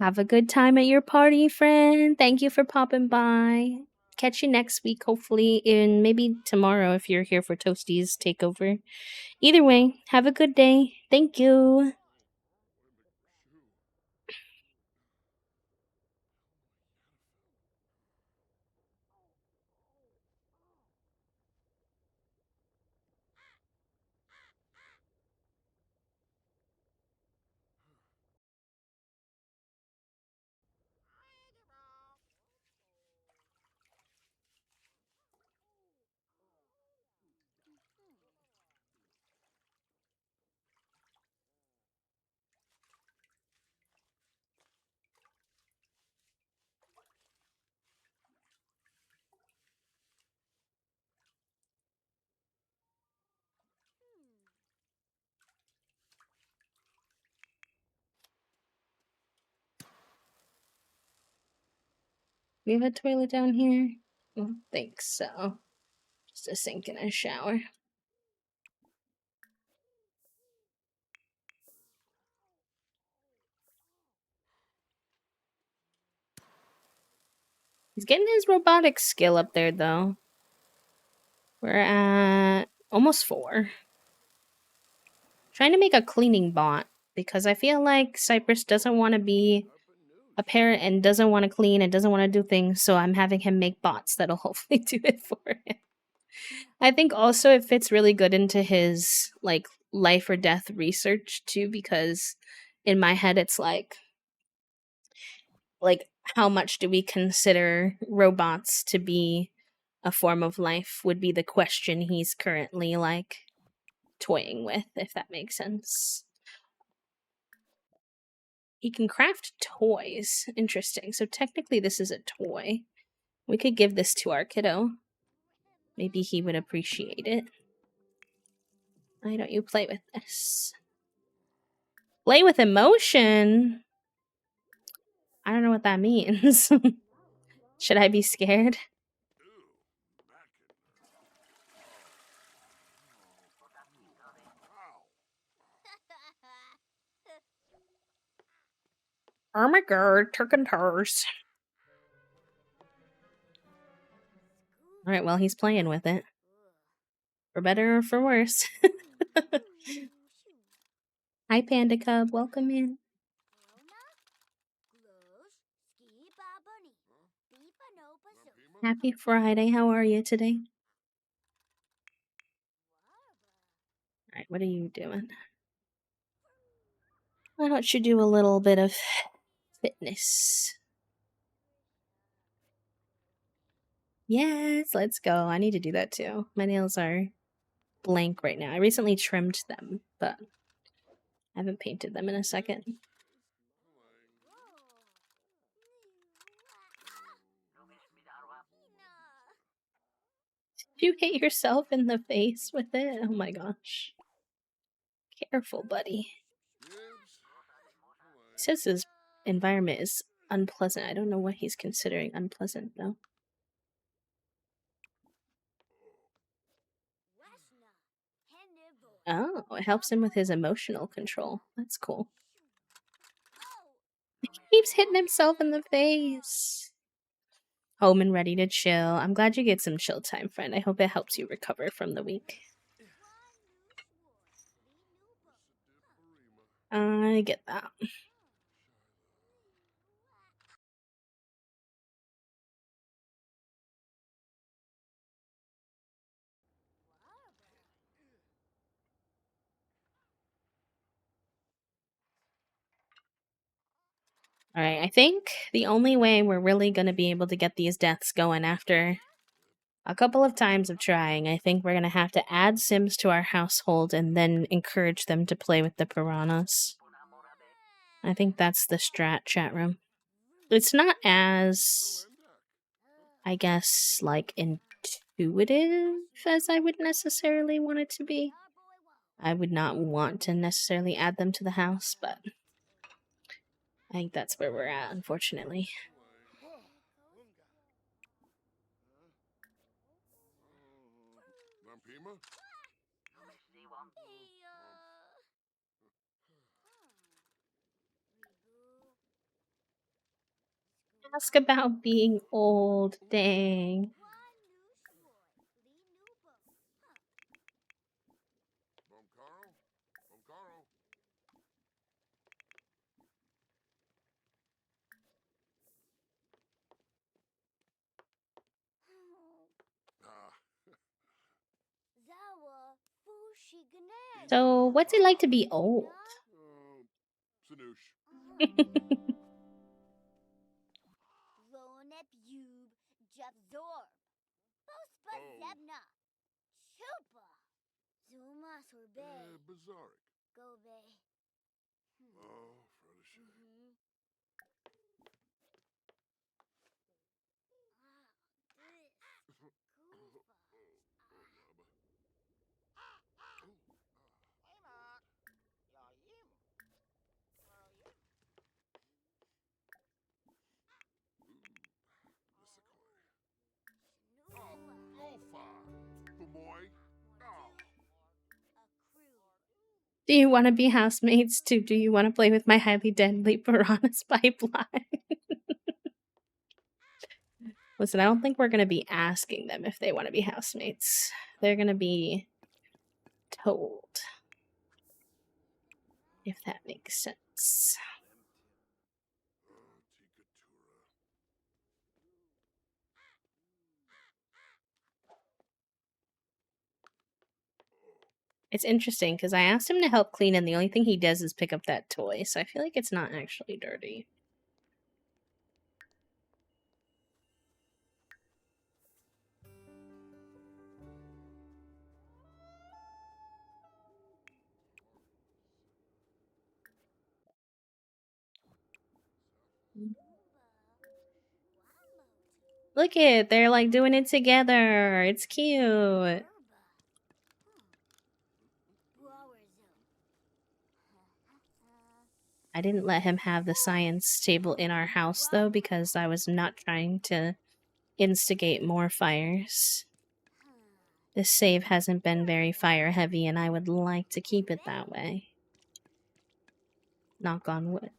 Have a good time at your party, friend. Thank you for popping by. Catch you next week, hopefully, and maybe tomorrow if you're here for Toasties Takeover. Either way, have a good day. Thank you. We have a toilet down here? I don't think so. Just a sink and a shower. He's getting his robotic skill up there, though. We're at almost 4. Trying to make a cleaning bot because I feel like Cypress doesn't want to be a parent and doesn't want to clean and doesn't want to do things, so I'm having him make bots that'll hopefully do it for him. I think also it fits really good into his like life or death research too, because in my head it's like how much do we consider robots to be a form of life would be the question he's currently like toying with, if that makes sense. He can craft toys. Interesting. So technically this is a toy. We could give this to our kiddo. Maybe he would appreciate it. Why don't you play with this? Play with emotion? I don't know what that means. Should I be scared? Oh my god, turkin toes. Alright, well, he's playing with it. For better or for worse. Hi, Panda Cub. Welcome in. Happy Friday. How are you today? Alright, what are you doing? Why don't you do a little bit of fitness? Yes, let's go. I need to do that too. My nails are blank right now. I recently trimmed them, but I haven't painted them in a second. You hit yourself in the face with it? Oh my gosh. Careful, buddy. He says his environment is unpleasant. I don't know what he's considering unpleasant, though. Oh, it helps him with his emotional control. That's cool. He keeps hitting himself in the face. Home and ready to chill. I'm glad you get some chill time, friend. I hope it helps you recover from the week. I get that. Alright, I think the only way we're really going to be able to get these deaths going after a couple of times of trying, I think we're going to have to add Sims to our household and then encourage them to play with the piranhas. I think that's the strat, chat room. It's not as, I guess, like, intuitive as I would necessarily want it to be. I would not want to necessarily add them to the house, but I think that's where we're at, unfortunately. Ask about being old, dang. So, what's it like to be old? Do you want to be housemates too? Do you want to play with my highly deadly piranha's pipeline? Listen, I don't think we're going to be asking them if they want to be housemates. They're going to be told. If that makes sense. It's interesting because I asked him to help clean and the only thing he does is pick up that toy, so I feel like it's not actually dirty. Look it, they're like doing it together. It's cute. I didn't let him have the science table in our house though because I was not trying to instigate more fires. This save hasn't been very fire heavy and I would like to keep it that way. Knock on wood.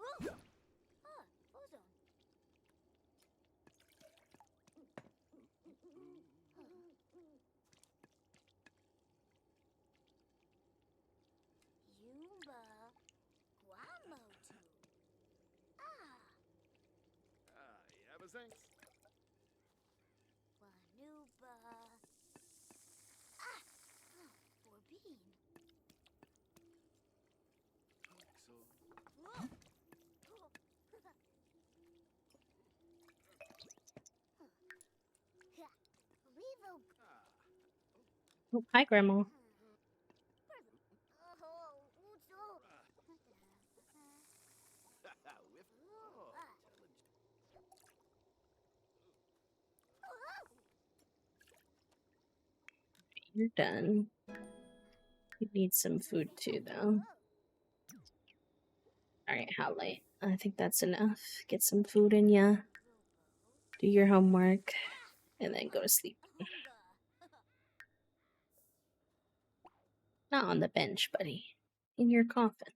Oh, hi, Grandma. You're done. You need some food too, though. Alright, how late? I think that's enough. Get some food in ya. Do your homework. And then go to sleep. Not on the bench, buddy. In your coffin.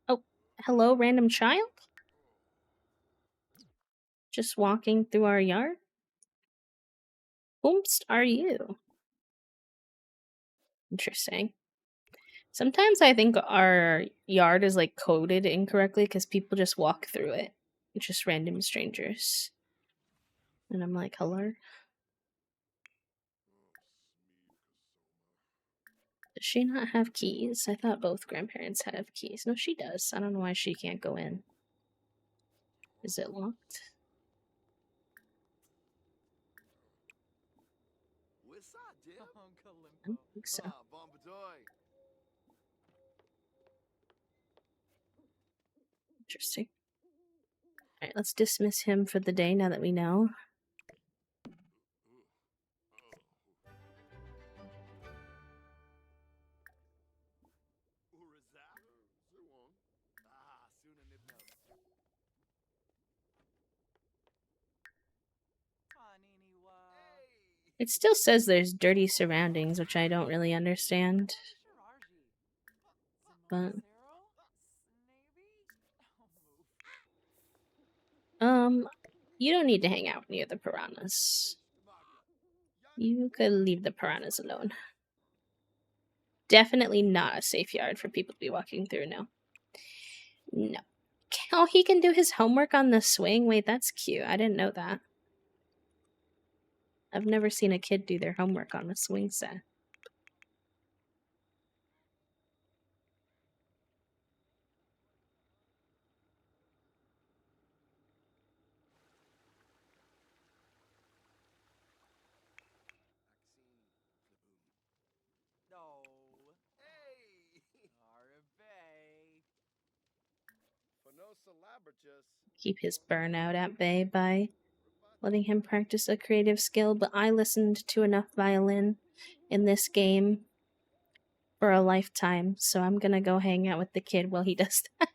Oh, hello, random child? Just walking through our yard? Whomst are you? Interesting. Sometimes I think our yard is like coded incorrectly because people just walk through it. Just random strangers. And I'm like, hello? Does she not have keys? I thought both grandparents have keys. No, she does. I don't know why she can't go in. Is it locked? I don't think so. Interesting. Alright, let's dismiss him for the day now that we know. It still says there's dirty surroundings, which I don't really understand. But you don't need to hang out near the piranhas. You could leave the piranhas alone. Definitely not a safe yard for people to be walking through, no. No. Oh, he can do his homework on the swing? Wait, that's cute. I didn't know that. I've never seen a kid do their homework on a swing set. Keep his burnout at bay by letting him practice a creative skill, but I listened to enough violin in this game for a lifetime, so I'm gonna go hang out with the kid while he does that.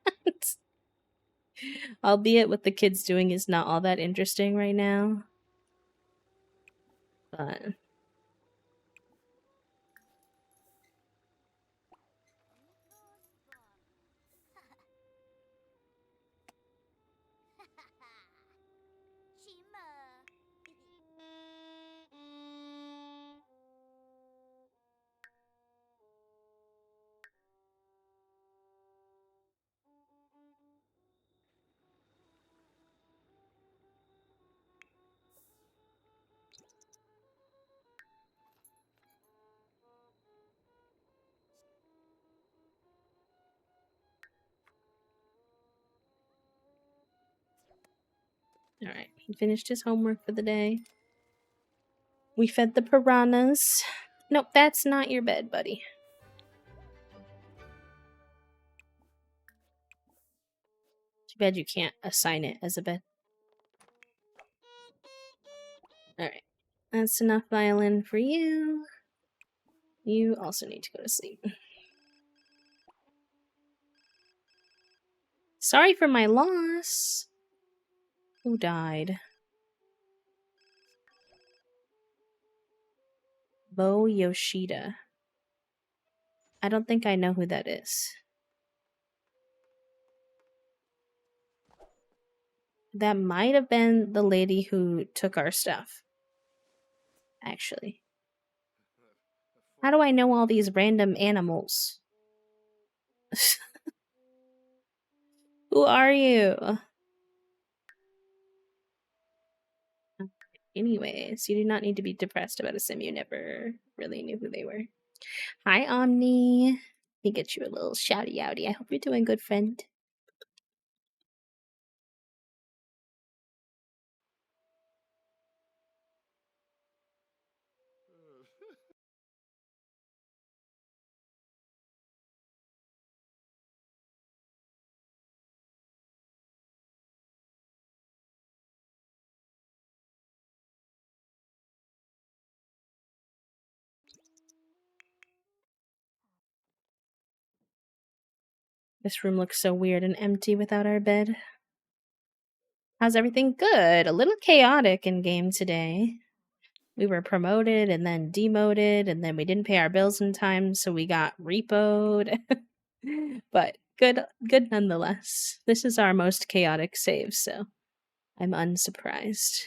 Albeit what the kid's doing is not all that interesting right now. But alright, he finished his homework for the day. We fed the piranhas. Nope, that's not your bed, buddy. Too bad you can't assign it as a bed. Alright, that's enough violin for you. You also need to go to sleep. Sorry for my loss. Who died? Bo Yoshida. I don't think I know who that is. That might have been the lady who took our stuff. Actually. How do I know all these random animals? Who are you? Anyways, you do not need to be depressed about a sim you never really knew who they were. Hi, Omni. Let me get you a little shouty outy. I hope you're doing good, friend. This room looks so weird and empty without our bed. How's everything? Good. A little chaotic in game today. We were promoted and then demoted, and then we didn't pay our bills in time, so we got repoed. But good nonetheless. This is our most chaotic save, so I'm unsurprised.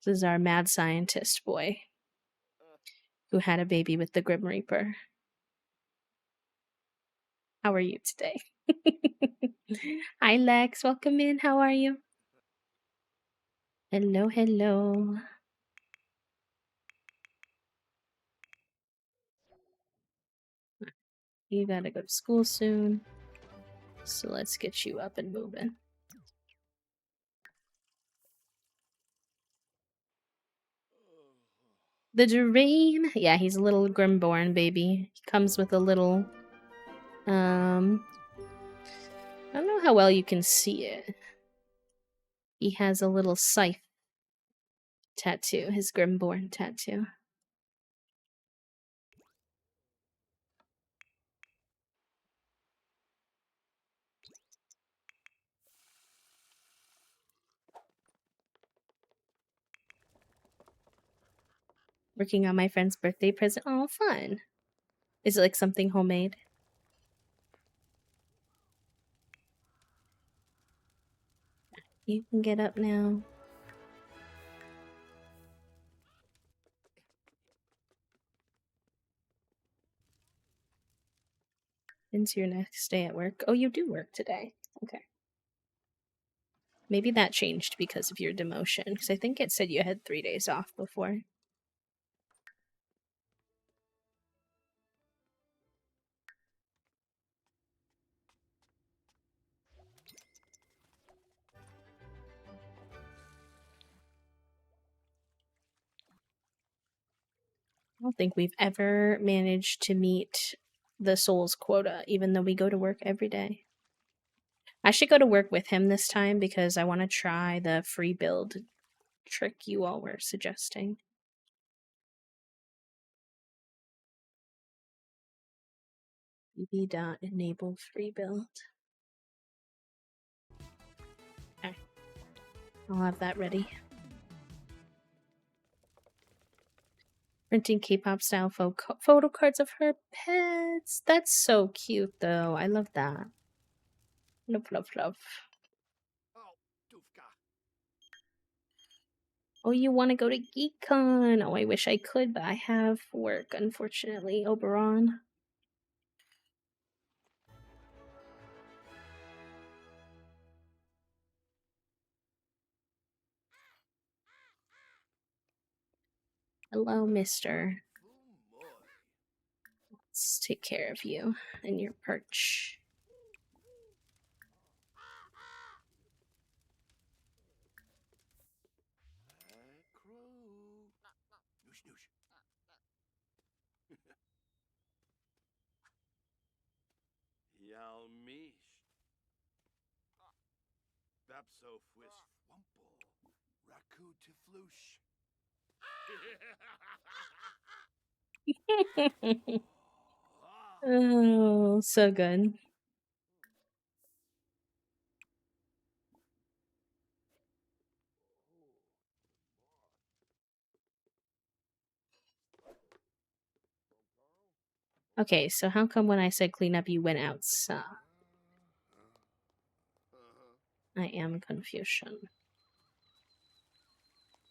This is our mad scientist boy who had a baby with the Grim Reaper. How are you today? Hi, Lex. Welcome in. How are you? Hello, hello. You gotta go to school soon. So let's get you up and moving. The dream. Yeah, he's a little Grimborn baby. He comes with a little I don't know how well you can see it. He has a little scythe tattoo, his Grimborn tattoo. Working on my friend's birthday present. Oh, fun. Is it like something homemade? You can get up now. When's your next day at work? Oh, you do work today. Okay. Maybe that changed because of your demotion, because I think it said you had 3 days off before. I don't think we've ever managed to meet the souls quota, even though we go to work every day. I should go to work with him this time because I want to try the free build trick you all were suggesting. bb.enable free build. Okay. I'll have that ready. Printing K-pop style photo cards of her pets. That's so cute, though. I love that. Love, love, love. Oh, you want to go to GeekCon? Oh, I wish I could, but I have work, unfortunately. Oberon. Hello, mister. Let's take care of you and your perch. Oh, so good. Okay, so how come when I said clean up, you went outside? I am Confucian.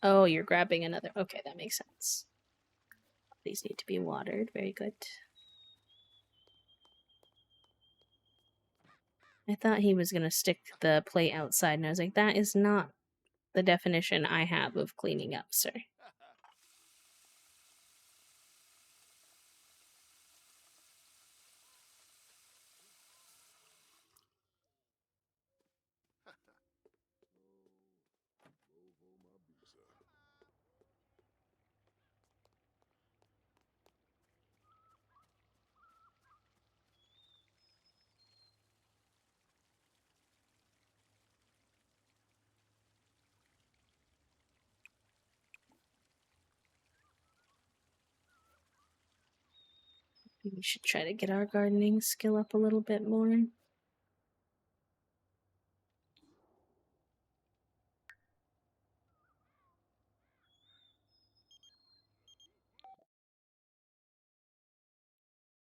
Oh, you're grabbing another. Okay, that makes sense. These need to be watered. Very good. I thought he was going to stick the plate outside, and I was like, that is not the definition I have of cleaning up, sir. We should try to get our gardening skill up a little bit more.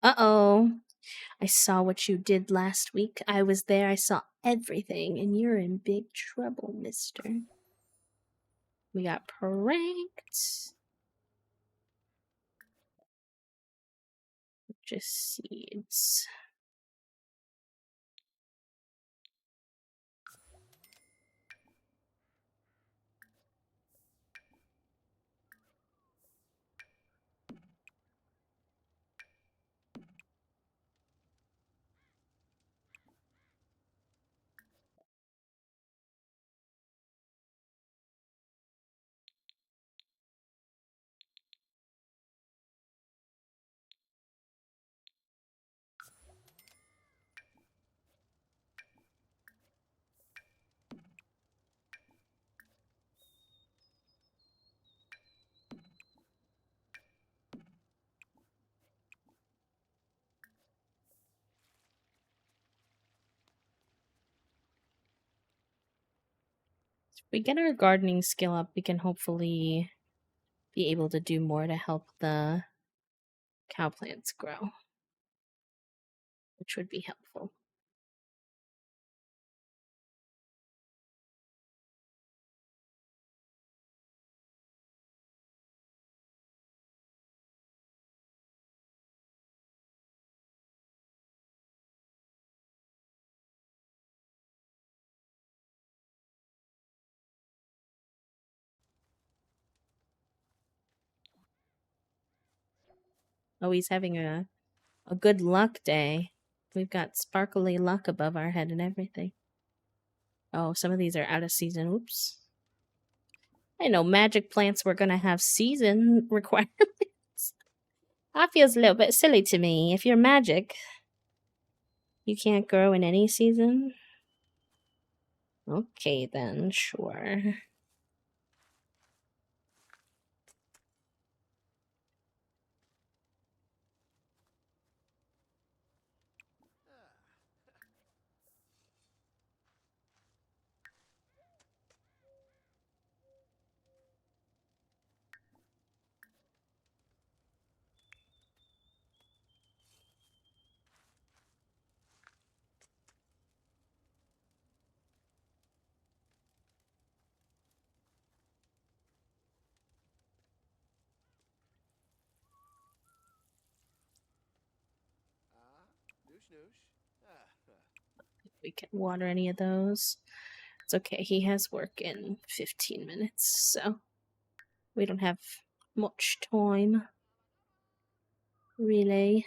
Uh-oh. I saw what you did last week. I was there. I saw everything. And you're in big trouble, mister. We got pranked. Just seeds. If we get our gardening skill up, we can hopefully be able to do more to help the cow plants grow, which would be helpful. Oh, he's having a good luck day. We've got sparkly luck above our head and everything. Oh, some of these are out of season. Oops. I know magic plants were gonna have season requirements. That feels a little bit silly to me. If you're magic, you can't grow in any season? Okay then, sure. We can water any of those. It's okay, he has work in 15 minutes, so we don't have much time. Really.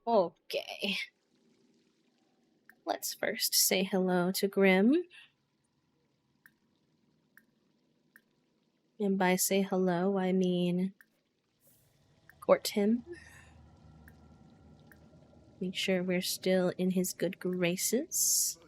Okay. Let's first say hello to Grim. And by say hello, I mean court him. Make sure we're still in his good graces.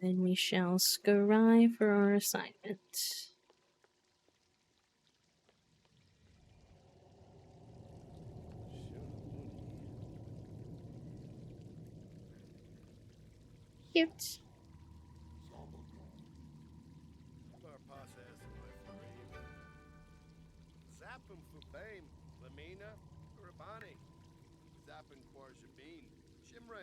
Then we shall scry for our assignment. Cute.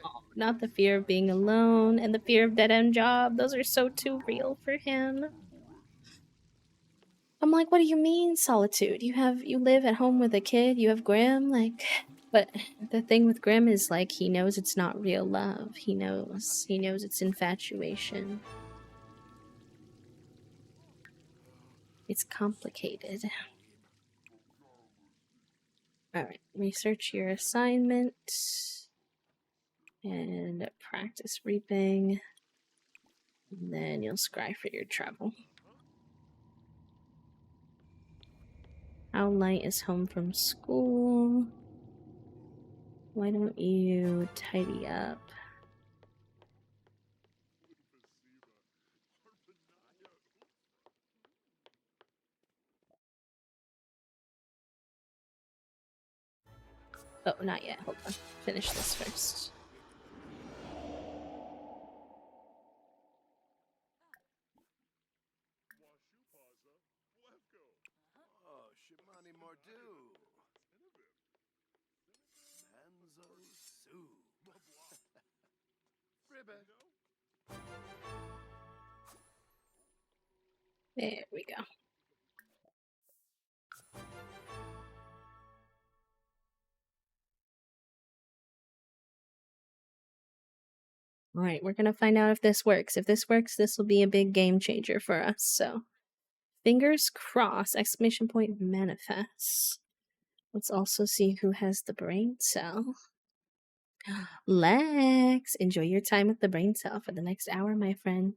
Oh, not the fear of being alone and the fear of dead-end job. Those are so too real for him. I'm like, what do you mean solitude? You live at home with a kid, you have Grim, like, but the thing with Grim is like he knows it's not real love. He knows it's infatuation. It's complicated. Alright, research your assignment and practice reaping. And then you'll scry for your travel. How light is home from school? Why don't you tidy up? Oh, not yet. Hold on. Finish this first. There we go. Alright, we're gonna find out if this works. If this works, this will be a big game changer for us, so fingers crossed, exclamation point manifests. Let's also see who has the brain cell. Lex, enjoy your time with the brain cell for the next hour, my friend.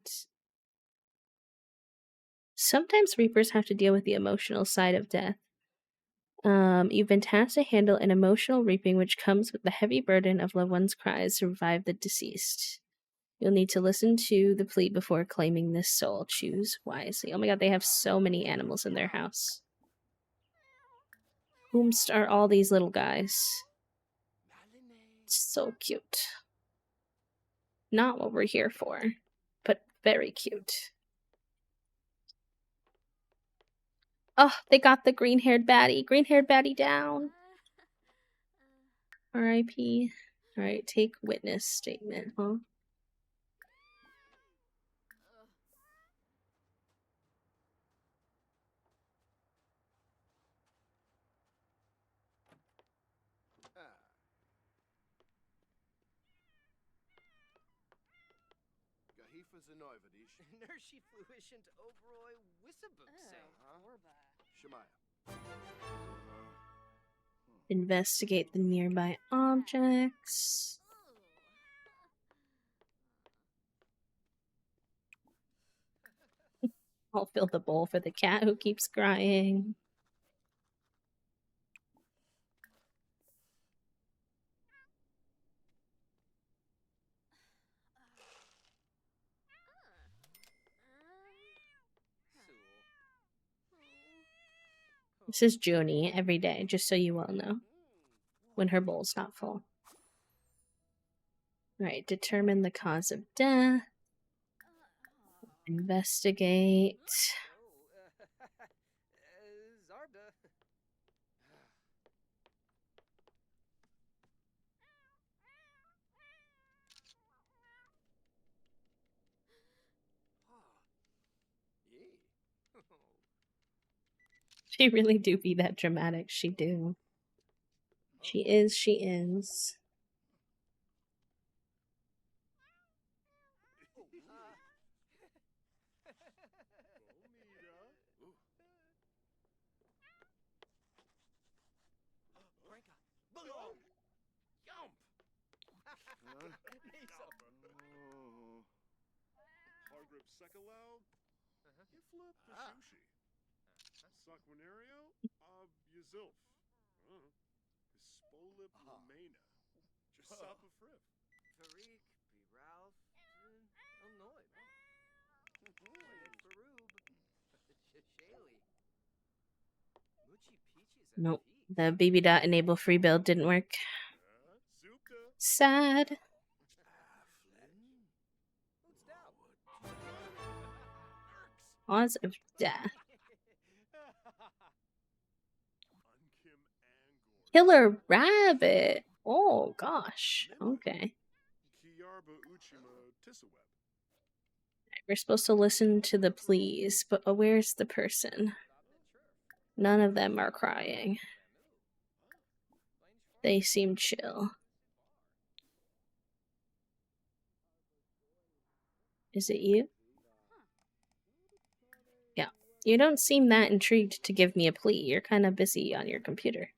Sometimes Reapers have to deal with the emotional side of death. You've been tasked to handle an emotional reaping which comes with the heavy burden of loved one's cries to revive the deceased. You'll need to listen to the plea before claiming this soul. Choose wisely. Oh my god, they have so many animals in their house. Whomst are all these little guys? So cute. Not what we're here for, but very cute. Oh, they got the green-haired baddie. Green-haired baddie down. R.I.P. Alright, take witness statement, huh? Investigate the nearby objects. I'll fill the bowl for the cat who keeps crying. This is Junie every day, just so you all know. When her bowl's not full. Right, determine the cause of death. Investigate. She really do be that dramatic. She do. She is, she is. Nope. The BB. Enable free build didn't work. Sad. Cause of death. Killer rabbit. Oh gosh. Okay. We're supposed to listen to the pleas, but where's the person? None of them are crying. They seem chill. Is it you? Yeah. You don't seem that intrigued to give me a plea. You're kind of busy on your computer.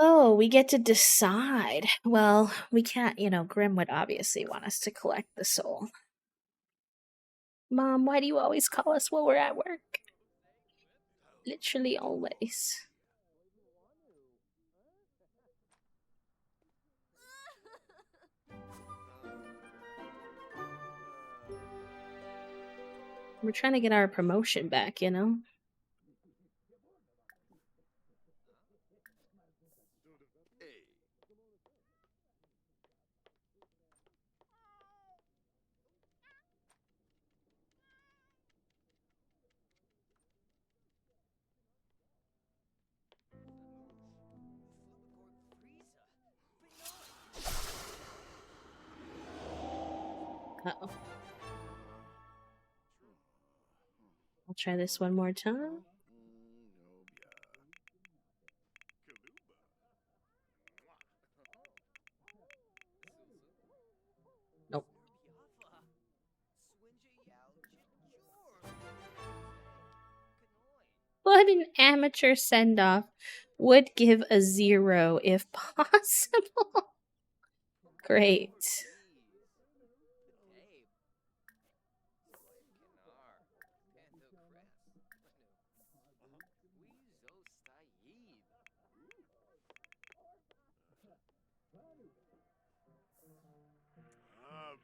Oh, we get to decide. Well, we can't, Grim would obviously want us to collect the soul. Mom, why do you always call us while we're at work? Literally always. We're trying to get our promotion back, Uh-oh. I'll try this one more time. Nope. What an amateur send-off. Would give a 0 if possible. Great.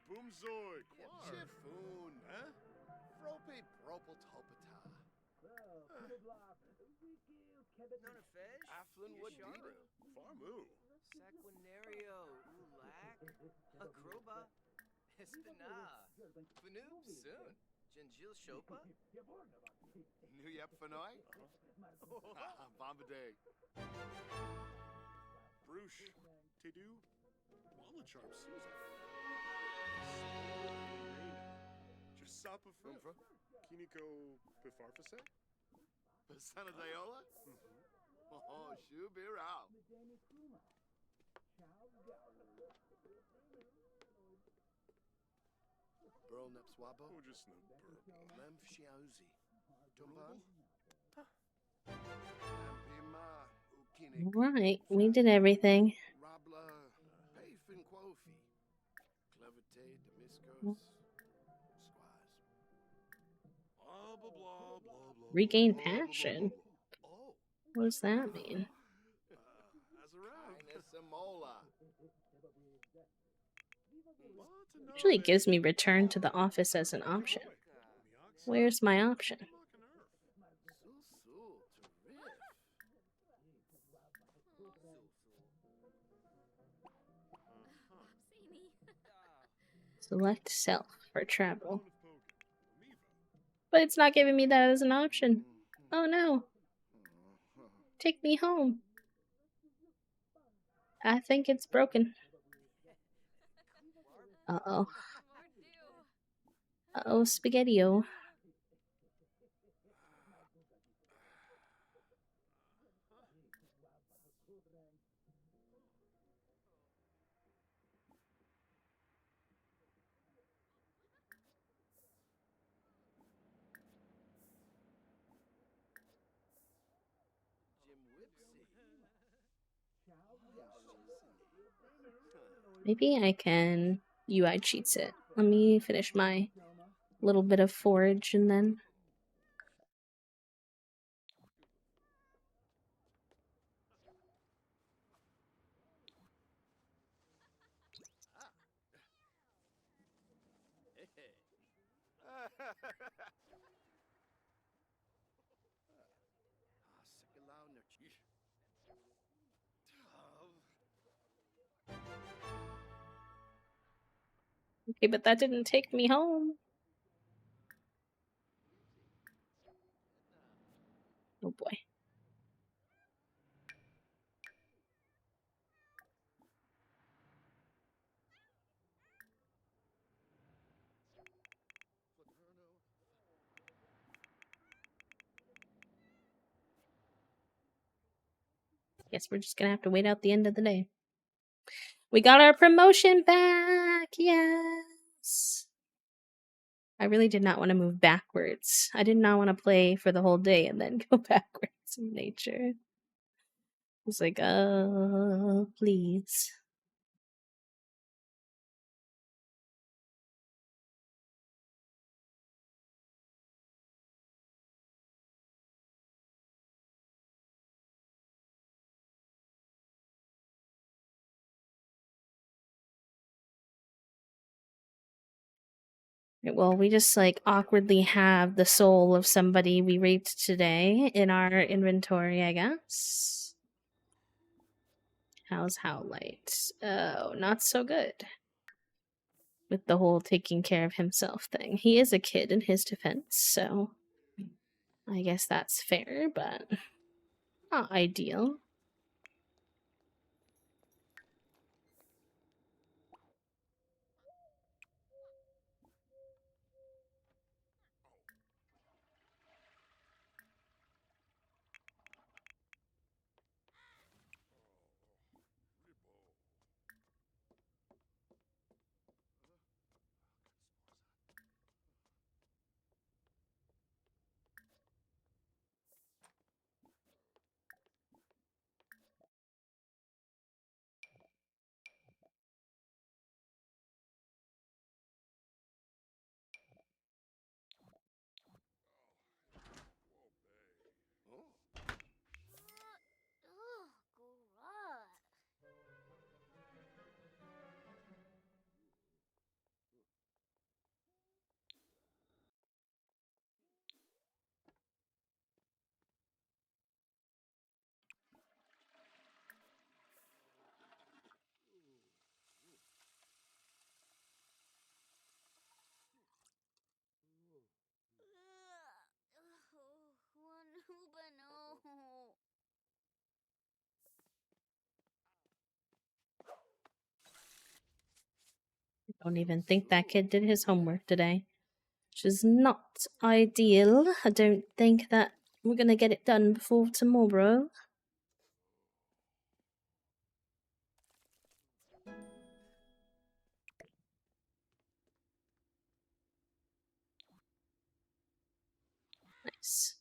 Boomzoy, Shifun, huh? Frope propel topata. Aflin Wadira, Farmu. Saquinario, Ulak, Akroba, Espina, Fanoob soon, Genjil Shopa, New Yep Fanoy? Bombadil. Bruce, Tidu, Malacharp Susan. Jasapa Fufra, Kiniko Bifarfase? Persona Dayola? Oh, Shubirao. Burl Nepswabo? Oh, just no burble. Lemf Shiauzi. Tumban? Lampima, Ukinik. Alright, we did everything. Rabla, Payfin Quofi. Clevite, Demiscos. Squires. Blah, blah, blah, blah, blah. Regain Blah, blah, blah, passion. blah, blah. Oh. What does that mean? Usually gives me return to the office as an option. Where's my option? Select self for travel. But it's not giving me that as an option. Oh no. Take me home. I think it's broken. Uh-oh. Uh-oh, Spaghetti-O. Maybe I can UI cheats it. Let me finish my little bit of forage and then... Okay, but that didn't take me home. Oh boy. Guess we're just gonna have to wait out the end of the day. We got our promotion back! Yes! I really did not want to move backwards. I did not want to play for the whole day and then go backwards in nature. I was like, oh, please. Well, we just like awkwardly have the soul of somebody we raped today in our inventory, I guess. How's Howlite? Oh, not so good. With the whole taking care of himself thing. He is a kid in his defense, so I guess that's fair, but not ideal. I don't even think that kid did his homework today. Which is not ideal. I don't think that we're gonna get it done before tomorrow. Nice.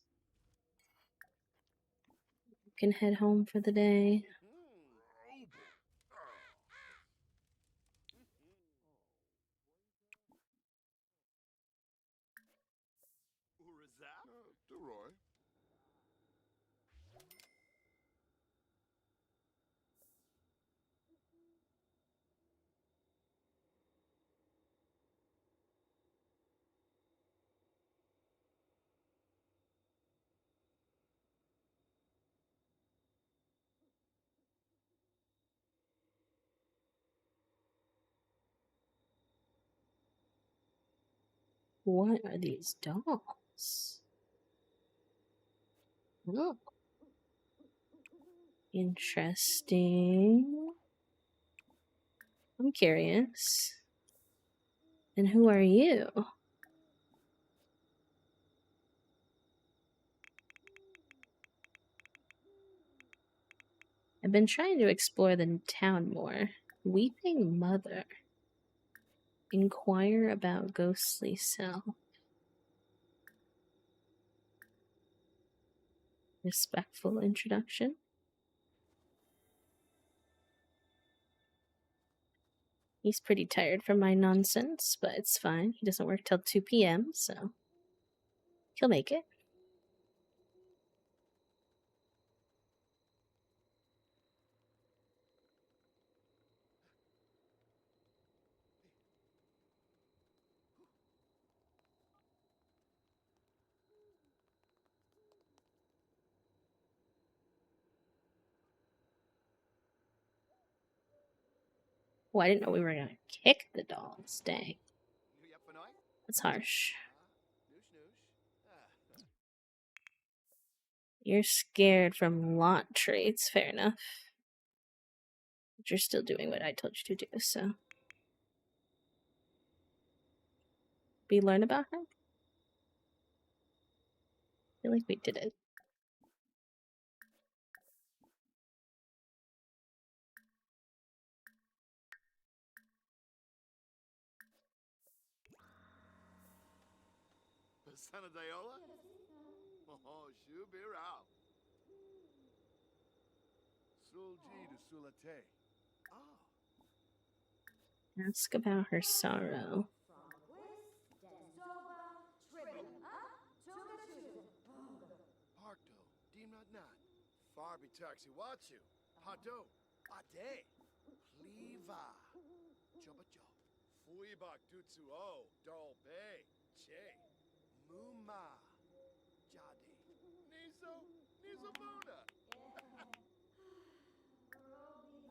You can head home for the day. What are these dolls? Oh, interesting. I'm curious. And who are you? I've been trying to explore the town more. Weeping Mother. Inquire about ghostly self. Respectful introduction. He's pretty tired from my nonsense, but it's fine. He doesn't work till 2 p.m., so he'll make it. Oh, I didn't know we were gonna kick the dolls. Dang. That's harsh. Noosh noosh. Ah. You're scared from lot traits. Fair enough. But you're still doing what I told you to do, so. We learn about her? I feel like we did it. Persona Diola? Oh, Shubirao. Sulji to Sulate. Oh. Ask about her sorrow. Parkdo. Dimnat Nat. Farby Taxi Watsu. Hado. Ade. Cleava. Jobajo. Fuibak Dutsu O. Dol Bay. Che. Muma. Jadi. Niso. Niso Muna. Oh. Steve Garza.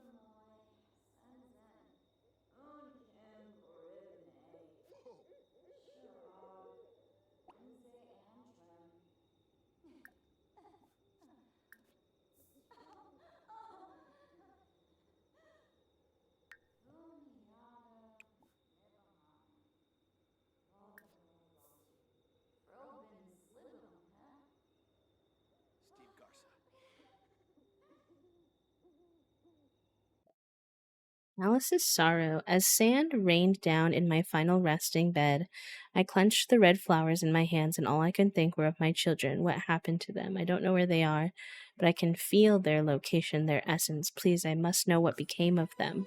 Alice's sorrow. As sand rained down in my final resting bed, I clenched the red flowers in my hands, and all I could think were of my children. What happened to them? I don't know where they are, but I can feel their location, their essence. Please, I must know what became of them.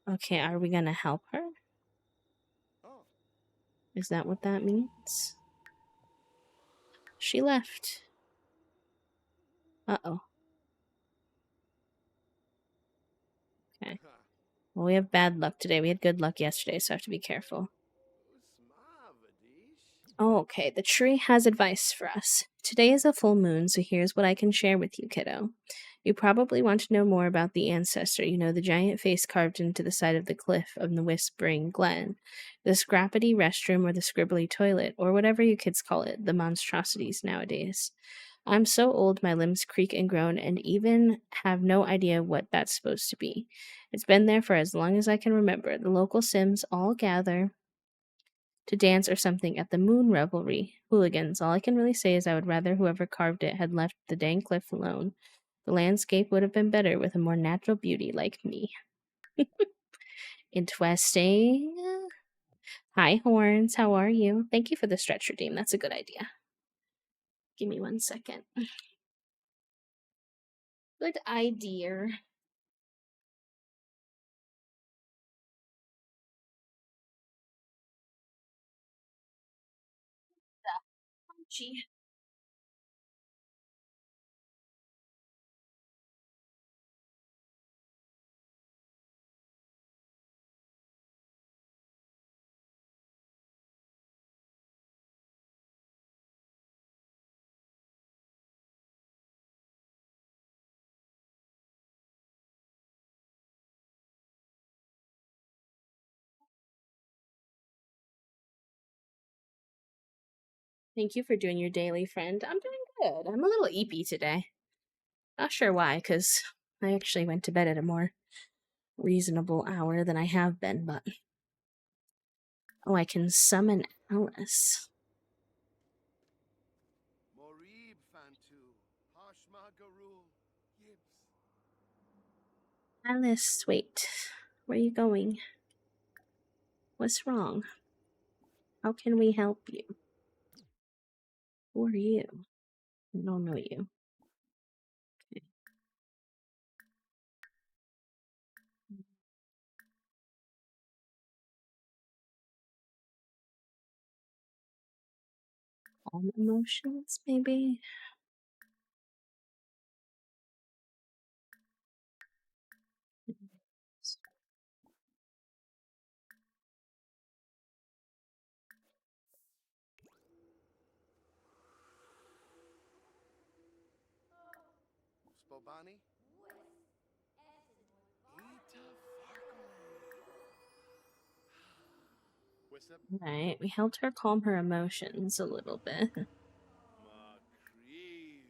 Okay, are we gonna help her? Oh. Is that what that means? She left. Uh-oh. Okay. Well, we have bad luck today. We had good luck yesterday, so I have to be careful. Oh, okay. The tree has advice for us. Today is a full moon, so here's what I can share with you, kiddo. You probably want to know more about the ancestor, the giant face carved into the side of the cliff of the Whispering Glen, the scrappity restroom or the scribbly toilet, or whatever you kids call it, the monstrosities nowadays. I'm so old my limbs creak and groan and even have no idea what that's supposed to be. It's been there for as long as I can remember. The local Sims all gather to dance or something at the moon revelry. Hooligans. All I can really say is I would rather whoever carved it had left the dang cliff alone. The landscape would have been better with a more natural beauty like me. Interesting. Hi, Horns. How are you? Thank you for the stretch redeem. That's a good idea. Give me 1 second. Good idea. Gee. Thank you for doing your daily, friend. I'm doing good. I'm a little eepy today. Not sure why, because I actually went to bed at a more reasonable hour than I have been, but. Oh, I can summon Alice. Morib Fantu. Hashma Garul. Gibbs. Alice, wait. Where are you going? What's wrong? How can we help you? Who are you? I don't know you. Okay. Calm emotions, maybe? Spobani. Ita Farkle. Wissup? Right, we helped her calm her emotions a little bit. Ma cream.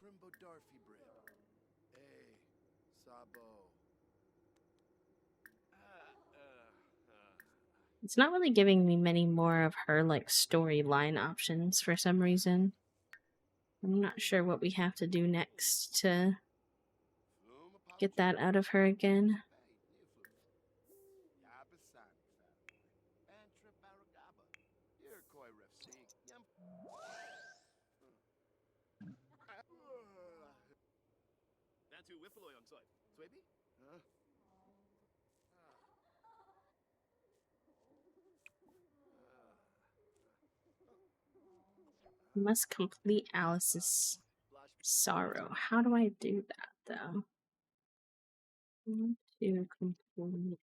Crimbo Darfy bread. Hey, Sabo. It's not really giving me many more of her, like, storyline options for some reason. I'm not sure what we have to do next to get that out of her again. Nantu Whiffaloy on site. Swaby? Huh? We must complete Alice's sorrow. How do I do that, though? I want to complete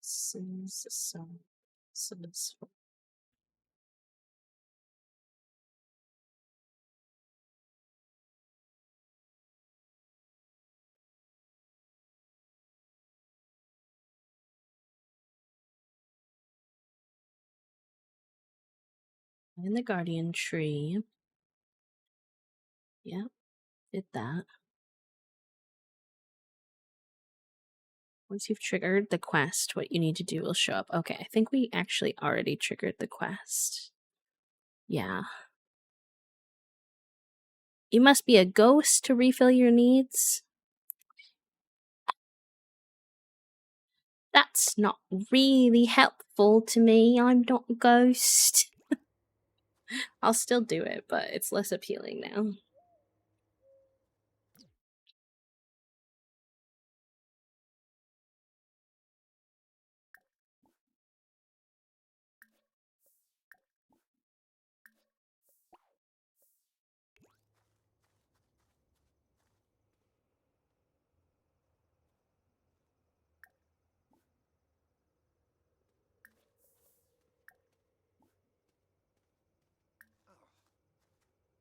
Alice's sorrow. In the Guardian Tree. Yep, did that. Once you've triggered the quest, what you need to do will show up. Okay, I think we actually already triggered the quest. Yeah. You must be a ghost to refill your needs. That's not really helpful to me. I'm not a ghost. I'll still do it, but it's less appealing now.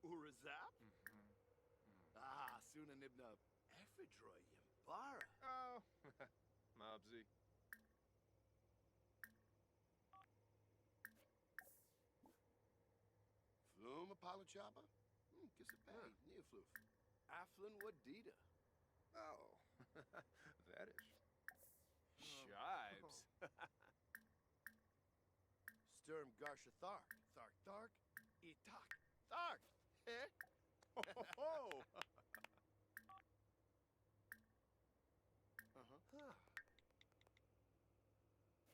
Urazap? Ah, Suna Nibna. Ephedroy Yambara. Oh, Mobsy. Flume Apollo Chopper? Kiss a bay, Neofloof. Aflin Wadida. Oh, that is. Shives. Sturm Garsha Thark. Thark Thark. Etak. Thark. Eh? Ho ho ho.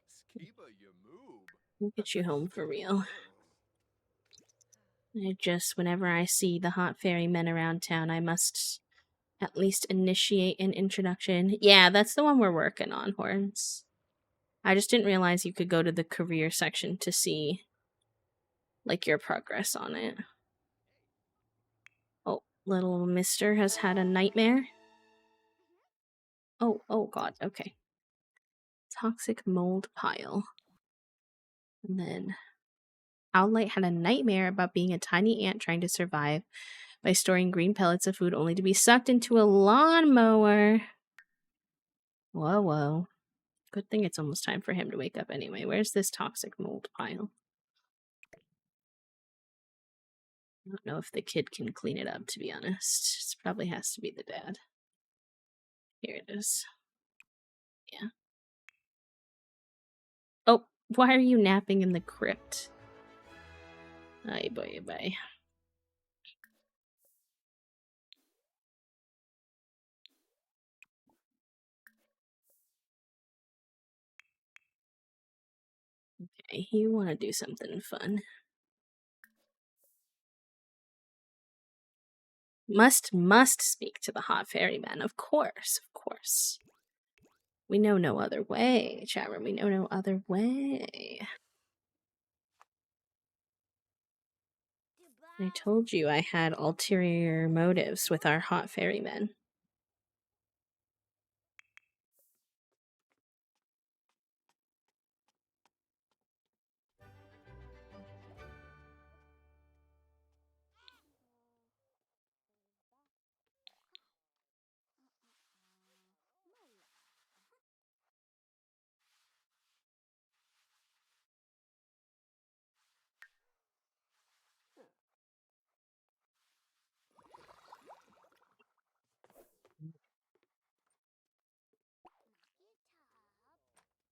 Skiba Yamoob. We'll get you home for real. Whenever I see the hot fairy men around town, I must at least initiate an introduction. Yeah, that's the one we're working on, Horns. I just didn't realize you could go to the career section to see, like, your progress on it. Oh, little mister has had a nightmare. Oh god, okay. Toxic mold pile. And then Owlite had a nightmare about being a tiny ant trying to survive by storing green pellets of food only to be sucked into a lawnmower. Whoa. Good thing it's almost time for him to wake up anyway. Where's this toxic mold pile? I don't know if the kid can clean it up, to be honest. It probably has to be the dad. Here it is. Yeah. Oh, why are you napping in the crypt? Ay, boy, bye. Okay, you want to do something fun. Must speak to the hot ferryman. Of course. We know no other way, chat room. We know no other way. I told you I had ulterior motives with our hot ferrymen.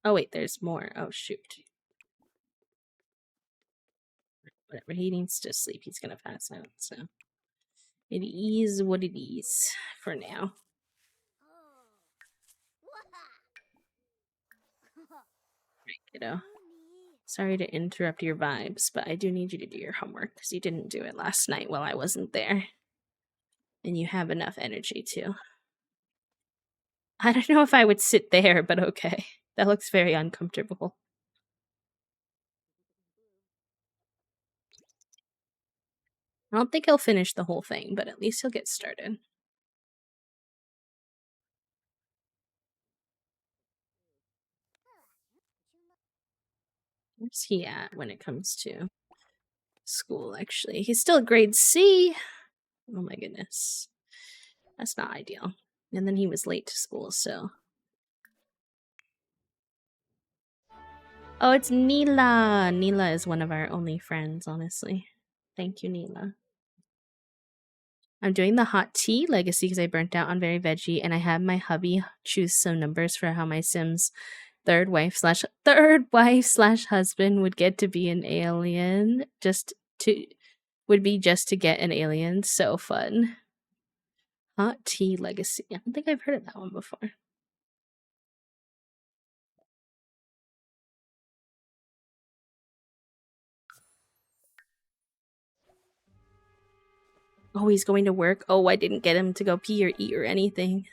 Oh, wait, there's more. Oh, shoot. Whatever, he needs to sleep. He's gonna pass out, so. It is what it is for now. Right, kiddo. Sorry to interrupt your vibes, but I do need you to do your homework because you didn't do it last night while I wasn't there. And you have enough energy too. I don't know if I would sit there, but okay. That looks very uncomfortable. I don't think he'll finish the whole thing, but at least he'll get started. Where's he at when it comes to school, actually? He's still grade C. Oh my goodness. That's not ideal. And then he was late to school, so. Oh, it's Neela. Neela is one of our only friends, honestly. Thank you, Neela. I'm doing the hot tea legacy because I burnt out on very veggie, and I had my hubby choose some numbers for how my Sims third wife slash husband would get to be an alien. Would be just to get an alien. So fun. Hot tea legacy. I don't think I've heard of that one before. Oh, he's going to work. Oh, I didn't get him to go pee or eat or anything.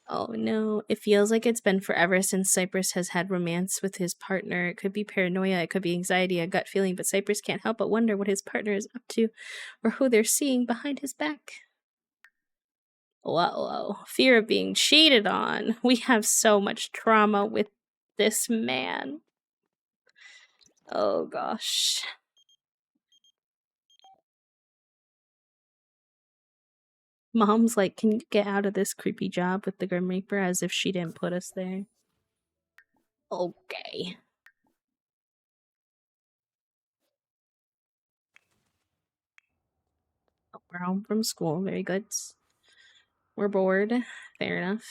Oh no, it feels like it's been forever since Cypress has had romance with his partner. It could be paranoia, it could be anxiety, a gut feeling, but Cypress can't help but wonder what his partner is up to or who they're seeing behind his back. Whoa, fear of being cheated on. We have so much trauma with this man. Oh gosh. Mom's like, can you get out of this creepy job with the Grim Reaper, as if she didn't put us there. Okay. Oh, we're home from school. Very good. We're bored. Fair enough.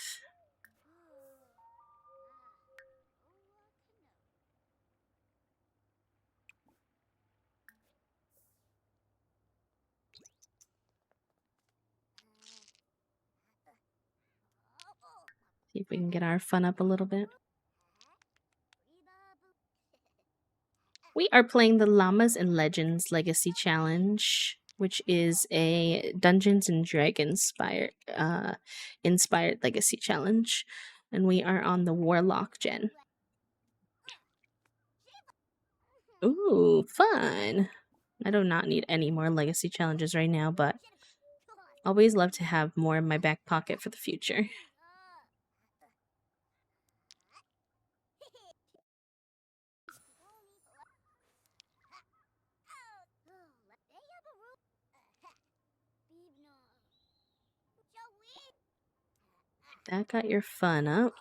See if we can get our fun up a little bit. We are playing the Llamas and Legends Legacy Challenge, which is a Dungeons and Dragons inspired legacy challenge. And we are on the Warlock gen. Ooh, fun. I do not need any more legacy challenges right now, but always love to have more in my back pocket for the future. That got your fun up.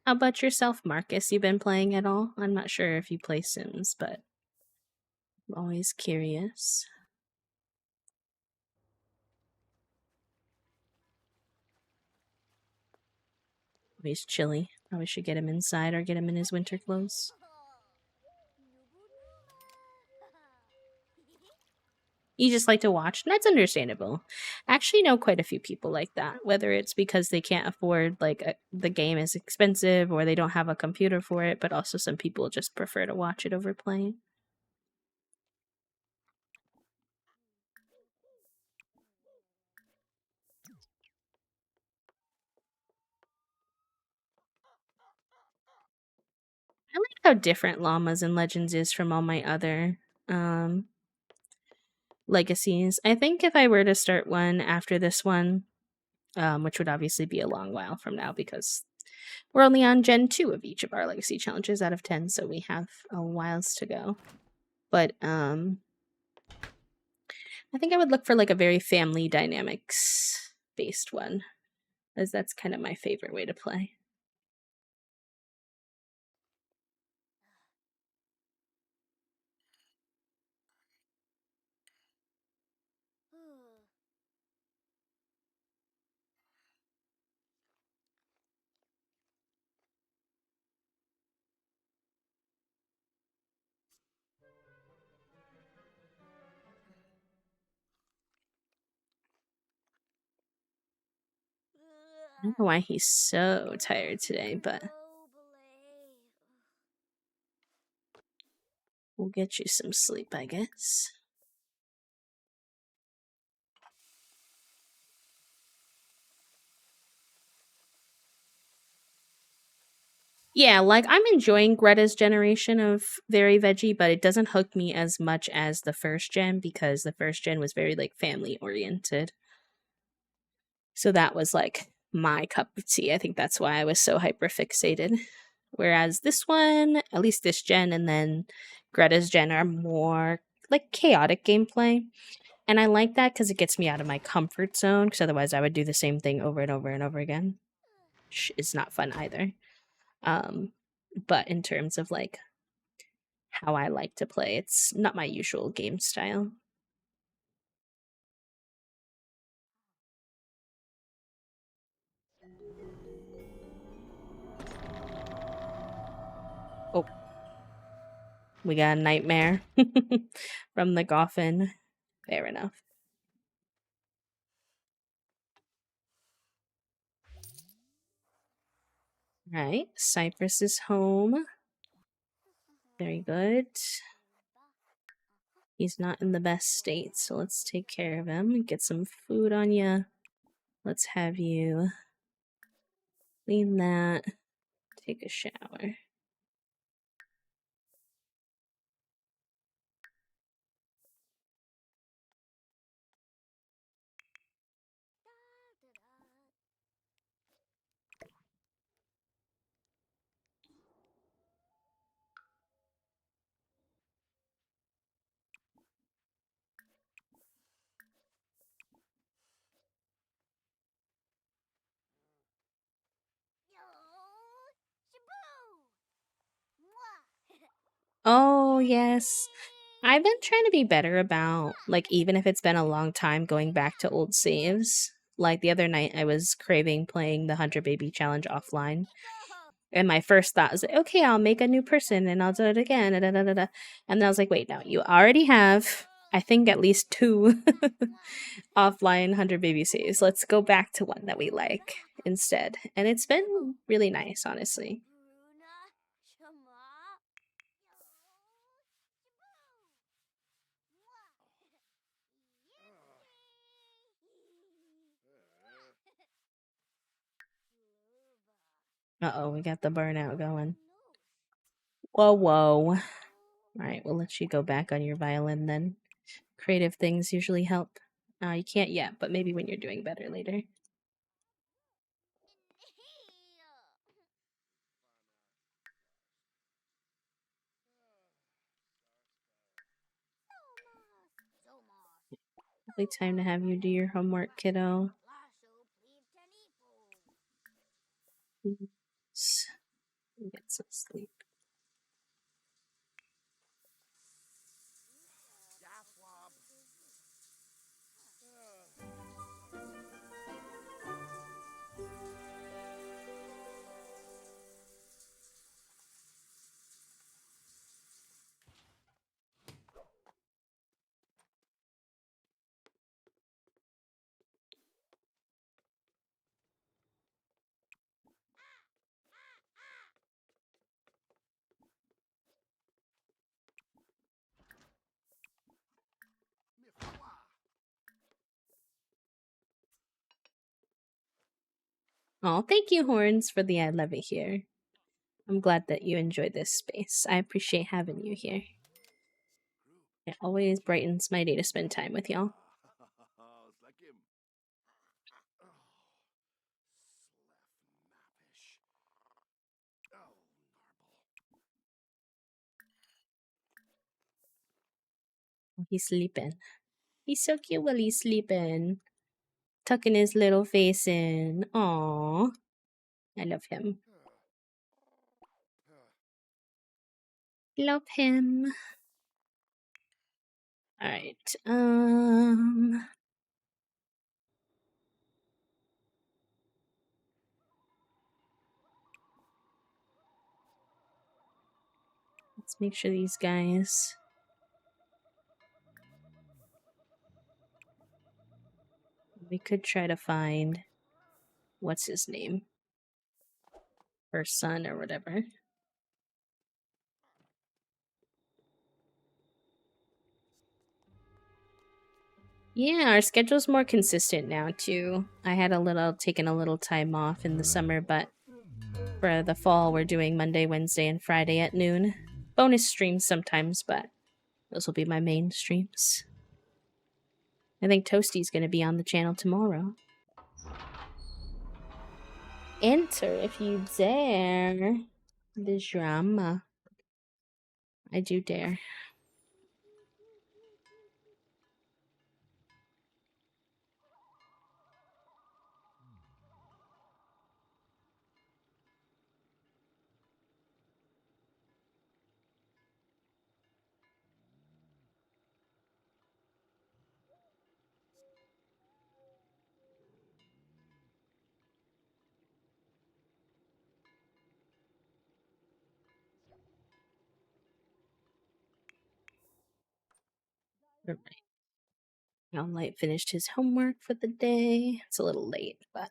How about yourself, Marcus? You been playing at all? I'm not sure if you play Sims, but I'm always curious. He's chilly. Probably should get him inside or get him in his winter clothes. You just like to watch, and that's understandable. I actually know quite a few people like that, whether it's because they can't afford, the game is expensive or they don't have a computer for it, but also some people just prefer to watch it over playing. I like how different Llamas and Legends is from all my other legacies. I think if I were to start one after this one, which would obviously be a long while from now because we're only on Gen 2 of each of our legacy challenges out of 10, so we have a whiles to go. But I think I would look for a very family dynamics based one, as that's kind of my favorite way to play. don't know why he's so tired today, but we'll get you some sleep, I guess. Yeah, like I'm enjoying Greta's generation of very veggie, but it doesn't hook me as much as the first gen because the first gen was very like family oriented. So that was like my cup of tea. I think that's why I was so hyper fixated. Whereas this one, at least this gen and then Greta's gen are more like chaotic gameplay. And I like that because it gets me out of my comfort zone because otherwise I would do the same thing over and over and over again. Which is not fun either. But in terms of like how I like to play, it's not my usual game style. Oh, we got a nightmare from the coffin. Fair enough. Right, Cypress is home. Very good. He's not in the best state, so let's take care of him. Get some food on you. Let's have you clean that. Take a shower. Oh, yes. I've been trying to be better about, like, even if it's been a long time, going back to old saves. Like, the other night, I was craving playing the Hunter Baby Challenge offline. And my first thought was, okay, I'll make a new person and I'll do it again. Da, da, da, da, da. And then I was like, wait, no, you already have, I think, at least 2 offline Hunter Baby saves. Let's go back to one that we like instead. And it's been really nice, honestly. Uh-oh, we got the burnout going. Whoa, whoa. Alright, we'll let you go back on your violin then. Creative things usually help. You can't yet, but maybe when you're doing better later. Probably time to have you do your homework, kiddo. Please get some sleep. Oh, thank you, Horns, for the I love it here. I'm glad that you enjoy this space. I appreciate having you here. It always brightens my day to spend time with y'all. He's sleeping. He's so cute while he's sleeping. Tucking his little face in. Aww. I love him. Love him. Alright. Let's make sure these guys. We could try to find what's his name? Her son or whatever. Yeah, our schedule's more consistent now too. I had taken a little time off in the summer, but for the fall we're doing Monday, Wednesday, and Friday at noon. Bonus streams sometimes, but those will be my main streams. I think Toasty's gonna be on the channel tomorrow. Enter if you dare. The drama. I do dare. Alright. Now Light finished his homework for the day. It's a little late, but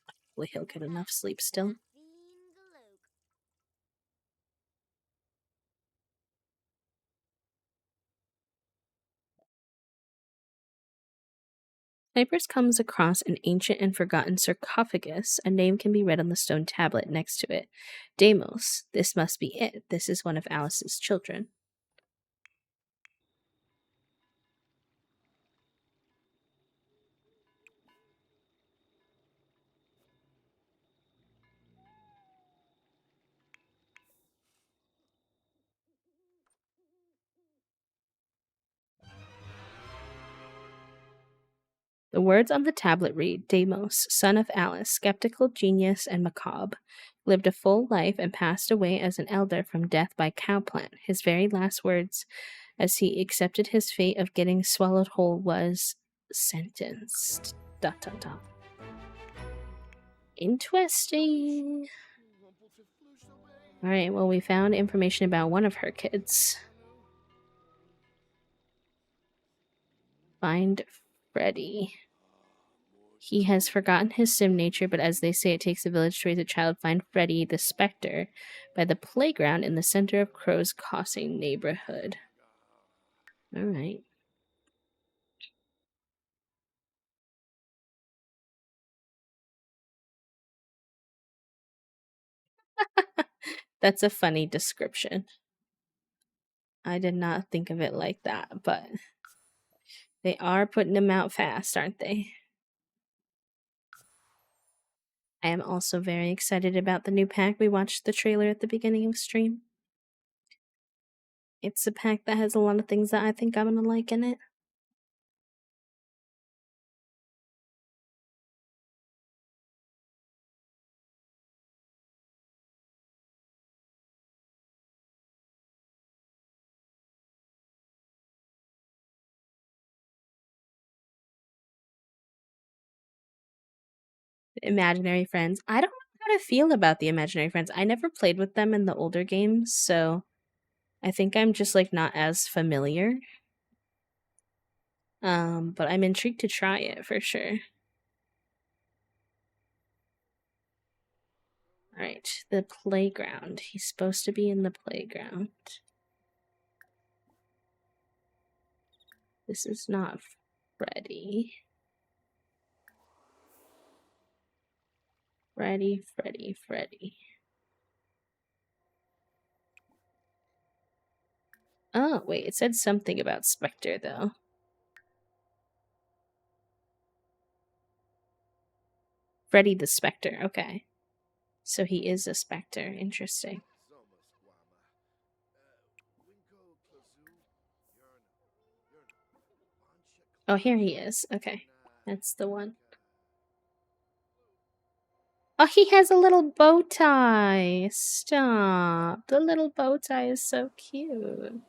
hopefully he'll get enough sleep still. Snipers comes across an ancient and forgotten sarcophagus. A name can be read on the stone tablet next to it. Deimos. This must be it. This is one of Alice's children. The words on the tablet read, Deimos, son of Alice, skeptical, genius, and macabre, lived a full life and passed away as an elder from death by cowplant. His very last words as he accepted his fate of getting swallowed whole was sentenced. ... Interesting. Alright, well, we found information about one of her kids. Find Freddy. He has forgotten his sim nature, but as they say, it takes a village to raise a child. Find Freddy, the Spectre, by the playground in the center of Crow's Crossing neighborhood. Alright. That's a funny description. I did not think of it like that, but they are putting them out fast, aren't they? I am also very excited about the new pack. We watched the trailer at the beginning of stream. It's a pack that has a lot of things that I think I'm gonna like in it. Imaginary friends. I don't know how to feel about the imaginary friends. I never played with them in the older games, so I think I'm just like not as familiar. But I'm intrigued to try it for sure. Alright, the playground. He's supposed to be in the playground. This is not Freddy. Freddy. Oh, wait, it said something about Spectre, though. Freddy the Spectre, okay. So he is a Spectre. Interesting. Oh, here he is. Okay. That's the one. Oh, he has a little bow tie. Stop. The little bow tie is so cute.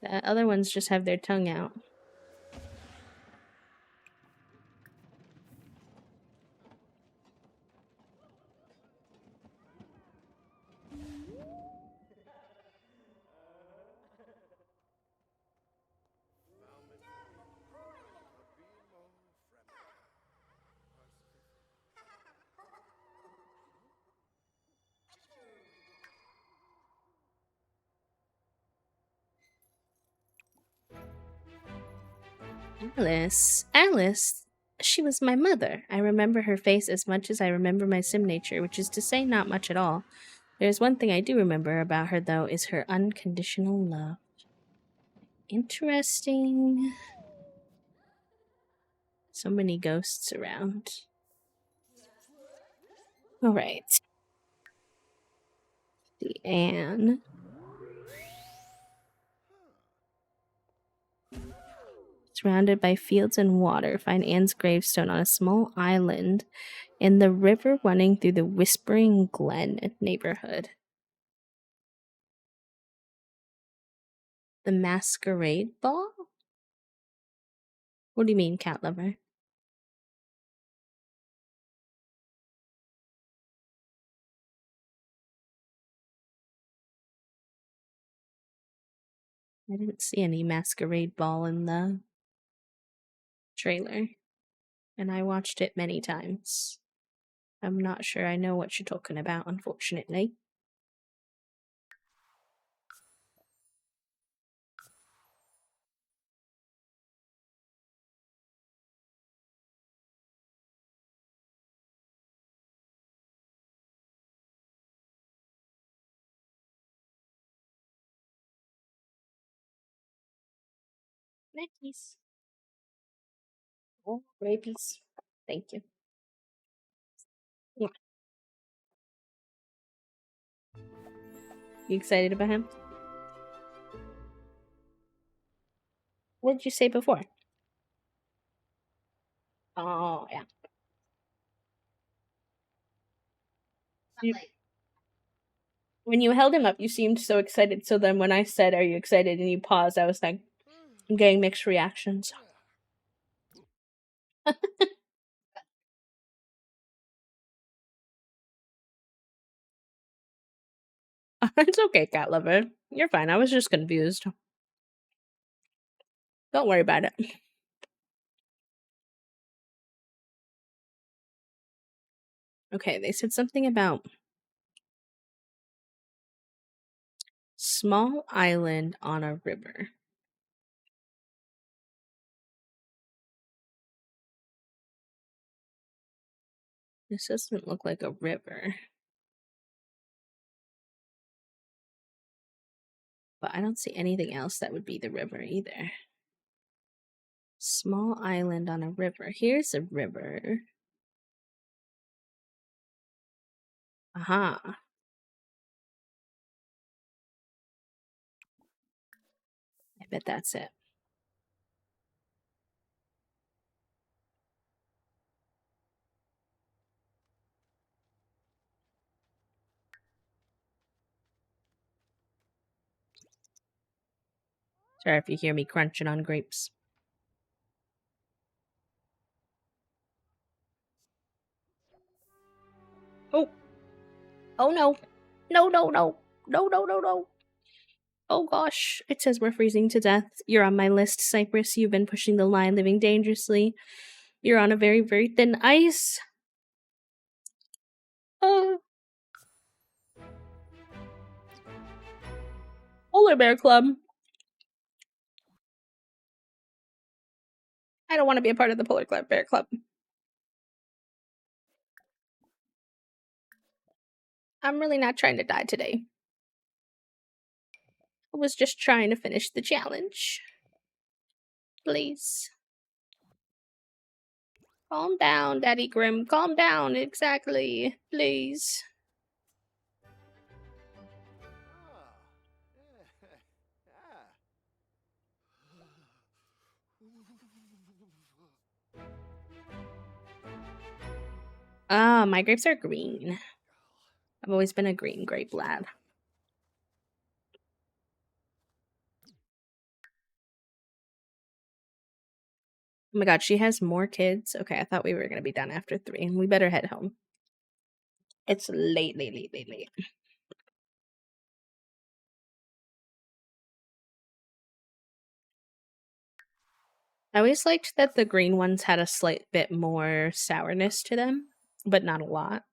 The other ones just have their tongue out. Alice, she was my mother. I remember her face as much as I remember my sim nature, which is to say not much at all. There's one thing I do remember about her, though, is her unconditional love. Interesting. So many ghosts around. Alright. The Anne. Surrounded by fields and water, find Anne's gravestone on a small island in the river running through the Whispering Glen neighborhood. The Masquerade Ball? What do you mean, cat lover? I didn't see any Masquerade Ball in the trailer, and I watched it many times. I'm not sure I know what you're talking about, unfortunately. Neckies. Oh, rabies. Thank you. Yeah. You excited about him? What did you say before? Oh, yeah. You, when you held him up, you seemed so excited. So then when I said, "Are you excited?" and you paused, I was like, I'm getting mixed reactions. It's okay, cat lover. You're fine. I was just confused. Don't worry about it. Okay, they said something about small island on a river. This doesn't look like a river. But I don't see anything else that would be the river either. Small island on a river. Here's a river. Aha. I bet that's it. Sorry if you hear me crunching on grapes. Oh. Oh no. No, no, no. No, no, no, no. Oh gosh. It says we're freezing to death. You're on my list, Cypress. You've been pushing the line, living dangerously. You're on a very, very thin ice. Polar Bear Club. I don't want to be a part of the Polar Bear Club. I'm really not trying to die today. I was just trying to finish the challenge. Please. Calm down, Daddy Grim. Calm down. Exactly. Please. Ah, my grapes are green. I've always been a green grape lad. Oh my god, she has more kids? Okay, I thought we were going to be done after 3. We better head home. It's late, late, late, late, late. I always liked that the green ones had a slight bit more sourness to them, but not a lot.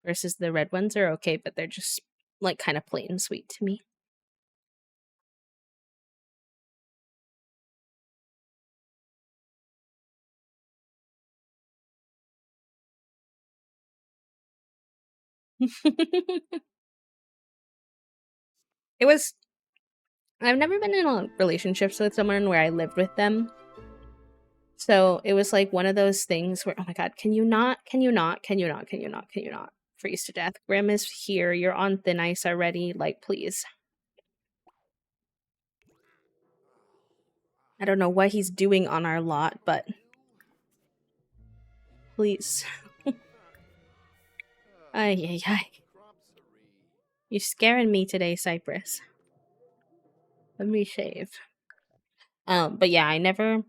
Versus the red ones are okay, but they're just like kind of plain sweet to me. It was. I've never been in a relationships with someone where I lived with them. So it was like one of those things where, oh my God, can you not, can you not, can you not, can you not, can you not freeze to death? Grim is here. You're on thin ice already. Like, please. I don't know what he's doing on our lot, but please. Ay, ay, ay. You're scaring me today, Cypress. Let me shave. But yeah, I never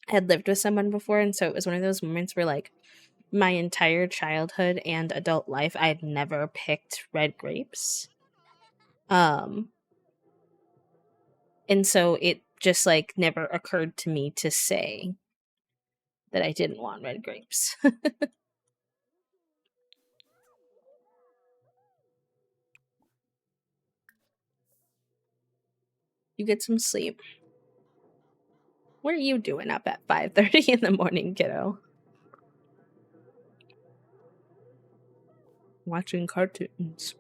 had lived with someone before, and so it was one of those moments where, like, my entire childhood and adult life, I had never picked red grapes. And so it just, like, never occurred to me to say that I didn't want red grapes. You get some sleep. What are you doing up at 5:30 in the morning, kiddo? Watching cartoons,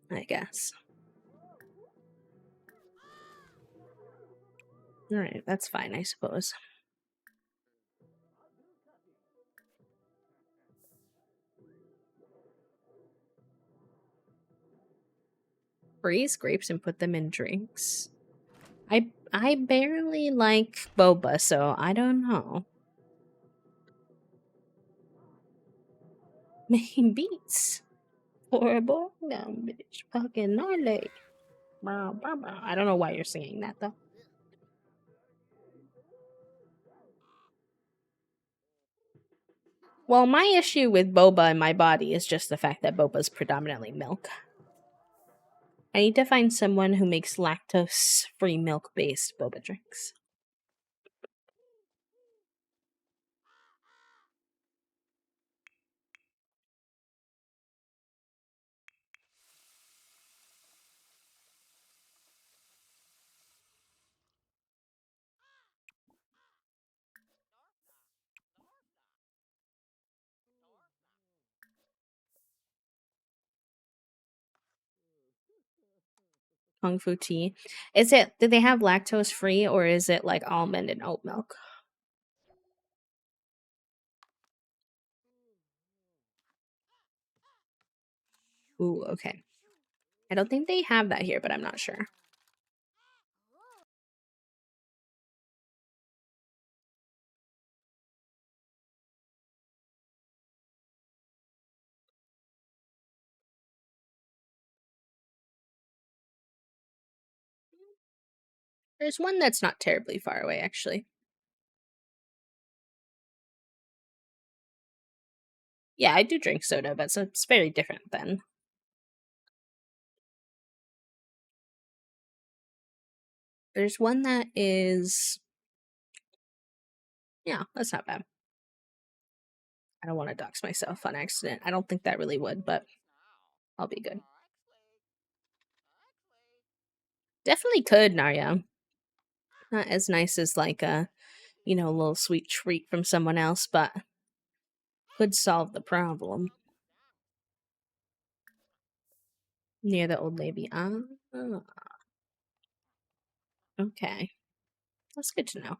I guess. Alright, that's fine, I suppose. Freeze grapes and put them in drinks. I barely like boba, so I don't know. Main beats. Horrible. Dumb bitch. Fucking gnarly. I don't know why you're singing that though. Well, my issue with boba in my body is just the fact that boba is predominantly milk. I need to find someone who makes lactose-free milk-based boba drinks. Kung Fu tea. Did they have lactose free or is it like almond and oat milk? Ooh, okay. I don't think they have that here, but I'm not sure. There's one that's not terribly far away, actually. Yeah, I do drink soda, but so it's very different then. There's one that is... Yeah, that's not bad. I don't want to dox myself on accident. I don't think that really would, but I'll be good. Definitely could, Narya. Not as nice as like a, a little sweet treat from someone else, but could solve the problem. Near the old lady. Okay. That's good to know.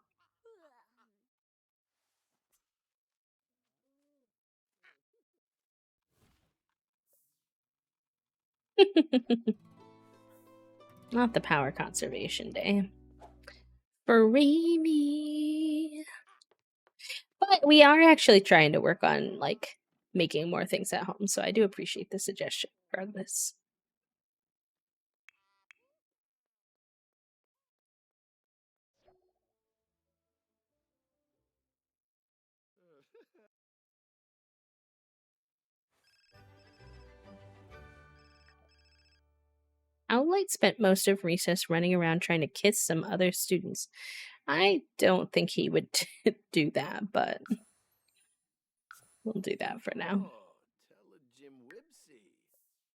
Not the power conservation day. Free me. But we are actually trying to work on, like, making more things at home, so I do appreciate the suggestion regardless. Owlite spent most of recess running around trying to kiss some other students. I don't think he would do that, but we'll do that for now.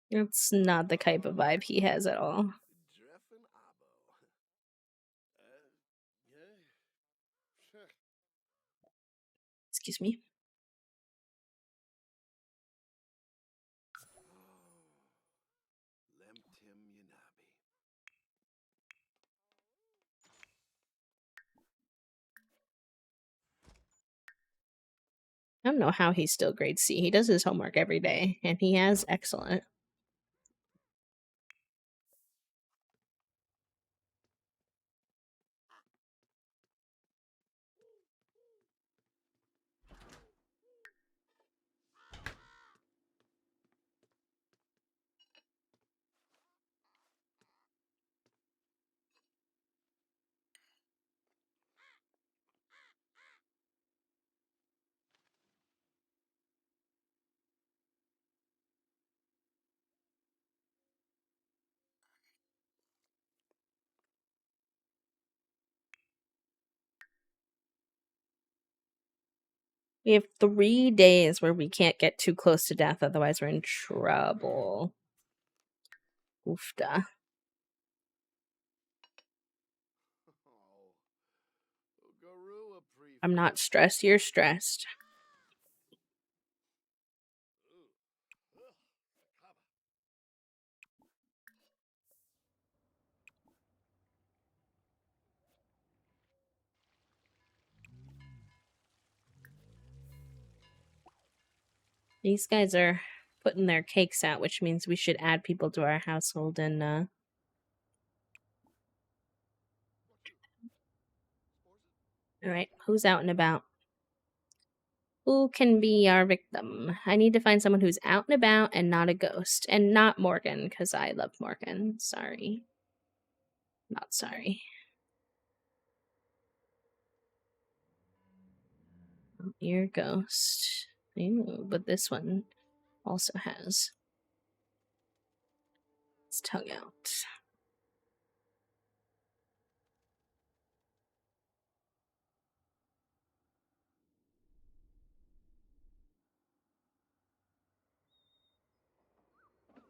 It's not the type of vibe he has at all. Excuse me. I don't know how he's still grade C. He does his homework every day, and he has excellent. We have 3 days where we can't get too close to death, otherwise we're in trouble. Oofda. Oh, Garua Prefect. I'm not stressed, you're stressed. These guys are putting their cakes out, which means we should add people to our household and Alright, who's out and about? Who can be our victim? I need to find someone who's out and about and not a ghost. And not Morgan, because I love Morgan. Sorry. Not sorry. You're a ghost. Ooh, but this one also has its tongue out.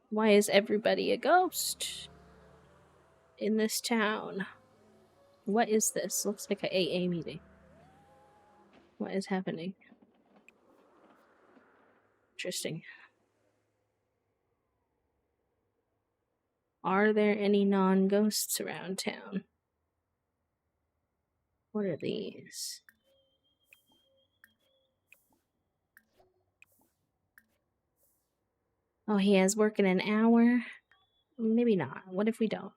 Why is everybody a ghost in this town? What is this? Looks like a AA meeting. What is happening? Interesting. Are there any non-ghosts around town? What are these? Oh, he has work in an hour? Maybe not. What if we don't?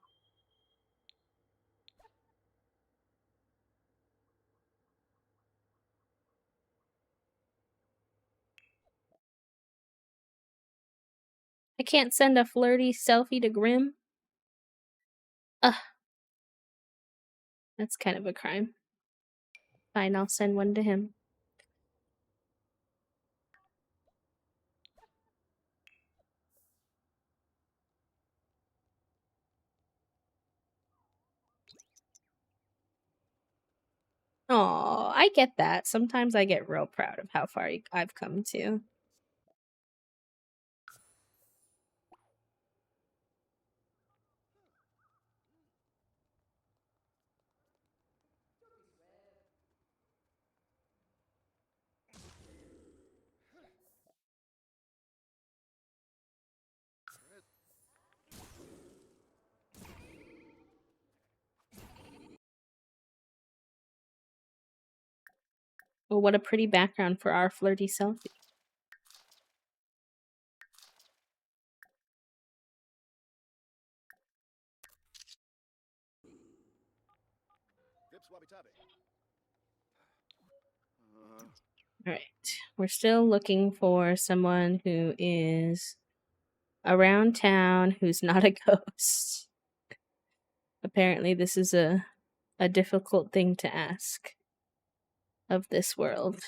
I can't send a flirty selfie to Grim? Ugh. That's kind of a crime. Fine, I'll send one to him. Oh, I get that. Sometimes I get real proud of how far I've come to. Well, what a pretty background for our flirty selfie. Vips Wabi Tabi. Alright. We're still looking for someone who is around town who's not a ghost. Apparently, this is a difficult thing to ask of this world.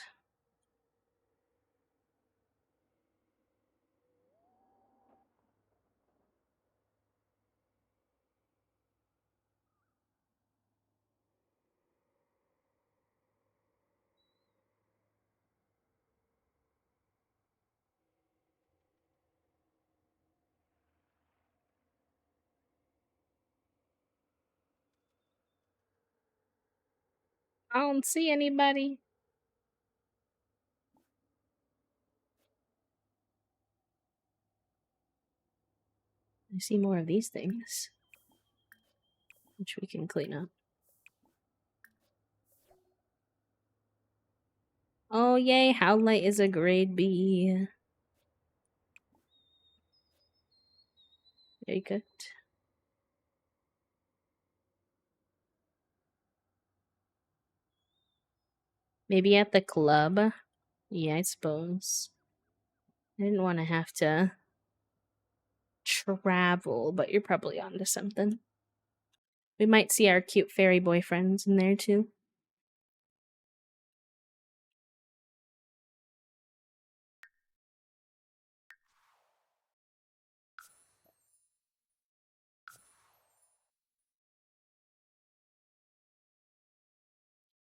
I don't see anybody. I see more of these things, which we can clean up. Oh, yay. Howlite is a grade B. Very good. Maybe at the club? Yeah, I suppose. I didn't want to have to travel, but you're probably onto something. We might see our cute fairy boyfriends in there too.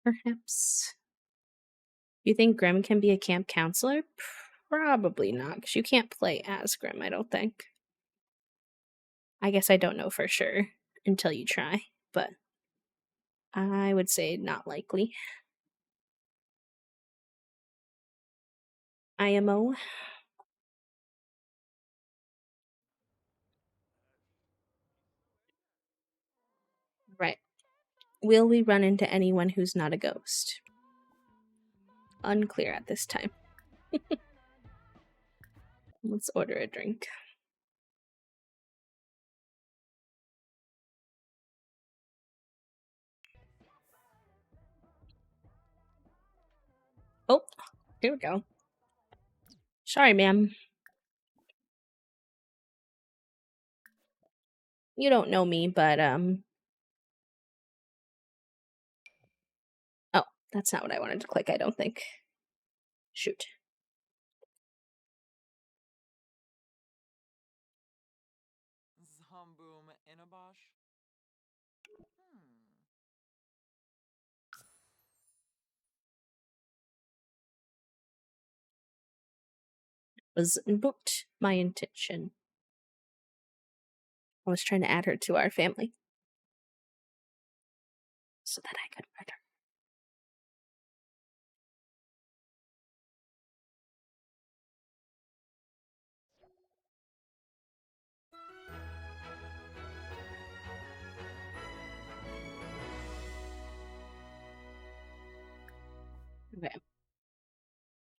Perhaps. You think Grim can be a camp counselor? Probably not, because you can't play as Grim, I don't think. I guess I don't know for sure until you try, but I would say not likely. IMO. Right. Will we run into anyone who's not a ghost? Unclear at this time. Let's order a drink. Oh, here we go. Sorry, ma'am. You don't know me, but oh, that's not what I wanted to click, I don't think. Shoot. Zomboom Inabosh? Was booked my intention. I was trying to add her to our family so that I could murder. Okay.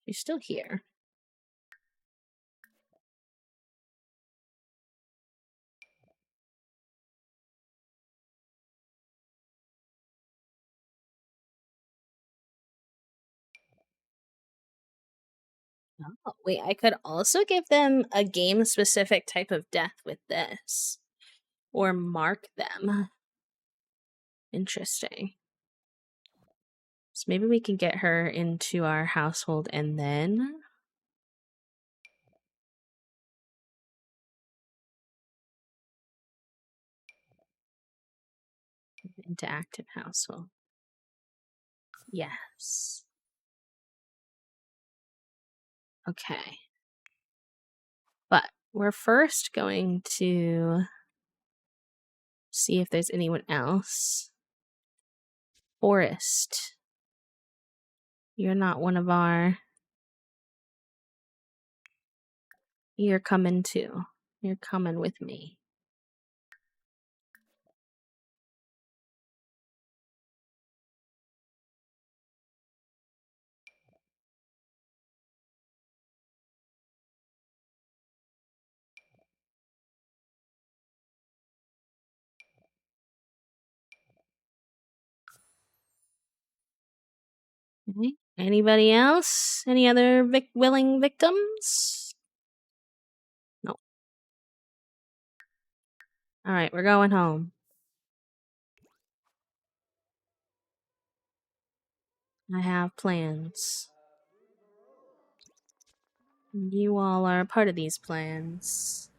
She's still here. Oh, wait, I could also give them a game specific type of death with this. Or mark them. Interesting. So maybe we can get her into our household and then into active household. Yes. Okay. But we're first going to see if there's anyone else. Forest. You're not one of our. You're coming too. You're coming with me. Okay. Anybody else? Any other willing victims? No. All right, we're going home. I have plans. You all are a part of these plans.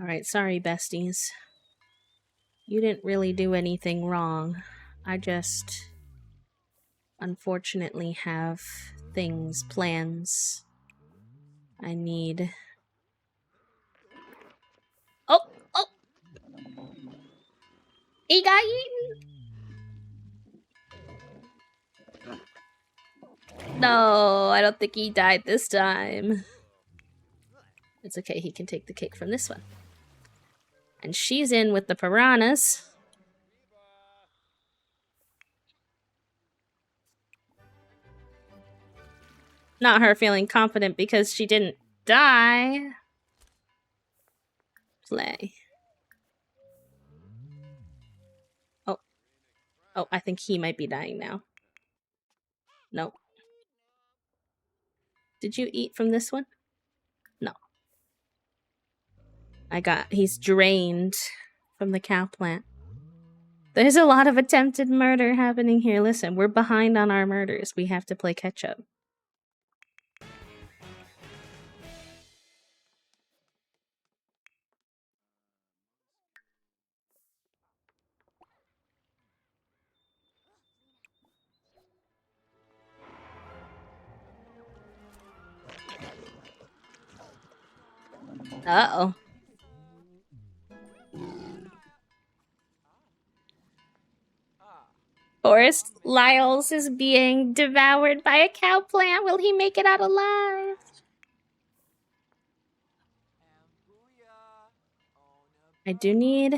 Alright, sorry, besties. You didn't really do anything wrong. I just unfortunately have things, plans. I need... Oh! Oh! He got eaten! No, I don't think he died this time. It's okay, he can take the cake from this one. And she's in with the piranhas. Not her feeling confident because she didn't die. Play. Oh. Oh, I think he might be dying now. No. Did you eat from this one? No. He's drained from the cow plant. There's a lot of attempted murder happening here. Listen, we're behind on our murders. We have to play catch up. Uh-oh. Forrest Lyles is being devoured by a cow plant. Will he make it out alive? I do need...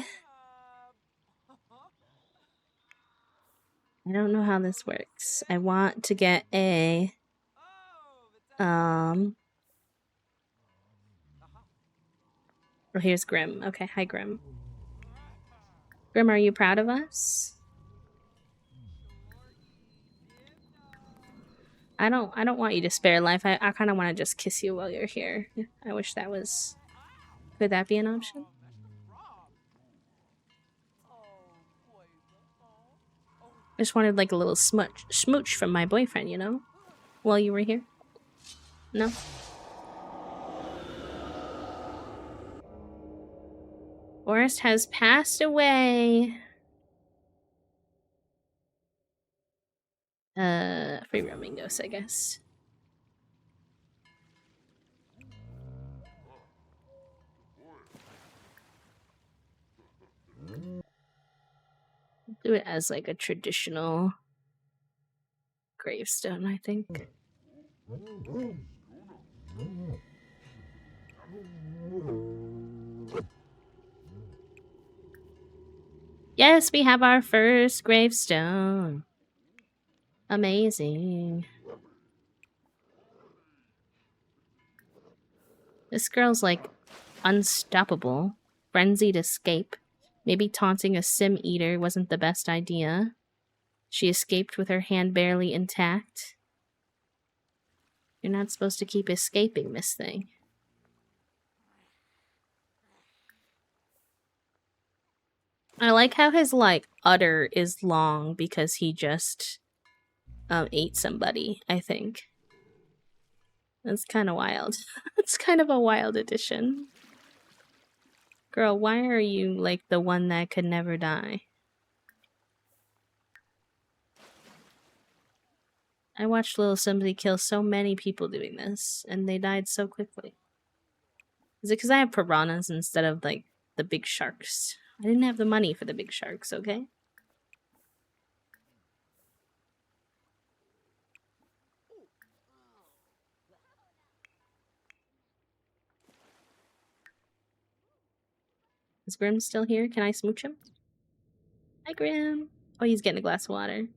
I don't know how this works. I want to get a... Oh, here's Grim. Okay, hi Grim. Grim, are you proud of us? I don't want you to spare life. I kind of want to just kiss you while you're here. I wish that was... Could that be an option? I just wanted like a little smooch from my boyfriend, you know? While you were here. No? Forrest has passed away. Free roaming ghost, I guess. Do it as like a traditional gravestone, I think. Yes, we have our first gravestone. Amazing. This girl's like unstoppable. Frenzied escape. Maybe taunting a sim eater wasn't the best idea. She escaped with her hand barely intact. You're not supposed to keep escaping, Miss Thing. I like how his, like, udder is long because he just ate somebody, I think. That's kind of wild. It's kind of a wild addition. Girl, why are you, like, the one that could never die? I watched Little Somebody kill so many people doing this, and they died so quickly. Is it because I have piranhas instead of, like, the big sharks? I didn't have the money for the big sharks, okay? Is Grim still here? Can I smooch him? Hi, Grim. Oh, he's getting a glass of water.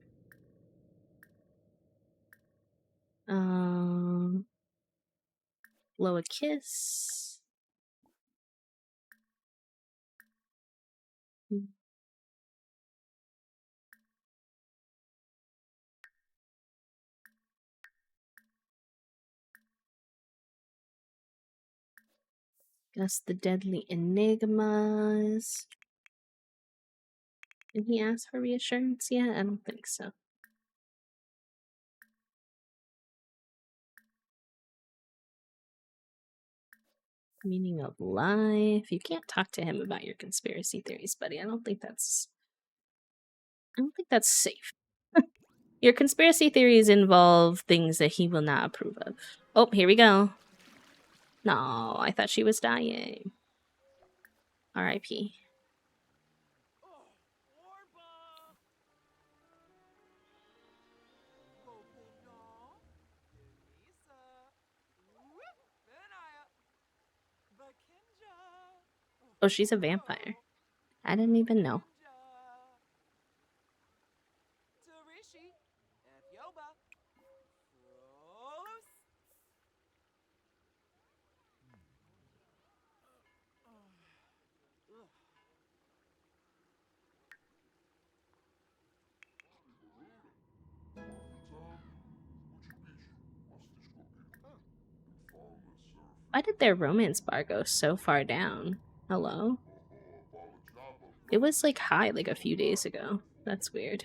Blow a kiss. Guess the deadly enigmas. Did he ask for reassurance yet? I don't think so. Meaning of life. You can't talk to him about your conspiracy theories, buddy. I don't think that's safe. Your conspiracy theories involve things that he will not approve of. Oh, here we go. No, I thought she was dying. R.I.P. Oh, she's a vampire. I didn't even know. Why did their romance bar go so far down? Hello? It was like high like a few days ago. That's weird.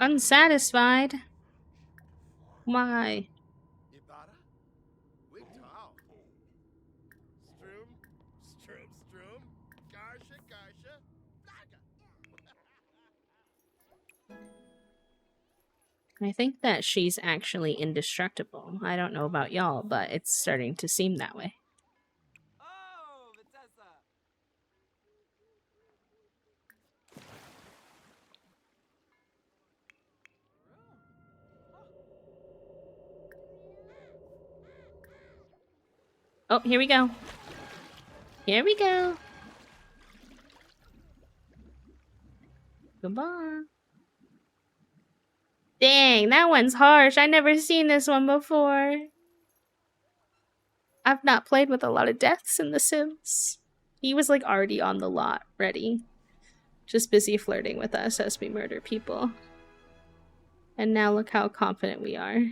Unsatisfied? Why? I think that she's actually indestructible. I don't know about y'all, but it's starting to seem that way. Oh, here we go. Here we go. Goodbye. Dang, that one's harsh. I never seen this one before. I've not played with a lot of deaths in The Sims. He was like already on the lot, ready. Just busy flirting with us as we murder people. And now look how confident we are.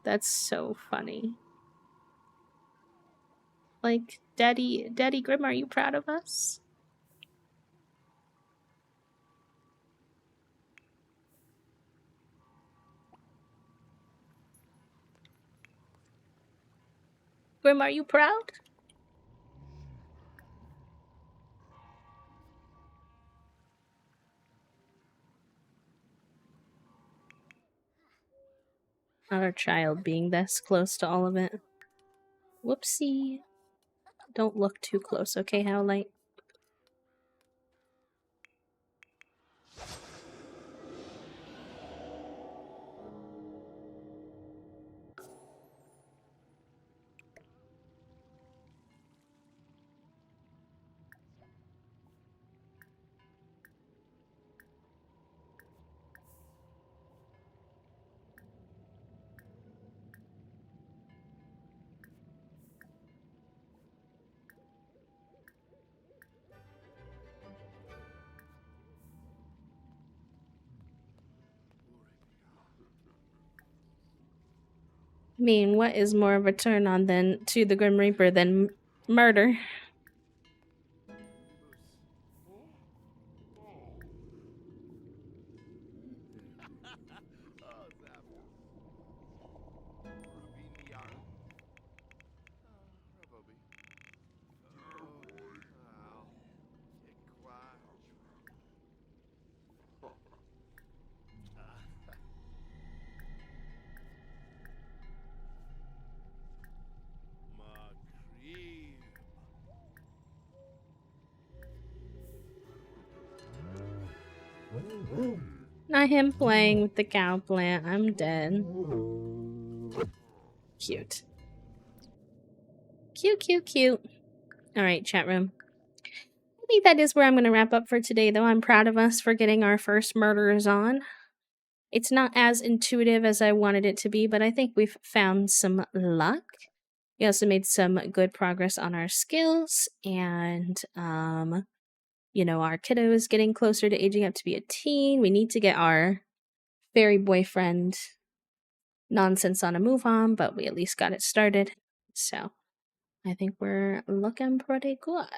That's so funny. Like, Daddy Grim, are you proud of us? Grim, are you proud? Our child being this close to all of it. Whoopsie. Don't look too close, okay, Howlite? I mean, what is more of a turn on than to the Grim Reaper than murder? Not him playing with the cow plant. I'm dead. Cute. Cute, cute, cute. Alright, chat room. I think that is where I'm going to wrap up for today, though. I'm proud of us for getting our first murderers on. It's not as intuitive as I wanted it to be, but I think we've found some luck. We also made some good progress on our skills, and You know, our kiddo is getting closer to aging up to be a teen. We need to get our fairy boyfriend nonsense on a move on, but we at least got it started. So I think we're looking pretty good.